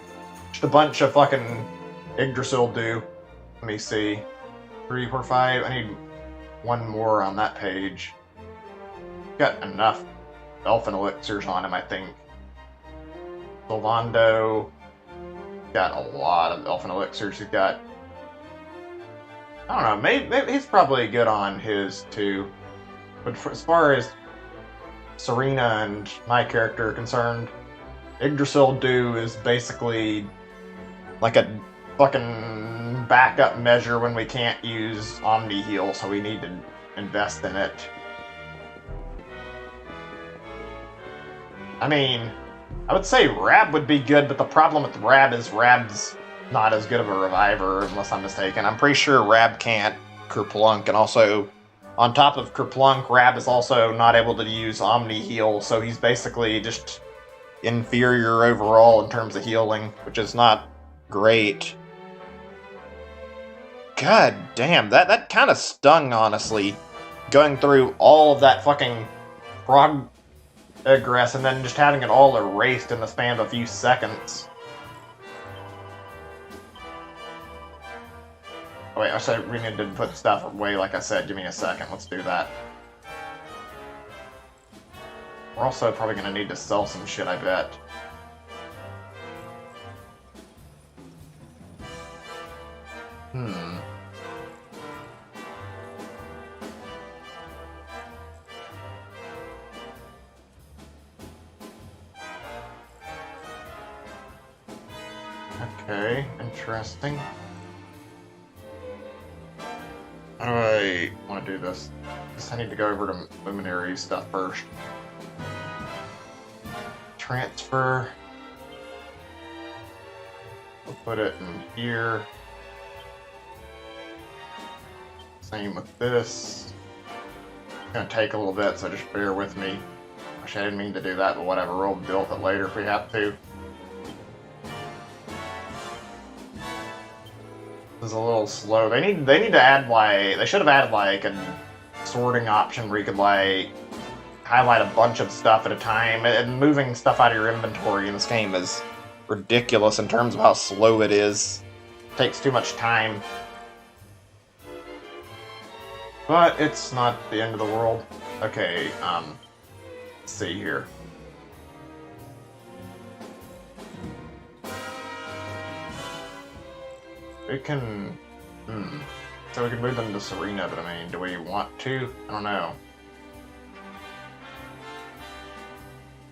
A: just a bunch of fucking Yggdrasil dew. Let me see. 3, 4, 5. I need 1 more on that page. Got enough elfin elixirs on him, I think. Sylvando got a lot of elfin elixirs. He's got... I don't know, maybe he's probably good on his too. But as far as Serena and my character are concerned, Yggdrasil dew is basically like a fucking backup measure when we can't use Omni Heal, so we need to invest in it. I mean, I would say Rab would be good, but the problem with Rab is Rab's not as good of a reviver, unless I'm mistaken. I'm pretty sure Rab can't Kerplunk, and also, on top of Kerplunk, Rab is also not able to use Omni Heal, so he's basically just inferior overall in terms of healing, which is not great. God damn, that kind of stung, honestly. Going through all of that fucking progress and then just having it all erased in the span of a few seconds. Oh, wait, I said we need to put stuff away like I said. Give me a second. Let's do that. We're also probably going to need to sell some shit, I bet. Okay, interesting. How do I want to do this? I guess I need to go over to Luminary stuff first. Transfer. We'll put it in here. Same with this. It's gonna take a little bit, so just bear with me. Actually, I didn't mean to do that, but whatever. We'll deal with it later if we have to. This is a little slow. They need to add like, they should have added like a sorting option where you could like highlight a bunch of stuff at a time, and moving stuff out of your inventory in this game is ridiculous in terms of how slow it is. It takes too much time. But it's not the end of the world. Okay, let's see here. We can... So we can move them to Serena, but I mean, do we want to? I don't know.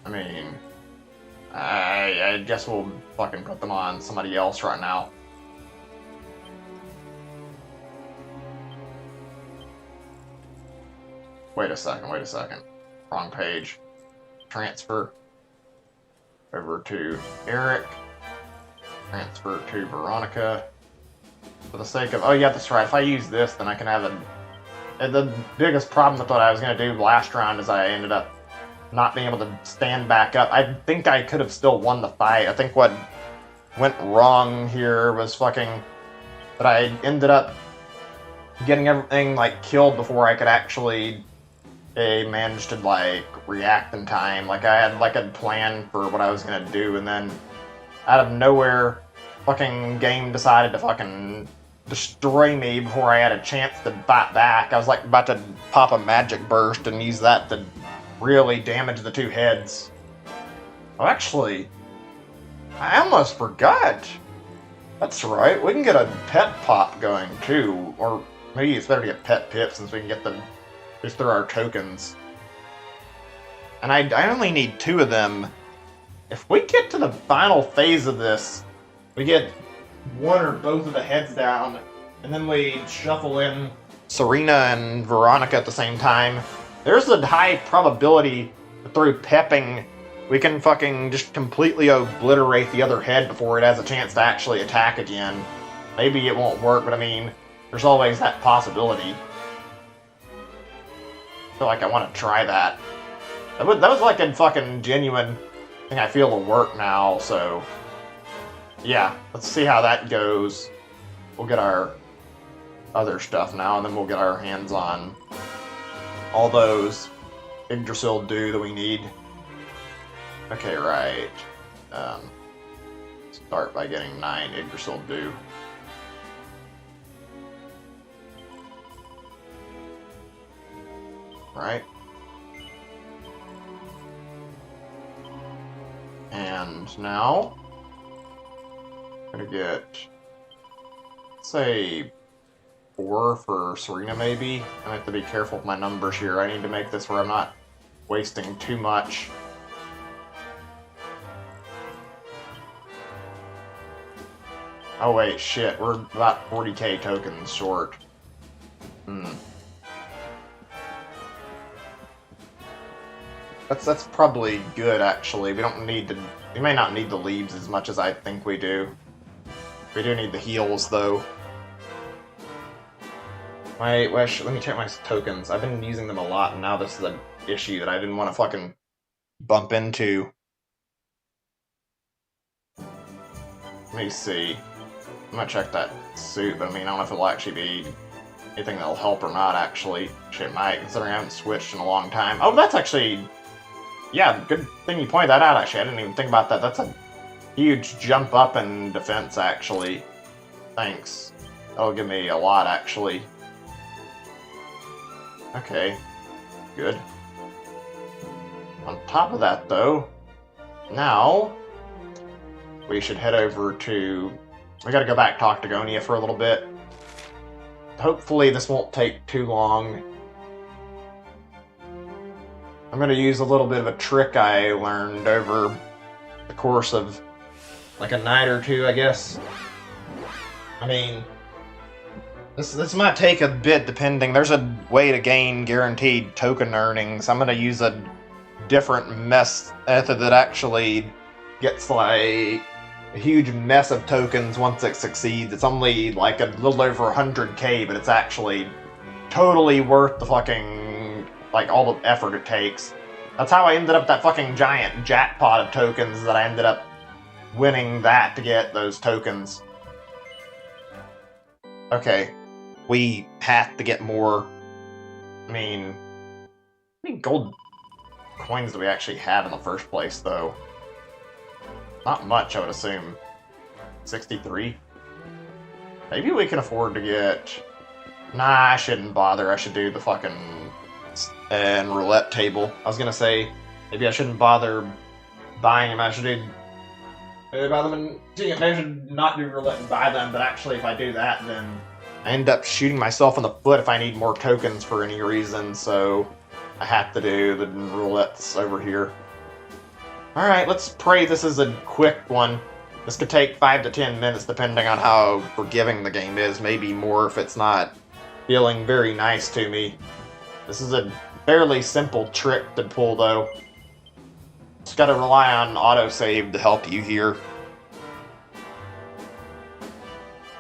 A: I mean... I guess we'll fucking put them on somebody else right now. Wait a second. Wrong page. Transfer over to Eric. Transfer to Veronica. For the sake of... Oh yeah, that's right. If I use this, then I can have a... The biggest problem with what I was going to do last round is I ended up not being able to stand back up. I think I could have still won the fight. I think what went wrong here was fucking... That I ended up getting everything, like, killed before I could actually manage to, like, react in time. Like, I had, like, a plan for what I was going to do, and then out of nowhere, fucking game decided to fucking destroy me before I had a chance to fight back. I was like about to pop a magic burst and use that to really damage the 2 heads. Oh, actually, I almost forgot. That's right, we can get a pet pop going too, or maybe it's better to get pet pip since we can get them just through our tokens. And I only need 2 of them. If we get to the final phase of this, we get 1 or both of the heads down, and then we shuffle in Serena and Veronica at the same time, there's a high probability that through pepping, we can fucking just completely obliterate the other head before it has a chance to actually attack again. Maybe it won't work, but I mean, there's always that possibility. I feel like I want to try that. That was like a fucking genuine thing I feel will work now, so... yeah, let's see how that goes. We'll get our other stuff now, and then we'll get our hands on all those Yggdrasil dew that we need. Okay, right. Start by getting 9 Yggdrasil dew. Right. And now, I'm gonna get, say, 4 for Serena maybe. I have to be careful with my numbers here. I need to make this where I'm not wasting too much. Oh wait, shit, we're about 40k tokens short. That's probably good, actually. We may not need the leaves as much as I think we do. We do need the heals, though. Wait, let me check my tokens. I've been using them a lot, and now this is an issue that I didn't want to fucking bump into. Let me see. I'm gonna check that suit, but I mean, I don't know if it'll actually be anything that'll help or not, actually. Shit, it might, considering I haven't switched in a long time. Oh, that's actually... yeah, good thing you pointed that out, actually. I didn't even think about that. That's a huge jump up in defense, actually. Thanks. That'll give me a lot, actually. Okay. Good. On top of that, though, now we should head over to... we gotta go back talk to Gonia for a little bit. Hopefully this won't take too long. I'm going to use a little bit of a trick I learned over the course of like a night or two, I guess. I mean, this might take a bit depending. There's a way to gain guaranteed token earnings. I'm going to use a different method that actually gets like a huge mess of tokens once it succeeds. It's only like a little over 100k, but it's actually totally worth the fucking... like, all the effort it takes. That's how I ended up that fucking giant jackpot of tokens, that I ended up winning that to get those tokens. Okay. We have to get more... I mean... how many gold coins do we actually have in the first place, though? Not much, I would assume. 63? Maybe we can afford to get... nah, I shouldn't bother. I should do the fucking... and roulette table. I was gonna say, maybe I shouldn't bother buying them. I should buy them and maybe I should not do roulette and buy them, but actually if I do that, then I end up shooting myself in the foot if I need more tokens for any reason, so I have to do the roulettes over here. Alright, let's pray this is a quick one. This could take 5 to 10 minutes depending on how forgiving the game is, maybe more if it's not feeling very nice to me. This is a fairly simple trick to pull, though. Just gotta rely on autosave to help you here.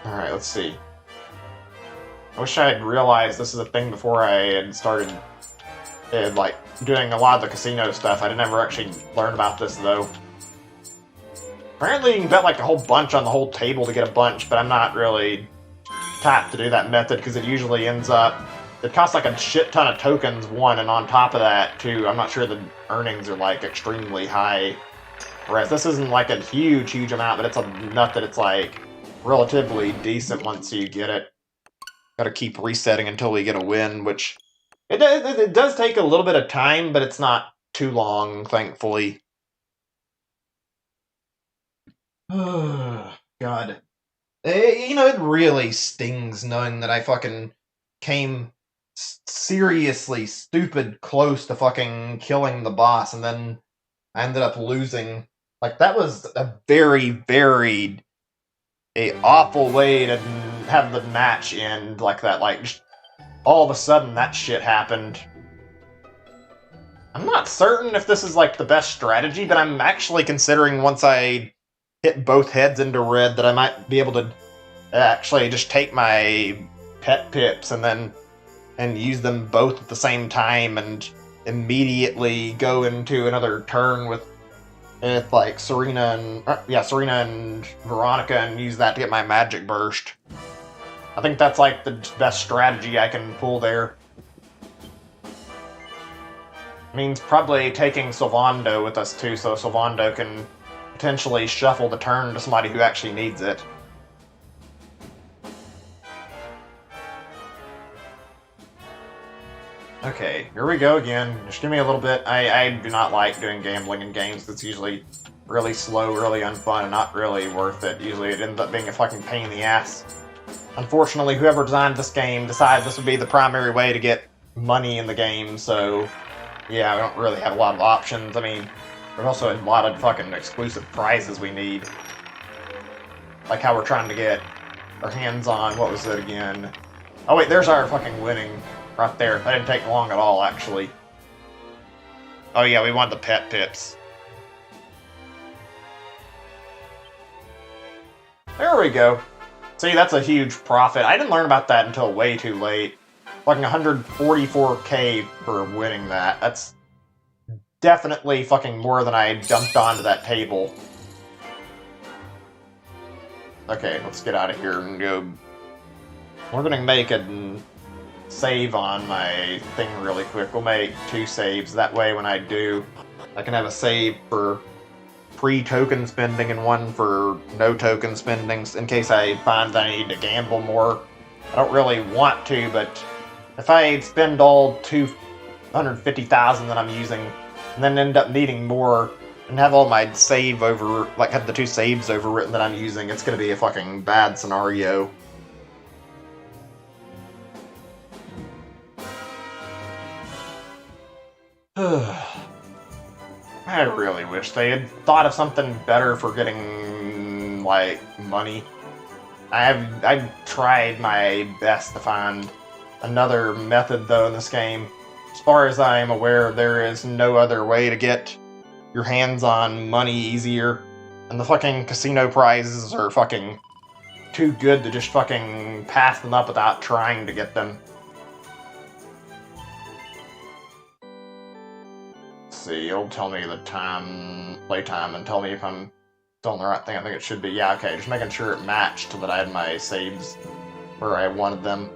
A: Alright, let's see. I wish I had realized this is a thing before I had started like doing a lot of the casino stuff. I didn't ever actually learn about this, though. Apparently you can bet like a whole bunch on the whole table to get a bunch, but I'm not really tapped to do that method because it usually ends up... it costs like a shit ton of tokens, one, and on top of that, too, I'm not sure the earnings are like extremely high. Whereas this isn't like a huge, huge amount, but it's enough that it's like relatively decent once you get it. Gotta keep resetting until we get a win, which it does take a little bit of time, but it's not too long, thankfully. God. It really stings knowing that I fucking came seriously stupid close to fucking killing the boss, and then I ended up losing. Like, that was a very, very awful way to have the match end like that. Like, just all of a sudden that shit happened. I'm not certain if this is, like, the best strategy, but I'm actually considering once I hit both heads into red that I might be able to actually just take my pet pips and use them both at the same time and immediately go into another turn with like Serena and Veronica and use that to get my magic burst. I think that's like the best strategy I can pull there. Means probably taking Sylvando with us too, so Sylvando can potentially shuffle the turn to somebody who actually needs it. Okay, here we go again. Just give me a little bit. I do not like doing gambling in games. That's usually really slow, really unfun, and not really worth it. Usually it ends up being a fucking pain in the ass. Unfortunately, whoever designed this game decided this would be the primary way to get money in the game, so yeah, we don't really have a lot of options. I mean, there's also a lot of fucking exclusive prizes we need. Like how we're trying to get our hands on, what was it again? Oh wait, there's our fucking winning right there. That didn't take long at all, actually. Oh yeah, we want the pet pips. There we go. See, that's a huge profit. I didn't learn about that until way too late. Fucking 144k for winning that. That's definitely fucking more than I dumped onto that table. Okay, let's get out of here and go. We're gonna make a save on my thing really quick. We'll make 2 saves. That way when I do, I can have a save for pre-token spending and one for no token spending in case I find that I need to gamble more. I don't really want to, but if I spend all 250,000 that I'm using and then end up needing more and have all my save over, like have the 2 saves overwritten that I'm using, it's gonna be a fucking bad scenario. I really wish they had thought of something better for getting, like, money. I've tried my best to find another method, though, in this game. As far as I am aware, there is no other way to get your hands on money easier. And the fucking casino prizes are fucking too good to just fucking pass them up without trying to get them. See, it'll tell me the play time, and tell me if I'm still on the right thing. I think it should be. Yeah, okay, just making sure it matched that I had my saves where I wanted them.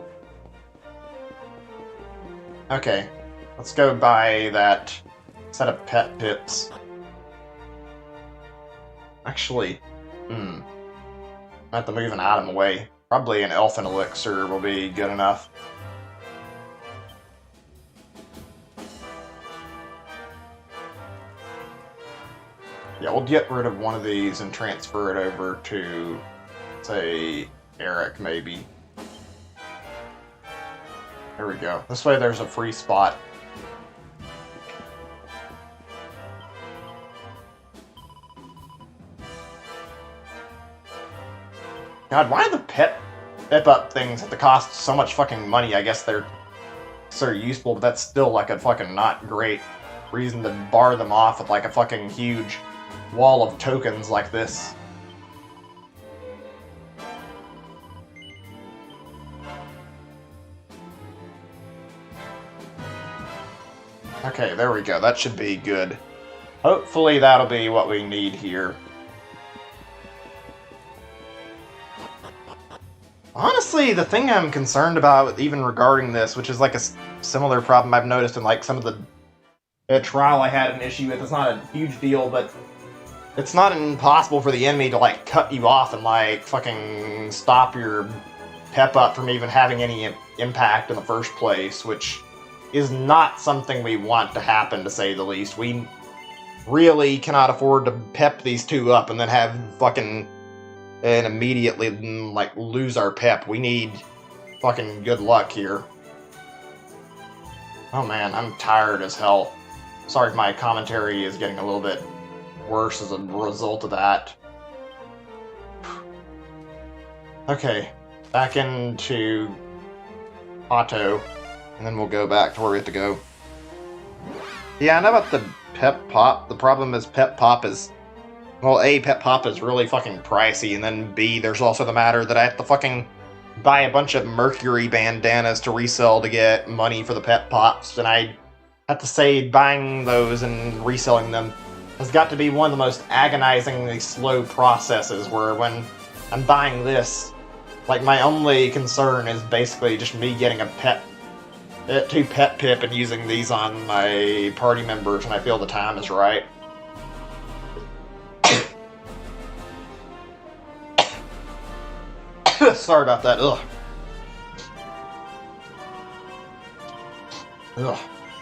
A: Okay, let's go buy that set of pet pips. Actually, I have to move an item away. Probably an elfin elixir will be good enough. Yeah, we'll get rid of one of these and transfer it over to, say, Eric, maybe. There we go. This way there's a free spot. God, why do the pip up things have to cost so much fucking money? I guess they're so useful, but that's still like a fucking not great reason to bar them off with like a fucking huge wall of tokens like this. Okay, there we go. That should be good. Hopefully that'll be what we need here. Honestly, the thing I'm concerned about, even regarding this, which is like a similar problem I've noticed in like some of the trial I had an issue with, it's not a huge deal, but it's not impossible for the enemy to like cut you off and like fucking stop your pep up from even having any impact in the first place, which is not something we want to happen, to say the least. really cannot afford to pep these two up and then have fucking and immediately like lose our pep. We need fucking good luck here. Oh man, I'm tired as hell. Sorry if my commentary is getting a little bit worse as a result of that. Okay, back into auto, and then we'll go back to where we have to go. Yeah, I know about the pep pop. The problem is pep pop is... Well, A, pep pop is really fucking pricey, and then B, there's also the matter that I have to fucking buy a bunch of mercury bandanas to resell to get money for the pep pops, and I have to say buying those and reselling them has got to be one of the most agonizingly slow processes, where when I'm buying this, like, my only concern is basically just me getting a pep pip and using these on my party members when I feel the time is right. Sorry about that. Ugh. Ugh.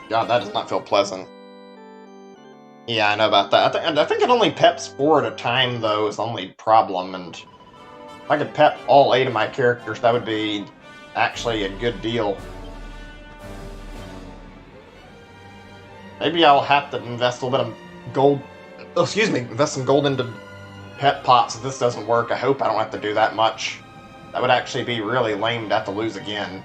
A: God, that does not feel pleasant. Yeah, I know about that. I think it only peps 4 at a time, though, is the only problem, and if I could pep all 8 of my characters, that would be actually a good deal. Maybe I'll have to invest a little bit of gold... Oh, excuse me, invest some gold into pep pots if this doesn't work. I hope I don't have to do that much. That would actually be really lame to have to lose again.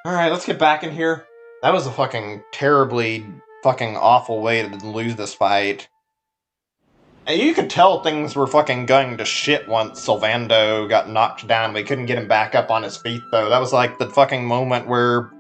A: Alright, let's get back in here. That was a fucking terribly fucking awful way to lose this fight. And you could tell things were fucking going to shit once Sylvando got knocked down. We couldn't get him back up on his feet, though. That was like the fucking moment where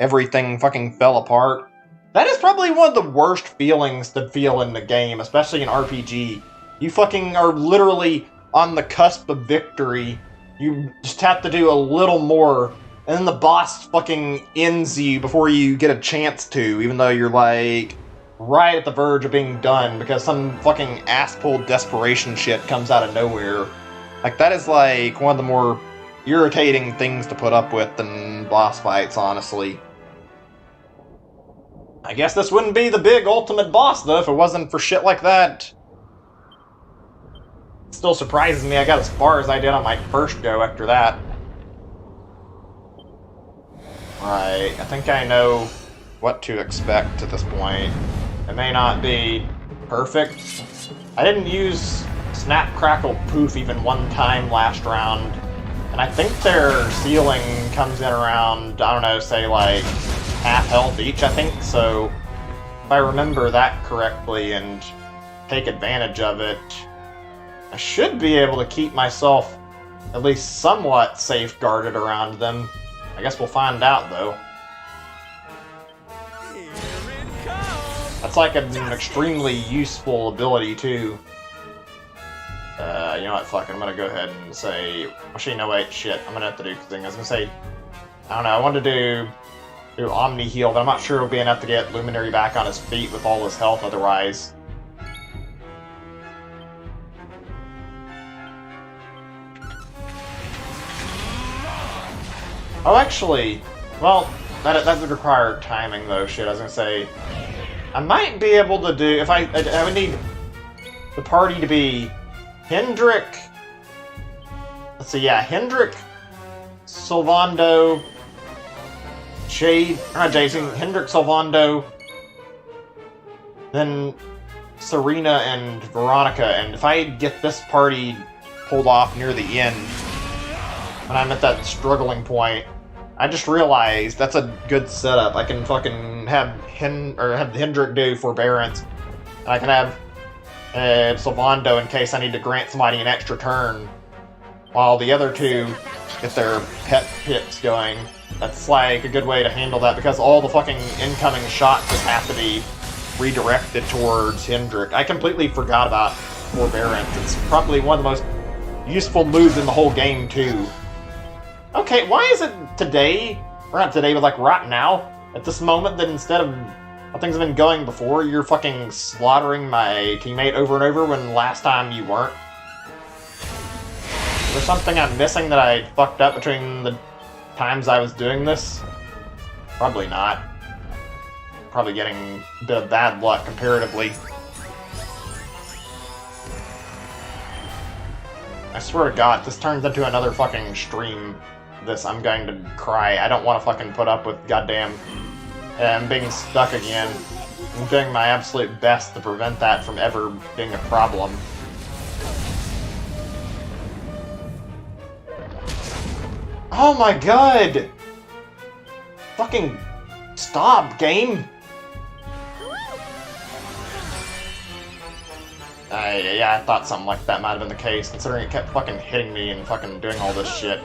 A: everything fucking fell apart. That is probably one of the worst feelings to feel in the game, especially in RPG. You fucking are literally on the cusp of victory. You just have to do a little more, and then the boss fucking ends you before you get a chance to, even though you're like right at the verge of being done because some fucking ass-pull desperation shit comes out of nowhere. Like, that is like one of the more irritating things to put up with than boss fights, honestly. I guess this wouldn't be the big ultimate boss, though, if it wasn't for shit like that. It still surprises me I got as far as I did on my first go after that. Right, I think I know what to expect at this point. It may not be perfect. I didn't use Snap, Crackle, Poof even one time last round. And I think their ceiling comes in around, I don't know, say like half health each, I think. So if I remember that correctly and take advantage of it, I should be able to keep myself at least somewhat safeguarded around them. I guess we'll find out, though. That's like an extremely useful ability, too. You know what, fuck it, I'm gonna go ahead and say... Actually, no, wait, shit, I'm gonna have to do thing. I was gonna say... I don't know, I wanted to do Omni Heal, but I'm not sure it'll be enough to get Luminary back on his feet with all his health otherwise. Oh, actually, well, that would require timing, though, shit. I was gonna say, I might be able to do, if I would need the party to be Hendrik, let's see, yeah, Hendrik, Sylvando, Hendrik, Sylvando, then Serena and Veronica, and if I get this party pulled off near the end, when I'm at that struggling point, I just realized that's a good setup. I can fucking have Hendrik do Forbearance, and I can have Sylvando in case I need to grant somebody an extra turn, while the other two get their pet pips going. That's like a good way to handle that, because all the fucking incoming shots just have to be redirected towards Hendrik. I completely forgot about Forbearance. It's probably one of the most useful moves in the whole game, too. Okay, why is it today, or not today, but like right now, at this moment, that instead of how things have been going before, you're fucking slaughtering my teammate over and over when last time you weren't? Is there something I'm missing that I fucked up between the times I was doing this? Probably not. Probably getting a bit of bad luck comparatively. I swear to God, if this turns into another fucking stream, I'm going to cry. I don't want to fucking put up with goddamn being stuck again. I'm doing my absolute best to prevent that from ever being a problem. Oh my God! Fucking stop, game! Yeah, I thought something like that might have been the case, considering it kept fucking hitting me and fucking doing all this shit.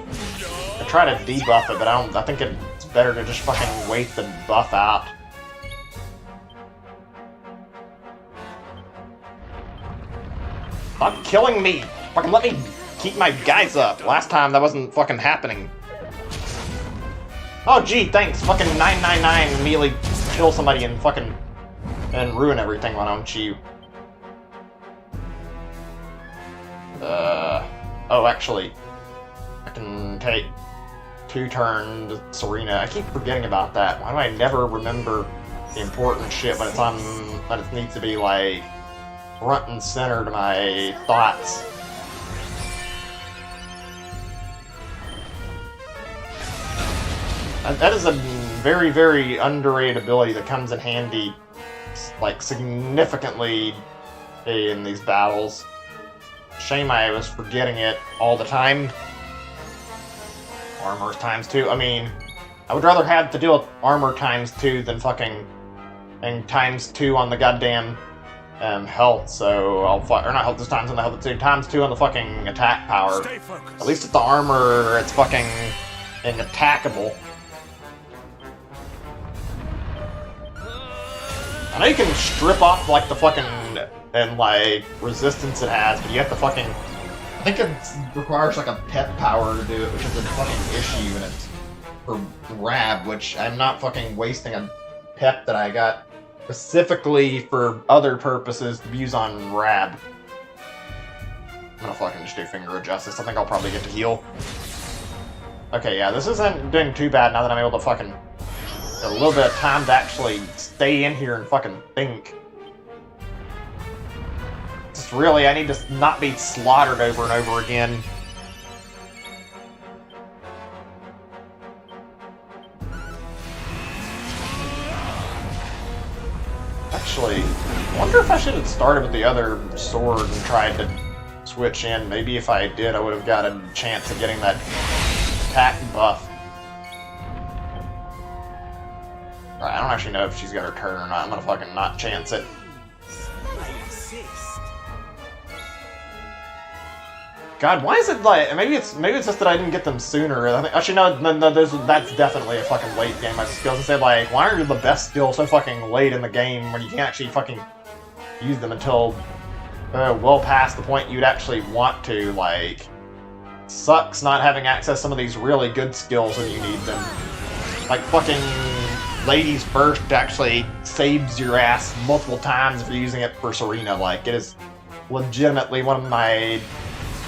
A: I try to debuff it, but I think it's better to just fucking wait the buff out. Stop killing me! Fucking let me keep my guys up! Last time that wasn't fucking happening. Oh gee, thanks! Fucking 999 immediately kill somebody and fucking... and ruin everything, why don't you? Oh, actually, I can take 2 turns Serena. I keep forgetting about that. Why do I never remember the important shit when when it needs to be, like, front and center to my thoughts? That is a very, very underrated ability that comes in handy, like, significantly in these battles. Shame I was forgetting it all the time. Armor times 2. I mean, I would rather have to deal with armor times 2 than fucking... and times 2 on the goddamn health, so I'll or not health this time, on the health 2, times 2 on the fucking attack power. At least with the armor, it's fucking inattackable. I know you can strip off, like, the fucking... and, like, resistance it has, but you have to fucking... I think it requires, like, a pet power to do it, which is a fucking issue, and it's for Rab, which I'm not fucking wasting a pet that I got specifically for other purposes to use on Rab. I'm gonna fucking just do Finger of Justice. I think I'll probably get to heal. Okay, yeah, this isn't doing too bad now that I'm able to fucking... get a little bit of time to actually stay in here and fucking think. Just really, I need to not be slaughtered over and over again. Actually, I wonder if I should have started with the other sword and tried to switch in. Maybe if I did, I would have got a chance of getting that attack buff. Alright, I don't actually know if she's got her turn or not. I'm gonna fucking not chance it. God, why is it like... maybe it's just that I didn't get them sooner. I think, actually, no, that's definitely a fucking late game. I was gonna say, like, why are the best skills so fucking late in the game when you can't actually fucking use them until well past the point you'd actually want to? Like, sucks not having access to some of these really good skills when you need them. Like, fucking Ladies First actually saves your ass multiple times if you're using it for Serena. Like, it is legitimately one of my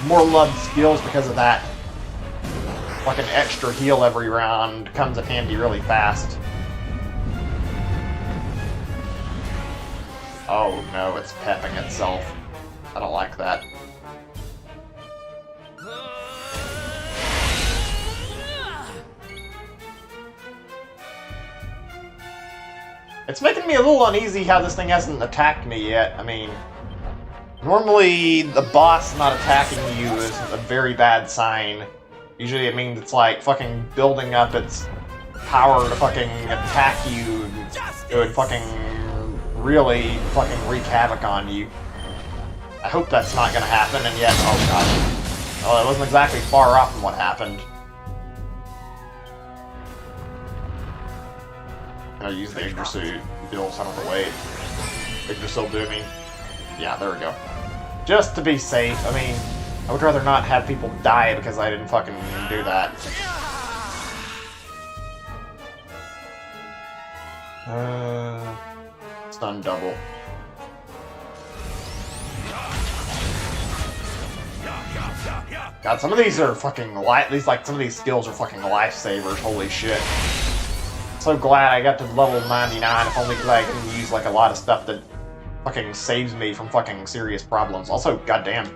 A: more loved skills because of that. Like an extra heal every round comes in handy really fast. Oh no, it's pepping itself. I don't like that. It's making me a little uneasy how this thing hasn't attacked me yet. I mean, normally the boss not attacking you is a very bad sign. Usually it means it's like fucking building up its power to fucking attack you. It would fucking really fucking wreak havoc on you. I hope that's not gonna happen, and yet, oh god. Well, it wasn't exactly far off from what happened. I'll use the Yggdrasil deal son of a wait. Yggdrasil do me. Yeah, there we go. Just to be safe. I mean, I would rather not have people die because I didn't fucking do that. Stun double. God, some of these are fucking some of these skills are fucking lifesavers, holy shit. So glad I got to level 99, if only because I can use like a lot of stuff that fucking saves me from fucking serious problems. Also, goddamn,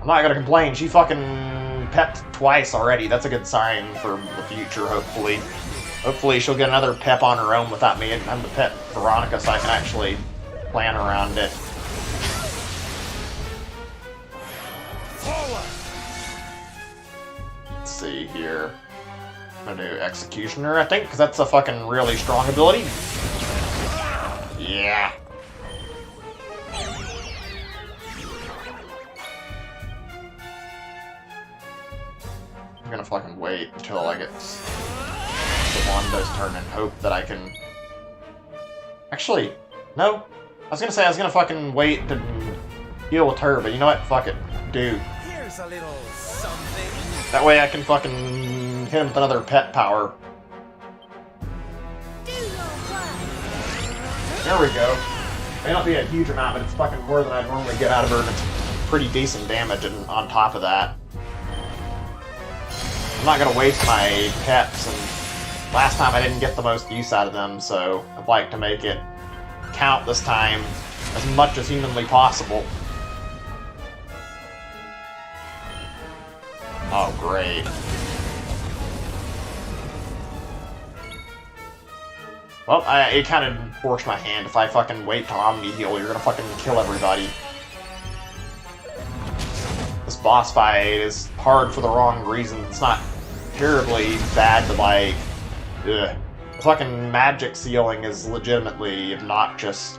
A: I'm not gonna complain. She fucking pepped twice already. That's a good sign for the future, hopefully. Hopefully she'll get another pep on her own without me. I'm the pet Veronica, so I can actually plan around it. Let's see here. I'm gonna do Executioner, I think, because that's a fucking really strong ability. Yeah. I'm gonna fucking wait until I get the Wanda's turn and hope that I can... Actually, no. I was gonna say I was gonna fucking wait to deal with her, but you know what? Fuck it. Dude.
C: Here's a little something.
A: That way I can fucking hit him with another pet power. There we go. May not be a huge amount, but it's fucking more than I'd normally get out of her, and it's pretty decent damage and on top of that. I'm not gonna waste my pets, and last time I didn't get the most use out of them, so I'd like to make it count this time as much as humanly possible. Oh, great. Well, it kind of forced my hand. If I fucking wait till Omni heal, you're gonna fucking kill everybody. This boss fight is hard for the wrong reasons. It's not terribly bad, but like, ugh. The fucking magic ceiling is legitimately obnoxious.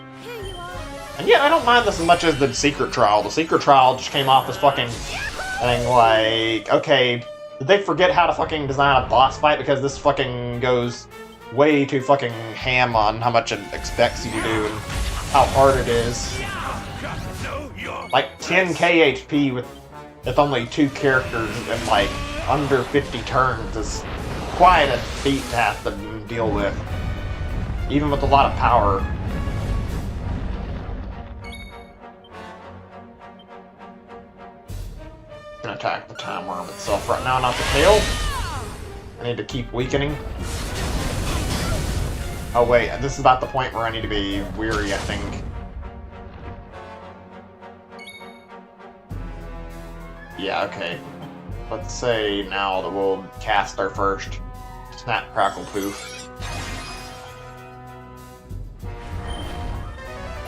A: And yeah, I don't mind this as much as the secret trial. The secret trial just came off as fucking thing like, okay, did they forget how to fucking design a boss fight? Because this fucking goes way too fucking ham on how much it expects you to do and how hard it is. Like 10k HP with only 2 characters and like under 50 turns is quite a feat to have to deal with, even with a lot of power. Gonna attack the time worm itself right now, not the tail. I need to keep weakening. Oh wait, this is about the point where I need to be weary, I think. Yeah, okay. Let's say now that we'll cast our first Snap, Crackle, Poof.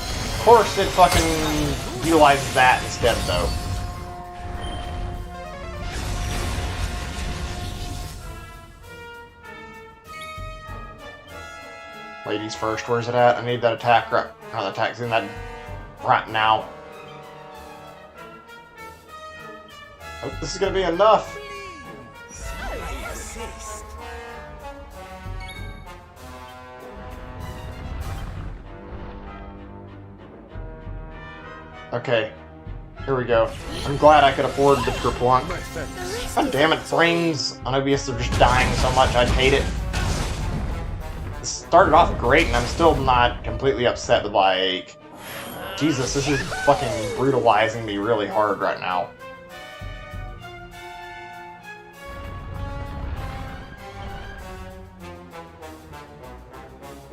A: Of course it fucking utilizes that instead, though. Ladies first, where's it at? I need that attack right, not the attack, in that right now. Hope this is gonna be enough. Okay, here we go. I'm glad I could afford the Kerplunk. God damn it, frames on OBS are just dying so much, I'd hate it. It started off great, and I'm still not completely upset, but like, Jesus, this is fucking brutalizing me really hard right now.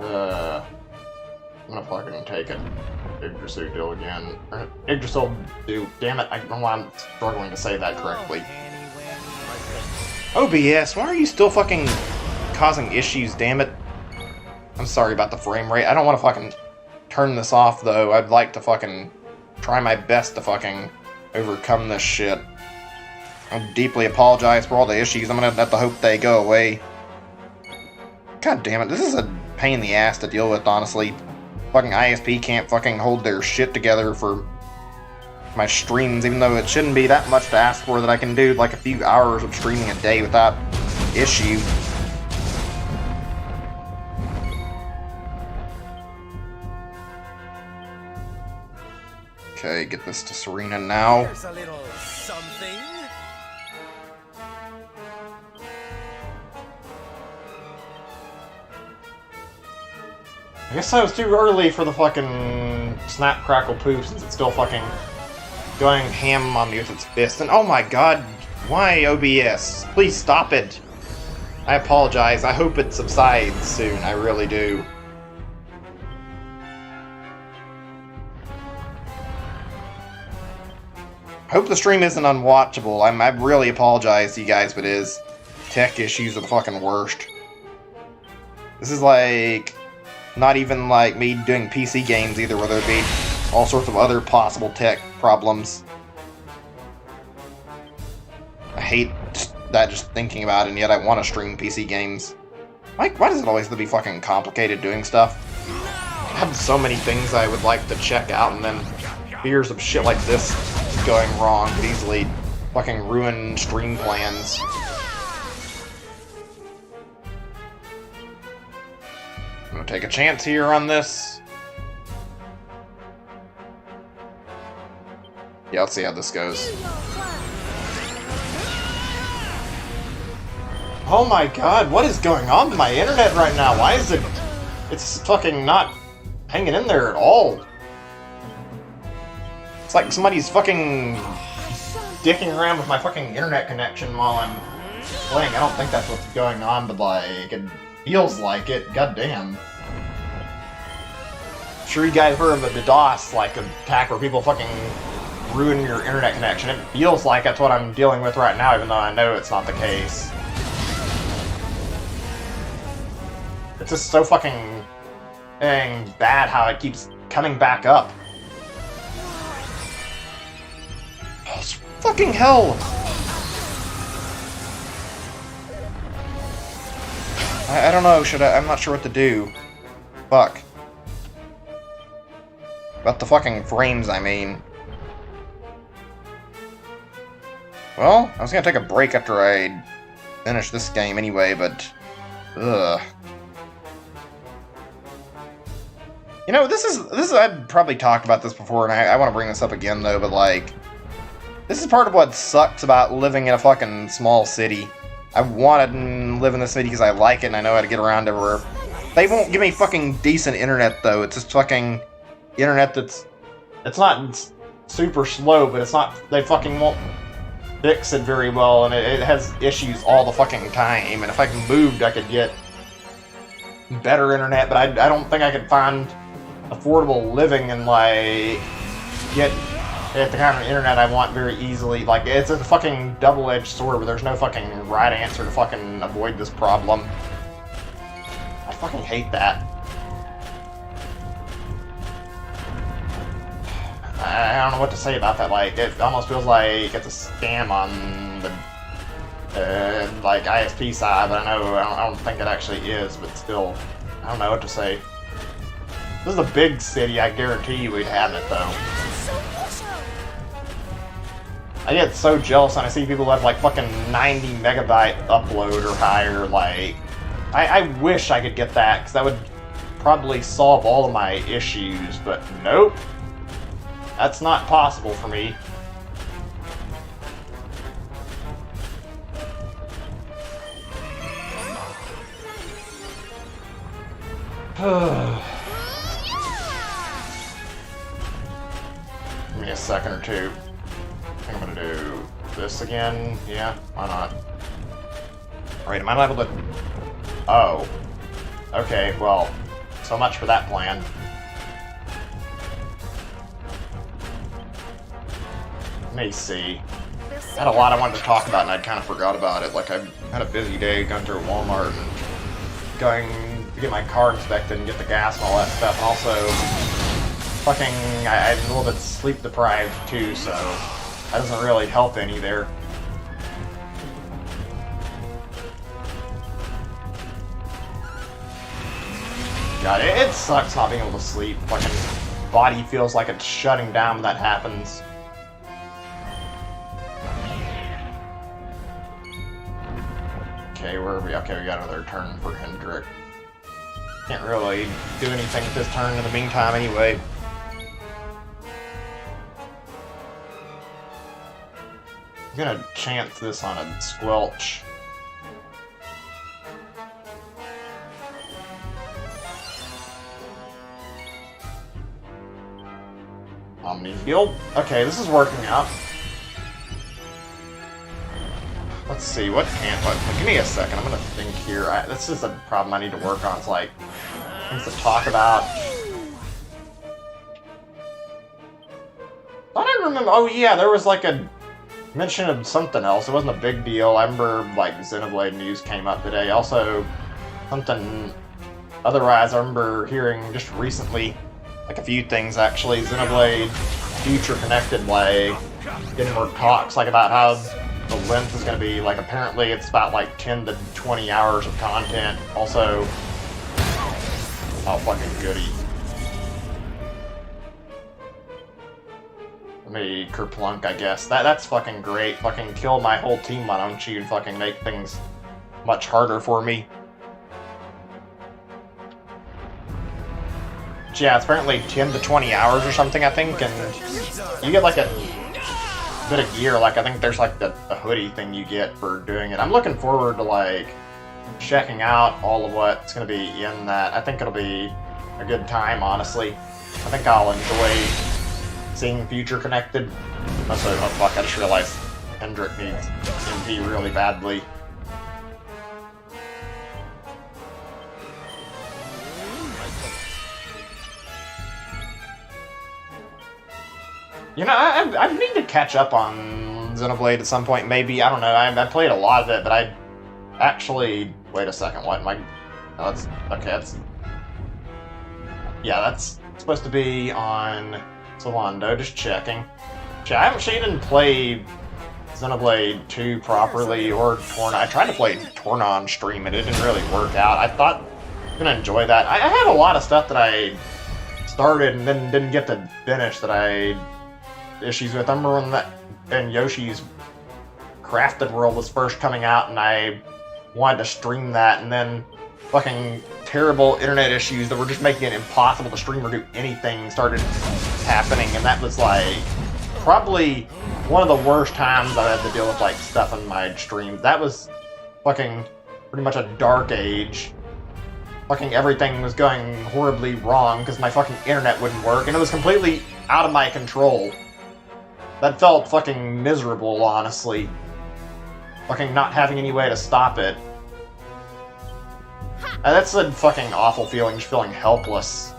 A: I'm gonna fucking take it. Yggdrasil deal again. Yggdrasil do. Damn it, I don't know why I'm struggling to say that correctly. OBS, why are you still fucking causing issues, damn it? I'm sorry about the frame rate. I don't want to fucking turn this off, though. I'd like to fucking try my best to fucking overcome this shit. I deeply apologize for all the issues. I'm gonna have to hope they go away. God damn it, this is a pain in the ass to deal with, honestly. Fucking ISP can't fucking hold their shit together for my streams, even though it shouldn't be that much to ask for, that I can do like a few hours of streaming a day without issue. Okay, get this to Serena now.
C: Here's a little something.
A: I guess I was too early for the fucking Snap, Crackle, Poof, since it's still fucking going ham on me with its fist. And oh my god, why OBS? Please stop it. I apologize. I hope it subsides soon. I really do. I hope the stream isn't unwatchable. I really apologize to you guys if it is. Tech issues are the fucking worst. This is like... not even like me doing PC games either, where there'd be all sorts of other possible tech problems. I hate that just thinking about it, and yet I want to stream PC games. Why does it always have to be fucking complicated doing stuff? I have so many things I would like to check out, and then fears of shit like this going wrong could easily fucking ruin stream plans. I'm gonna take a chance here on this. Yeah, let's see how this goes. Oh my god, what is going on with my internet right now? Why is it... it's fucking not hanging in there at all. It's like somebody's fucking dicking around with my fucking internet connection while I'm playing. I don't think that's what's going on, but like, it feels like it. God damn. I'm sure you guys heard of a DDoS like attack where people fucking ruin your internet connection. It feels like that's what I'm dealing with right now, even though I know it's not the case. It's just so fucking bad how it keeps coming back up. Oh, fucking hell! I don't know, I'm not sure what to do. Fuck. About the fucking frames, I mean. Well, I was gonna take a break after I finish this game anyway, but... ugh. You know, this is I've probably talked about this before, and I want to bring this up again, though, but, like... this is part of what sucks about living in a fucking small city. I want to live in the city because I like it, and I know how to get around everywhere. They won't give me fucking decent internet, though. It's just fucking internet that's... it's not super slow, but it's not... they fucking won't fix it very well, and it has issues all the fucking time. And if I moved, I could get better internet, but I don't think I could find affordable living and, like, get the kind of internet I want very easily. Like, it's a fucking double-edged sword, but there's no fucking right answer to fucking avoid this problem. I fucking hate that. I don't know what to say about that. Like, it almost feels like it's a scam on the like ISP side, but I don't think it actually is. But still, I don't know what to say. This is a big city. I guarantee you we'd have it though. I get so jealous when I see people have like fucking 90 megabyte upload or higher. Like, I wish I could get that, because that would probably solve all of my issues. But nope. That's not possible for me. Give me a second or two. I think I'm gonna do this again. Yeah, why not? Alright, am I not able to... oh. Okay, well, so much for that plan. Let me see. I had a lot I wanted to talk about and I'd kind of forgot about it. Like, I had a busy day going through Walmart and going to get my car inspected and get the gas and all that stuff. And also, fucking, I'm a little bit sleep deprived too, so that doesn't really help any there. God, it sucks not being able to sleep. Fucking body feels like it's shutting down when that happens. Okay, where are we? Okay, we got another turn for Hendrik. Can't really do anything with this turn in the meantime anyway. I'm gonna chance this on a squelch. Omni Guild. Okay, this is working out. let's see, what give me a second, I'm gonna think here. This is a problem I need to work on. It's like, things to talk about. I don't remember, oh yeah, there was like a mention of something else. It wasn't a big deal. I remember, like, Xenoblade news came up today. Also, something, otherwise, I remember hearing just recently, like a few things actually, Xenoblade Future Connected, like, getting more talks, like, about how the length is going to be, like, apparently it's about, like, 10 to 20 hours of content. Also, oh, fucking goody. Let me kerplunk, I guess. That's fucking great. Fucking kill my whole team, why don't you, and fucking make things much harder for me. Yeah, it's apparently 10 to 20 hours or something, I think, and you get like a bit of gear. Like, I think there's like the hoodie thing you get for doing it. I'm looking forward to, like, checking out all of what's going to be in that. I think it'll be a good time, honestly. I think I'll enjoy seeing Future Connected. Also, oh fuck, I just realized Hendrik needs MP really badly. You know, I need to catch up on Xenoblade at some point, maybe. I don't know, I played a lot of it, but I actually... Wait a second, what am I... Oh, that's... Okay, that's... Yeah, that's supposed to be on Solando, just checking. I actually didn't play Xenoblade 2 properly, or Torna. I tried to play Torna on stream, and it didn't really work out. I thought I was gonna enjoy that. I had a lot of stuff that I started and then didn't get to finish that I... issues with. I remember when that and Yoshi's Crafted World was first coming out, and I wanted to stream that, and then fucking terrible internet issues that were just making it impossible to stream or do anything started happening, and that was like probably one of the worst times I've had to deal with, like, stuff in my streams. That was fucking pretty much a dark age. Fucking everything was going horribly wrong because my fucking internet wouldn't work, and it was completely out of my control. That felt fucking miserable, honestly. Fucking not having any way to stop it. And that's a fucking awful feeling, just feeling helpless.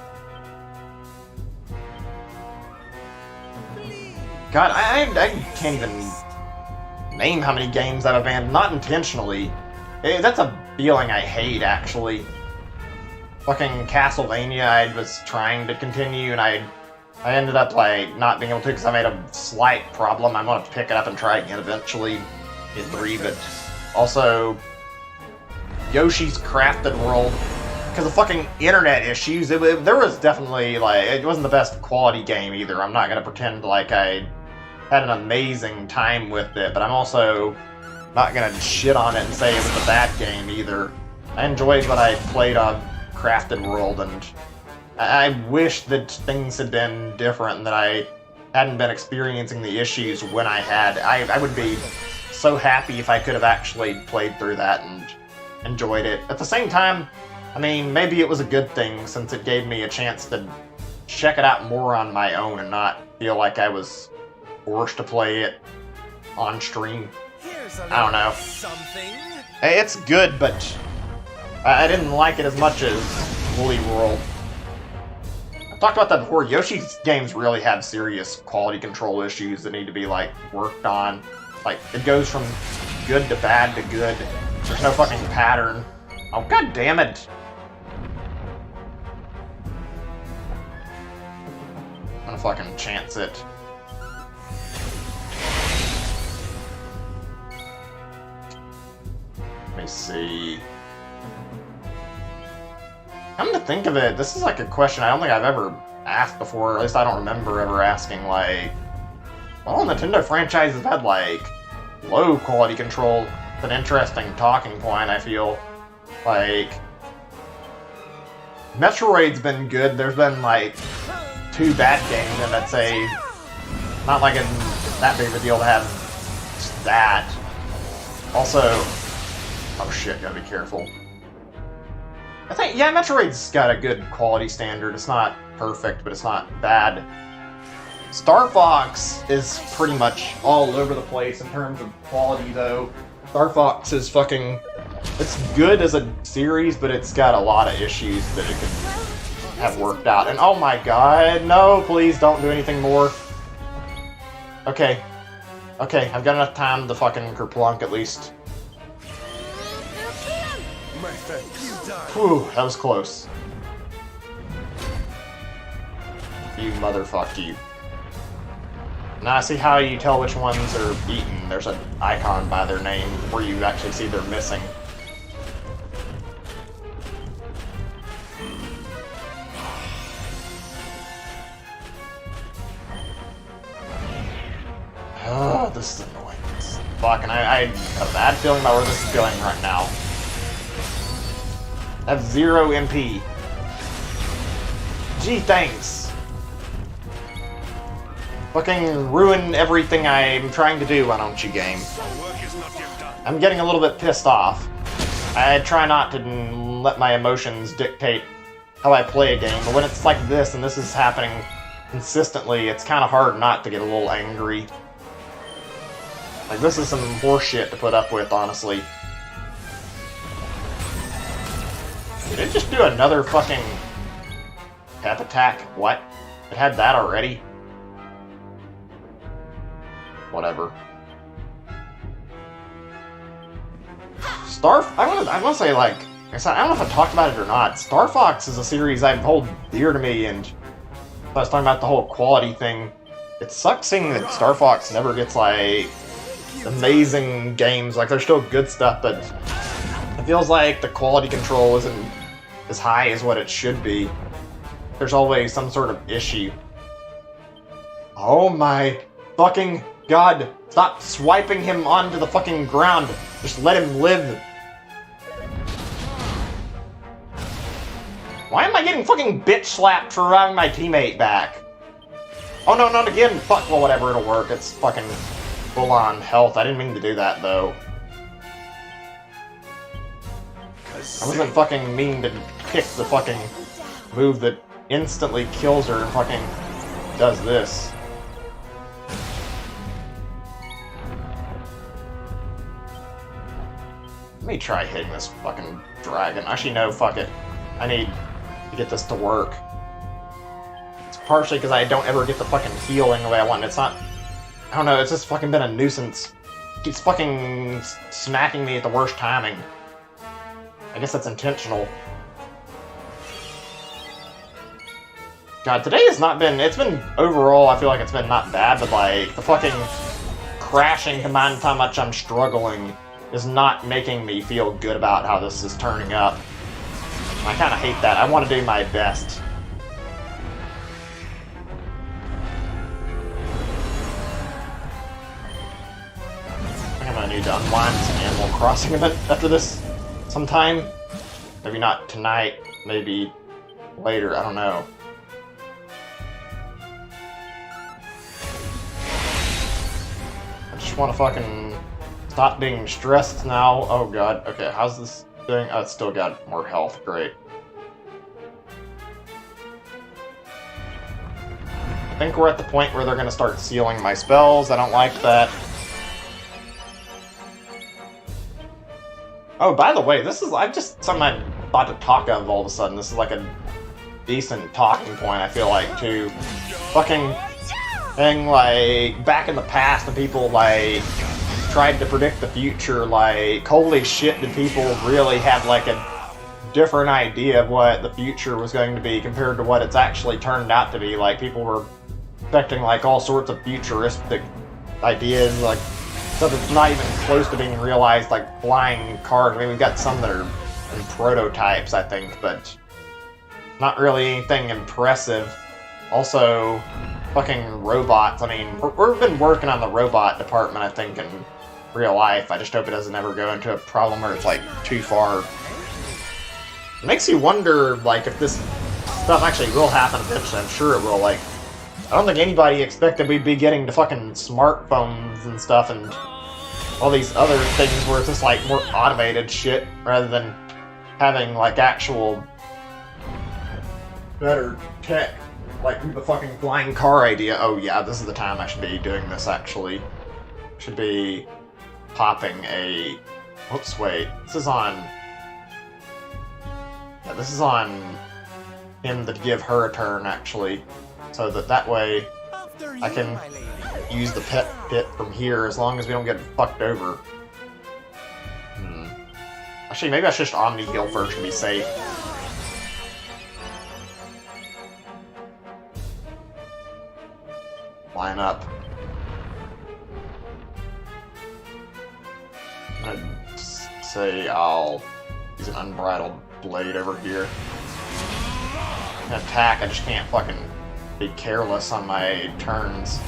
A: God, I can't even name how many games I've abandoned, not intentionally. That's a feeling I hate, actually. Fucking Castlevania, I was trying to continue, and I ended up, like, not being able to because I made a slight problem. I'm gonna pick it up and try again eventually in 3, but also Yoshi's Crafted World, because of fucking internet issues, there was definitely, like, it wasn't the best quality game either. I'm not gonna pretend like I had an amazing time with it, but I'm also not gonna shit on it and say it was a bad game either. I enjoyed what I played on Crafted World, and I wish that things had been different and that I hadn't been experiencing the issues when I had. I would be so happy if I could have actually played through that and enjoyed it. At the same time, I mean, maybe it was a good thing since it gave me a chance to check it out more on my own and not feel like I was forced to play it on stream. I don't know.
C: Something.
A: Hey, it's good, but I didn't like it as much as Woolly World. I've talked about that before. Yoshi's games really have serious quality control issues that need to be, like, worked on. Like, it goes from good to bad to good. There's no fucking pattern. Oh, god damn it! I'm gonna fucking chance it. Let me see. Come to think of it, this is like a question I don't think I've ever asked before, or at least I don't remember ever asking, like... Well, Nintendo franchises have had, like, low quality control. It's an interesting talking point, I feel. Like... Metroid's been good, there's been, like, 2 bad games, and I'd say... Not like it's that big of a deal to have that. Also... Oh shit, gotta be careful. I think, yeah, Metroid's got a good quality standard. It's not perfect, but it's not bad. Star Fox is pretty much all over the place in terms of quality, though. Star Fox is fucking... It's good as a series, but it's got a lot of issues that it could have worked out. And oh my god, no, please don't do anything more. Okay. Okay, I've got enough time to fucking kerplunk at least.
C: My thanks. You die.
A: Whew, that was close. You motherfuck you. Now I see how you tell which ones are eaten. There's an icon by their name where you actually see they're missing. Oh, this is annoying. Fuck, and I have a bad feeling about where this is going right now. I have 0 MP. Gee, thanks. Fucking ruin everything I'm trying to do, why don't you, game? I'm getting a little bit pissed off. I try not to let my emotions dictate how I play a game, but when it's like this, and this is happening consistently, it's kind of hard not to get a little angry. Like, this is some horseshit to put up with, honestly. Did it just do another fucking pep attack? What? It had that already? Whatever. I want to say, like, I don't know if I talked about it or not. Star Fox is a series I hold dear to me, and I was talking about the whole quality thing. It sucks seeing that Star Fox never gets, like, amazing games. Like, there's still good stuff, but it feels like the quality control isn't as high as what it should be. There's always some sort of issue. Oh my fucking god. Stop swiping him onto the fucking ground. Just let him live. Why am I getting fucking bitch slapped for having my teammate back? Oh no, not again. Fuck, well, whatever, it'll work. It's fucking full on health. I didn't mean to do that, though. I wasn't fucking meaning to pick the fucking move that instantly kills her and fucking does this. Let me try hitting this fucking dragon. Actually, no, fuck it. I need to get this to work. It's partially because I don't ever get the fucking healing the way I want. It's not... I don't know, it's just fucking been a nuisance. It keeps fucking smacking me at the worst timing. I guess that's intentional. God, today has not been... It's been, overall, I feel like it's been not bad, but like, the fucking crashing combined with how much I'm struggling is not making me feel good about how this is turning up. I kind of hate that. I want to do my best. I think I'm going to need to unwind some Animal Crossing event after this sometime. Maybe not tonight, maybe later, I don't know. I just want to fucking stop being stressed now. Oh god, okay, how's this doing? Oh, it's still got more health, great. I think we're at the point where they're going to start sealing my spells. I don't like that. Oh, by the way, this is something I thought to talk of all of a sudden. This is like a decent talking point, I feel like, too. Fucking thing, like, back in the past, when people, like, tried to predict the future, like, holy shit, did people really have, like, a different idea of what the future was going to be compared to what it's actually turned out to be. Like, people were expecting, like, all sorts of futuristic ideas, like, stuff that's not even close to being realized, like flying cars. I mean, we've got some that are in prototypes, I think, but not really anything impressive. Also, fucking robots. I mean, we've been working on the robot department, I think, in real life. I just hope it doesn't ever go into a problem where it's, like, too far. It makes you wonder, like, if this stuff actually will happen eventually. I'm sure it will. Like, I don't think anybody expected we'd be getting to fucking smartphones and stuff and all these other things where it's just, like, more automated shit rather than having, like, actual better tech. Like, the fucking flying car idea. Oh, yeah, this is the time I should be doing this, actually. Should be popping a... Oops, wait. This is on... Yeah, this is on him to give her a turn, actually. So that way
C: After you,
A: I can
C: my lady.
A: use the pit from here as long as we don't get fucked over. Actually, maybe I should just Omni heal first to be safe. Line up. I'm gonna say I'll use an unbridled blade over here. I'm gonna attack, I just can't fucking be careless on my turns.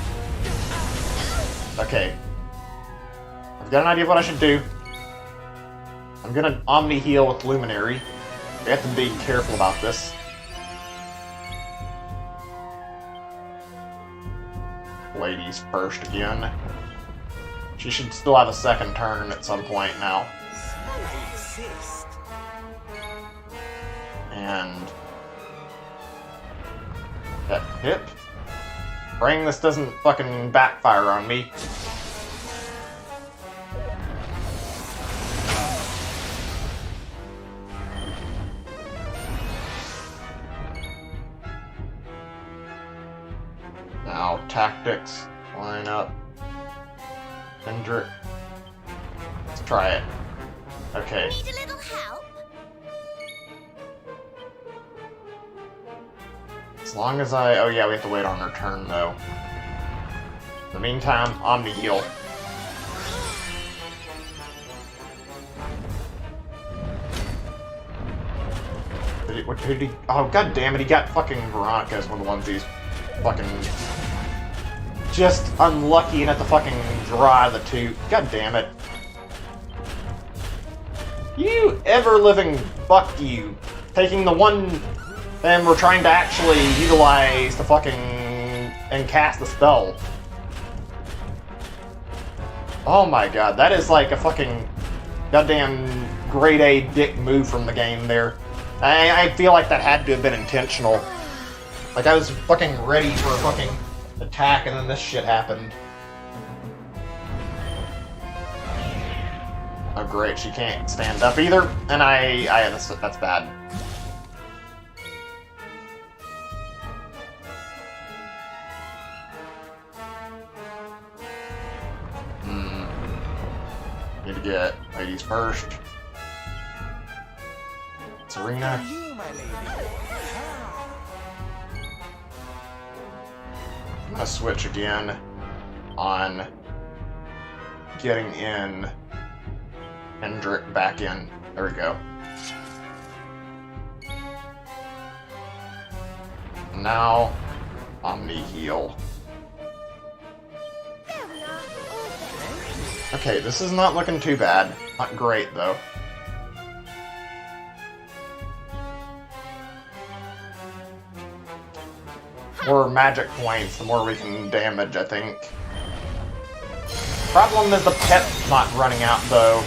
A: Okay. I've got an idea of what I should do. I'm gonna Omni heal with Luminary. We have to be careful about this. Ladies first again. She should still have a second turn at some point now.
C: I insist.
A: And that hip. Praying this doesn't fucking backfire on me. Now, tactics, line up, Hendrick. Let's try it. Okay.
D: Need a little help?
A: As long as I... Oh yeah, we have to wait on her turn, though. In the meantime, Omni heal. What did he... Oh, god damn it, he got fucking Veronica as one of the ones he's fucking... Just unlucky and at the fucking draw of the two. God damn it. You ever-living fuck you. Taking the one... And we're trying to actually utilize the fucking... And cast the spell. Oh my god, that is like a fucking... Goddamn grade A dick move from the game there. I feel like that had to have been intentional. Like I was fucking ready for a fucking attack and then this shit happened. Oh great, she can't stand up either. And that's bad. Need to get ladies first. Serena.
C: You, my lady.
A: I'm gonna switch again on getting in Hendrick back in. There we go. Now, Omni heal.
D: There we are. All better.
A: Okay, this is not looking too bad. Not great, though. More magic points, the more we can damage, I think. Problem is the pet's not running out, though.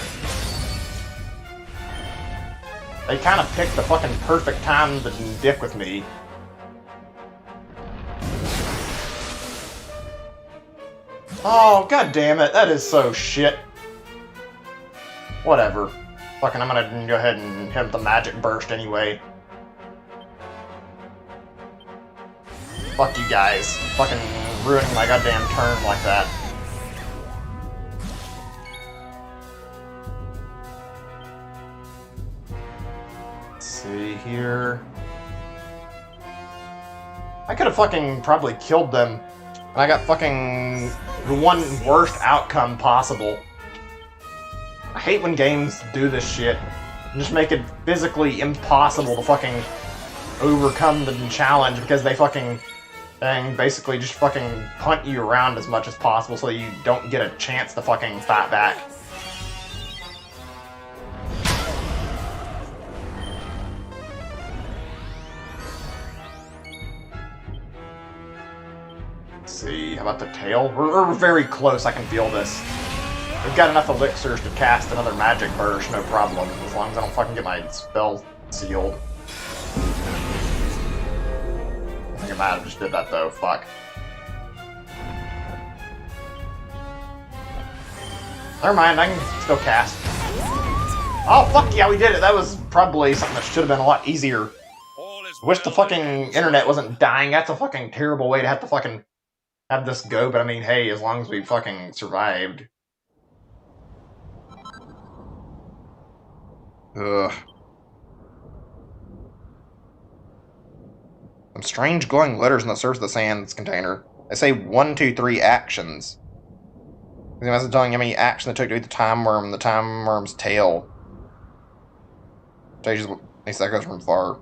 A: They kind of picked the fucking perfect time to dick with me. Oh, god damn it, that is so shit. Whatever. Fucking, I'm gonna go ahead and hit the magic burst anyway. Fuck you guys. Fucking ruining my goddamn turn like that. Let's see here. I could have fucking probably killed them. And I got fucking the one worst outcome possible. I hate when games do this shit. And just make it physically impossible to fucking overcome the challenge because they fucking... And basically just fucking punt you around as much as possible so that you don't get a chance to fucking fight back. Let's see, how about the tail? We're very close, I can feel this. We've got enough elixirs to cast another magic burst, no problem, as long as I don't fucking get my spell sealed. I think I might have just did that though, fuck. Never mind, I can still cast. Oh, fuck yeah, we did it! That was probably something that should have been a lot easier. I wish the fucking internet wasn't dying. That's a fucking terrible way to have to fucking have this go, but I mean, hey, as long as we fucking survived. Ugh. Some strange glowing letters on the surface of the sands container. They say 1, 2, 3 actions. The message telling you how many actions it took to eat the time worm, the time worm's tail. Stages these echoes from far.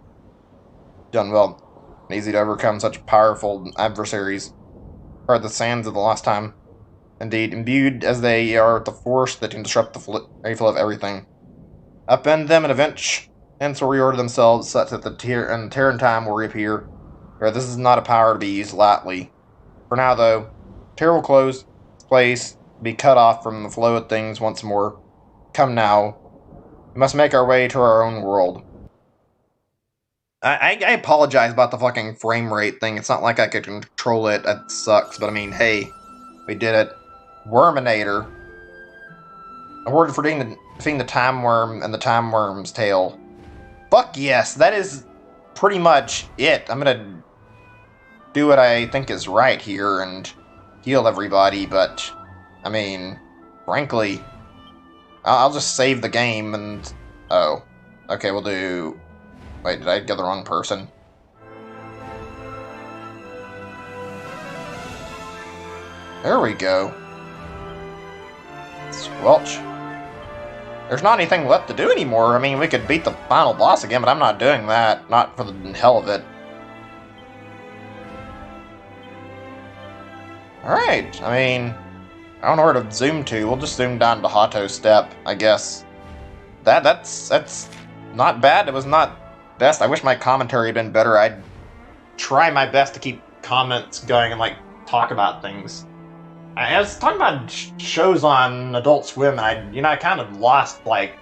A: Done well. Easy to overcome such powerful adversaries. Are the sands of the last time. Indeed, imbued as they are with the force that can disrupt the flow of everything. Upend them and hence will reorder themselves such that the Terran time will reappear. But this is not a power to be used lightly. For now, though, Terra will close its place, be cut off from the flow of things once more. Come now. We must make our way to our own world. I apologize about the fucking frame rate thing. It's not like I could control it. That sucks. But I mean, hey, we did it. Worminator. Awarded for defeating the time worm and the time worm's tail. Fuck yes, that is pretty much it. I'm gonna do what I think is right here and heal everybody, but I mean, frankly, I'll just save the game and... Oh. Okay, we'll do... Wait, did I get the wrong person? There we go. Squelch. There's not anything left to do anymore. I mean, we could beat the final boss again, but I'm not doing that. Not for the hell of it. Alright, I mean... I don't know where to zoom to. We'll just zoom down to Hato Step, I guess. That's not bad. It was not best. I wish my commentary had been better. I'd try my best to keep comments going and, like, talk about things. I was talking about shows on Adult Swim, and I kind of lost, like,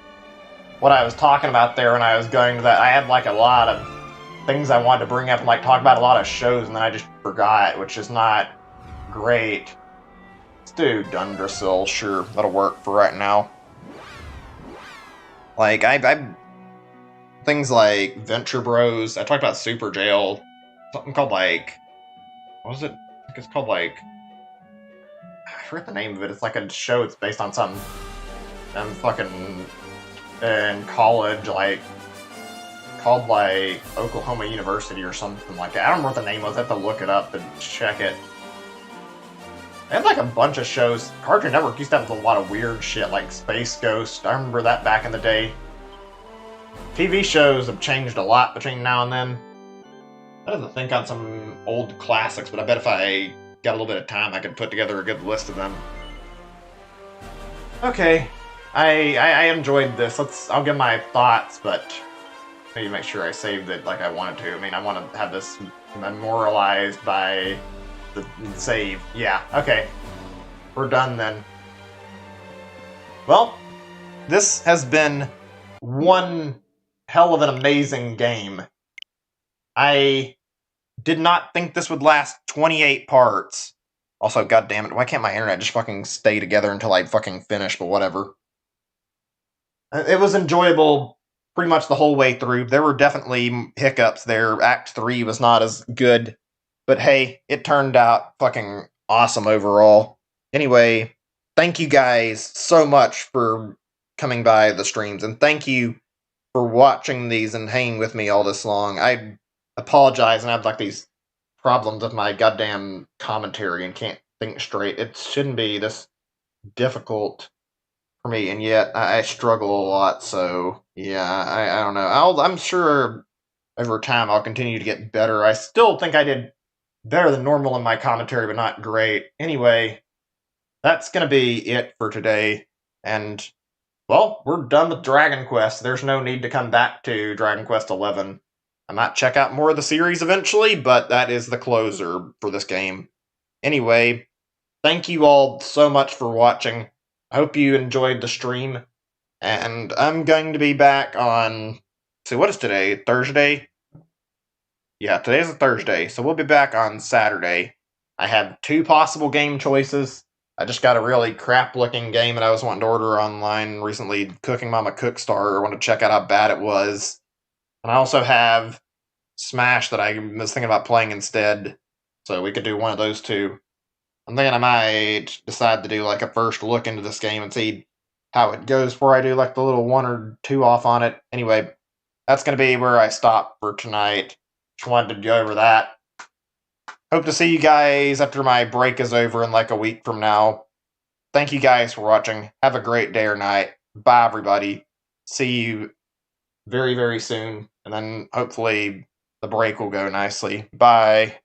A: what I was talking about there when I was going to that. I had, like, a lot of things I wanted to bring up and, like, talk about a lot of shows, and then I just forgot, which is not great. Let's do Dundrasil, sure, that'll work for right now. Like, I things like Venture Bros, I talked about Super Jail, something called, like, what was it? I think it's called, like, I forget the name of it. It's like a show. It's based on some fucking in college, like called like Oklahoma University or something like that. I don't remember what the name was. I have to look it up and check it. They had like a bunch of shows. Cartoon Network used to have a lot of weird shit like Space Ghost. I remember that back in the day. TV shows have changed a lot between now and then. I have to think on some old classics, but I bet if I got a little bit of time, I could put together a good list of them. Okay, I enjoyed this. I'll give my thoughts, but maybe make sure I saved it like I wanted to. I mean, I want to have this memorialized by the save. Yeah, okay. We're done then. Well, this has been one hell of an amazing game. I did not think this would last 28 parts. Also, goddammit, why can't my internet just fucking stay together until I fucking finish, but whatever. It was enjoyable pretty much the whole way through. There were definitely hiccups there. Act 3 was not as good. But hey, it turned out fucking awesome overall. Anyway, thank you guys so much for coming by the streams, and thank you for watching these and hanging with me all this long. I apologize, and I have like these problems with my goddamn commentary and can't think straight. It shouldn't be this difficult for me, and yet I struggle a lot, so yeah, I don't know. I'm sure over time I'll continue to get better. I still think I did better than normal in my commentary, but not great. Anyway, that's gonna be it for today, and well, we're done with Dragon Quest. There's no need to come back to Dragon Quest XI. I might check out more of the series eventually, but that is the closer for this game. Anyway, thank you all so much for watching. I hope you enjoyed the stream, and I'm going to be back on... See, what is today? Thursday? Yeah, today's a Thursday, so we'll be back on Saturday. I have 2 possible game choices. I just got a really crap-looking game that I was wanting to order online recently, Cooking Mama Cookstar. I want to check out how bad it was. And I also have Smash that I was thinking about playing instead, so we could do one of those two. I'm thinking I might decide to do like a first look into this game and see how it goes before I do like the little 1 or 2 off on it. Anyway, that's going to be where I stop for tonight. Just wanted to go over that. Hope to see you guys after my break is over in like a week from now. Thank you guys for watching. Have a great day or night. Bye, everybody. See you very, very soon. And then hopefully the break will go nicely. Bye.